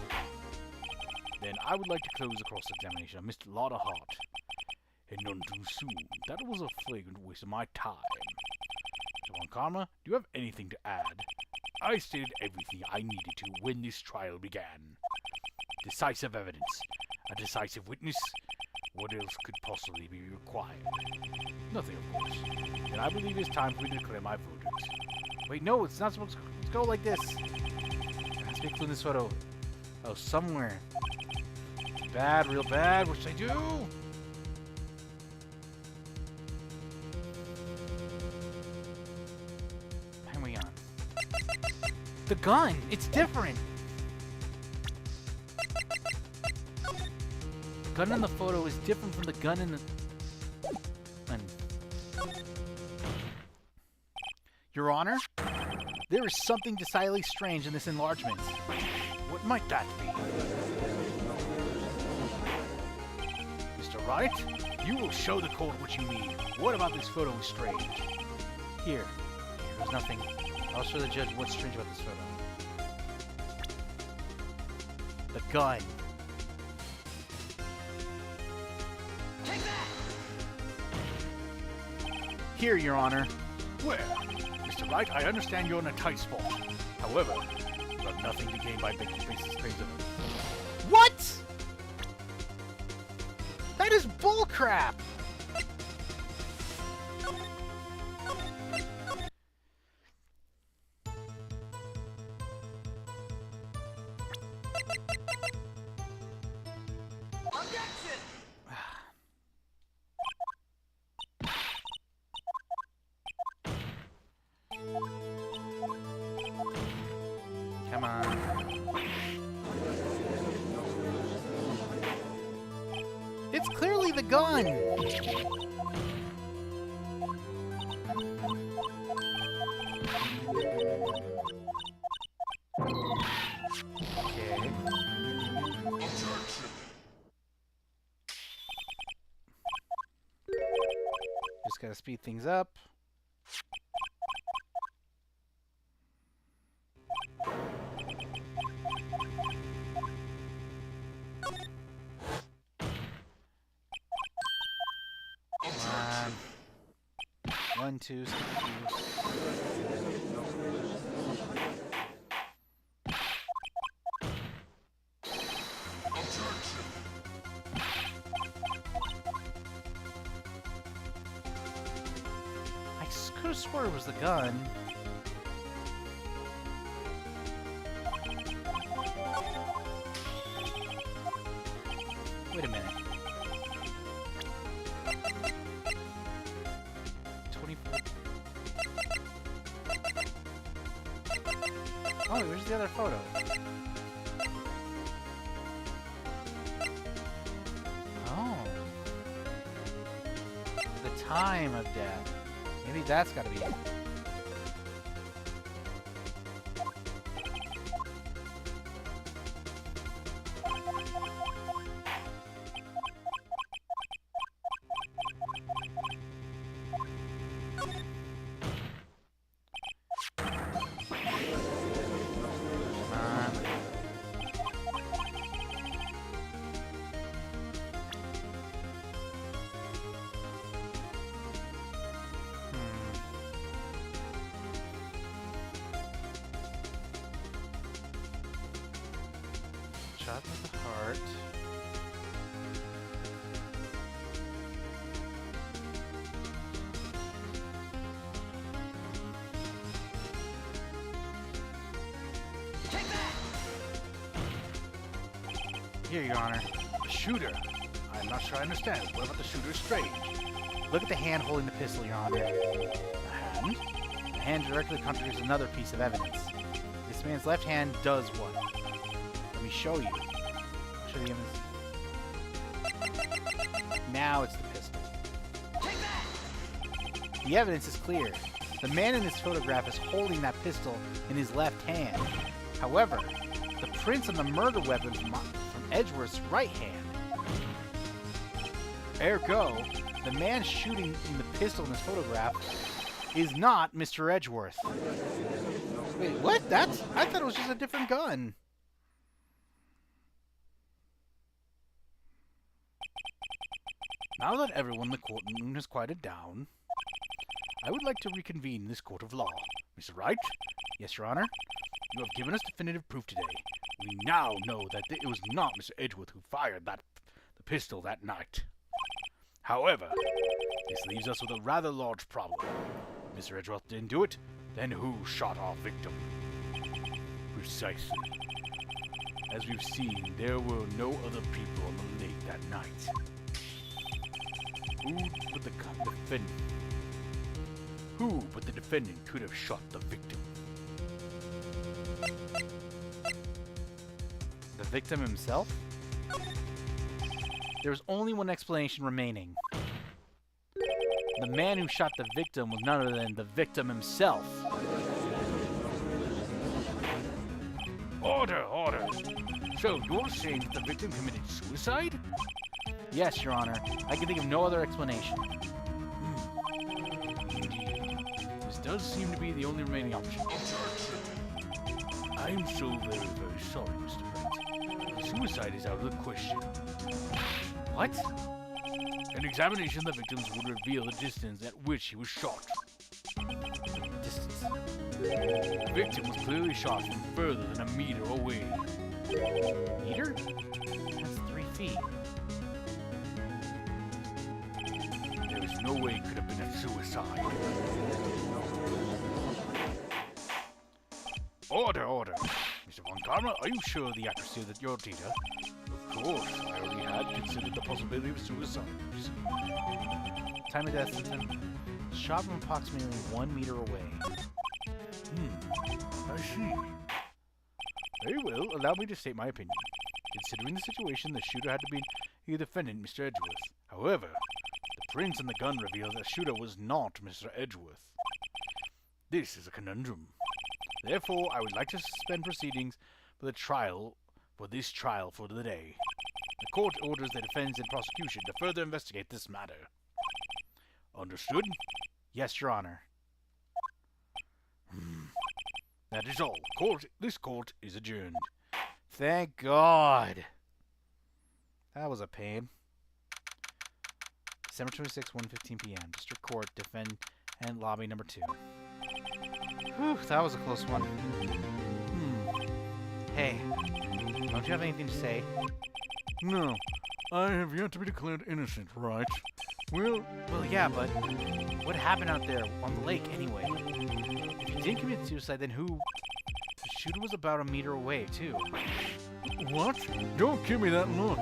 Then I would like to close the cross-examination of Mr. Lauder Hart. And none too soon. That was a flagrant waste of my time. Mr. Von Karma, do you have anything to add? I stated everything I needed to when this trial began. Decisive evidence. A decisive witness. What else could possibly be required? Nothing, of course. Then I believe it's time for me to declare my verdict. Wait, no, it's not supposed to. Let's go like this. There has to be a clue in this photo. Oh, somewhere. Bad, real bad. What should I do? Hang we on. The gun! It's different! The gun in the photo is different from the gun in the... Your Honor, there is something decidedly strange in this enlargement. What might that be? Mr. Wright, you will show the court what you mean. What about this photo is strange? Here. There's nothing. I'll show the judge what's strange about this photo. The gun. Take that! Here, Your Honor. Where? Mr. Wright, I understand you're in a tight spot. However, you have nothing to gain by making racist claims of it. What?! That is bullcrap! Objection! Come on. It's clearly the gun! Okay. speed things up. Come on. 1, 2, skip 2. I could have swore it was the gun. Wait a minute. 24. Oh, where's the other photo? Oh. The time of death. Maybe that's gotta be it. Shot with the heart. Take that! Here, Your Honor. The shooter. I'm not sure I understand. What about the shooter's strange? Look at the hand holding the pistol, Your Honor. The hand? The hand directly contradicts another piece of evidence. This man's left hand does what? Let me show you. Show the image. Now it's the pistol. Take that! The evidence is clear. The man in this photograph is holding that pistol in his left hand. However, the prints on the murder weapon from Edgeworth's right hand. Ergo, the man shooting the pistol in this photograph is not Mr. Edgeworth. Wait, what? I thought it was just a different gun. Now that everyone in the courtroom has quieted down, I would like to reconvene this court of law. Mr. Wright, Yes, Your Honor. you have given us definitive proof today. We now know that it was not Mr. Edgeworth who fired the pistol that night. However, this leaves us with a rather large problem. If Mr. Edgeworth didn't do it, then who shot our victim? Precisely. As we've seen, there were no other people on the lake that night. Who but the defendant could have shot the victim? The victim himself? There's only one explanation remaining. The man who shot the victim was none other than the victim himself. Order, order! So you're saying that the victim committed suicide? Yes, Your Honor. I can think of no other explanation. Indeed. This does seem to be the only remaining option. I'm so very, very sorry, Mr. Wright. Suicide is out of the question. What? An examination of the victims would reveal the distance at which he was shot. Distance. The victim was clearly shot from further than a meter away. Meter? That's 3 feet. There is no way it could have been a suicide. Order, order! Mr. Von Karma, are you sure of the accuracy of your data? Of course, I already had considered the possibility of suicide. Time of death system. Shot from approximately 1 meter away. I see. Very well, allow me to state my opinion. Considering the situation, the shooter had to be the defendant, Mr. Edgeworth. However, the prints on the gun reveal that the shooter was not Mr. Edgeworth. This is a conundrum. Therefore, I would like to suspend proceedings for this trial for the day. The court orders the defense and prosecution to further investigate this matter. Understood? Yes, Your Honor. That is all. This court is adjourned. Thank God. That was a pain. December 26, 1:15 p.m. District Court, defend and lobby number 2. Whew, that was a close one. Hey, don't you have anything to say? No, I have yet to be declared innocent, right? Well, yeah, but what happened out there on the lake anyway? If you didn't commit suicide, then who? The shooter was about a meter away, too. what? Don't give me that look.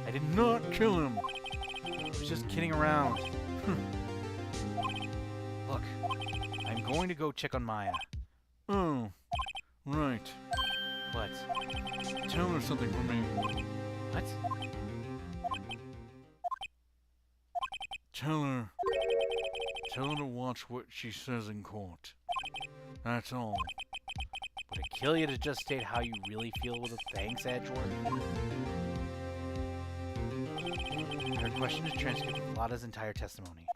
I did Not kill him. I was just kidding around. Look, I'm going to go check on Maya. Oh, right. What? Tell her something for me. What? Tell her to watch what she says in court. That's all. Would it kill you to just state how you really feel with a thanks, Edgeworth? I requested a transcript of Lada's entire testimony.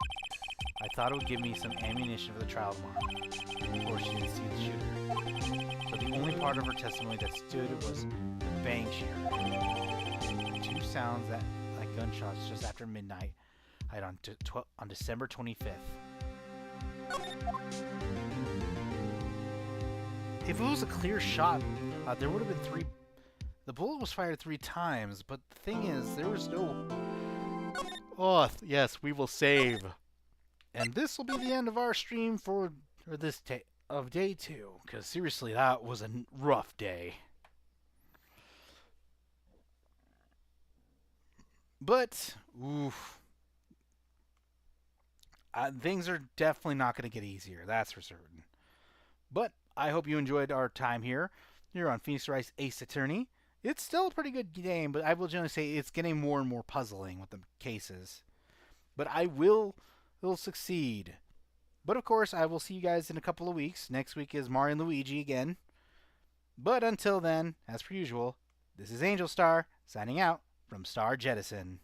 I thought it would give me some ammunition for the trial tomorrow. Of course, she didn't see the shooter. So the only part of her testimony that stood was the bang she heard. 2 sounds that like gunshots just after midnight on December 25th. If it was a clear shot, there would have been 3... The bullet was fired 3 times, but the thing is, there was no... Oh, yes, we will save. And this will be the end of our stream for this of day 2, because seriously, that was a rough day. But, oof. Things are definitely not going to get easier, that's for certain. But I hope you enjoyed our time here on Phoenix Wright's Ace Attorney. It's still a pretty good game, but I will generally say it's getting more and more puzzling with the cases. But I will succeed. But of course, I will see you guys in a couple of weeks. Next week is Mario and Luigi again. But until then, as per usual, this is Angel Star signing out from Star Jettison.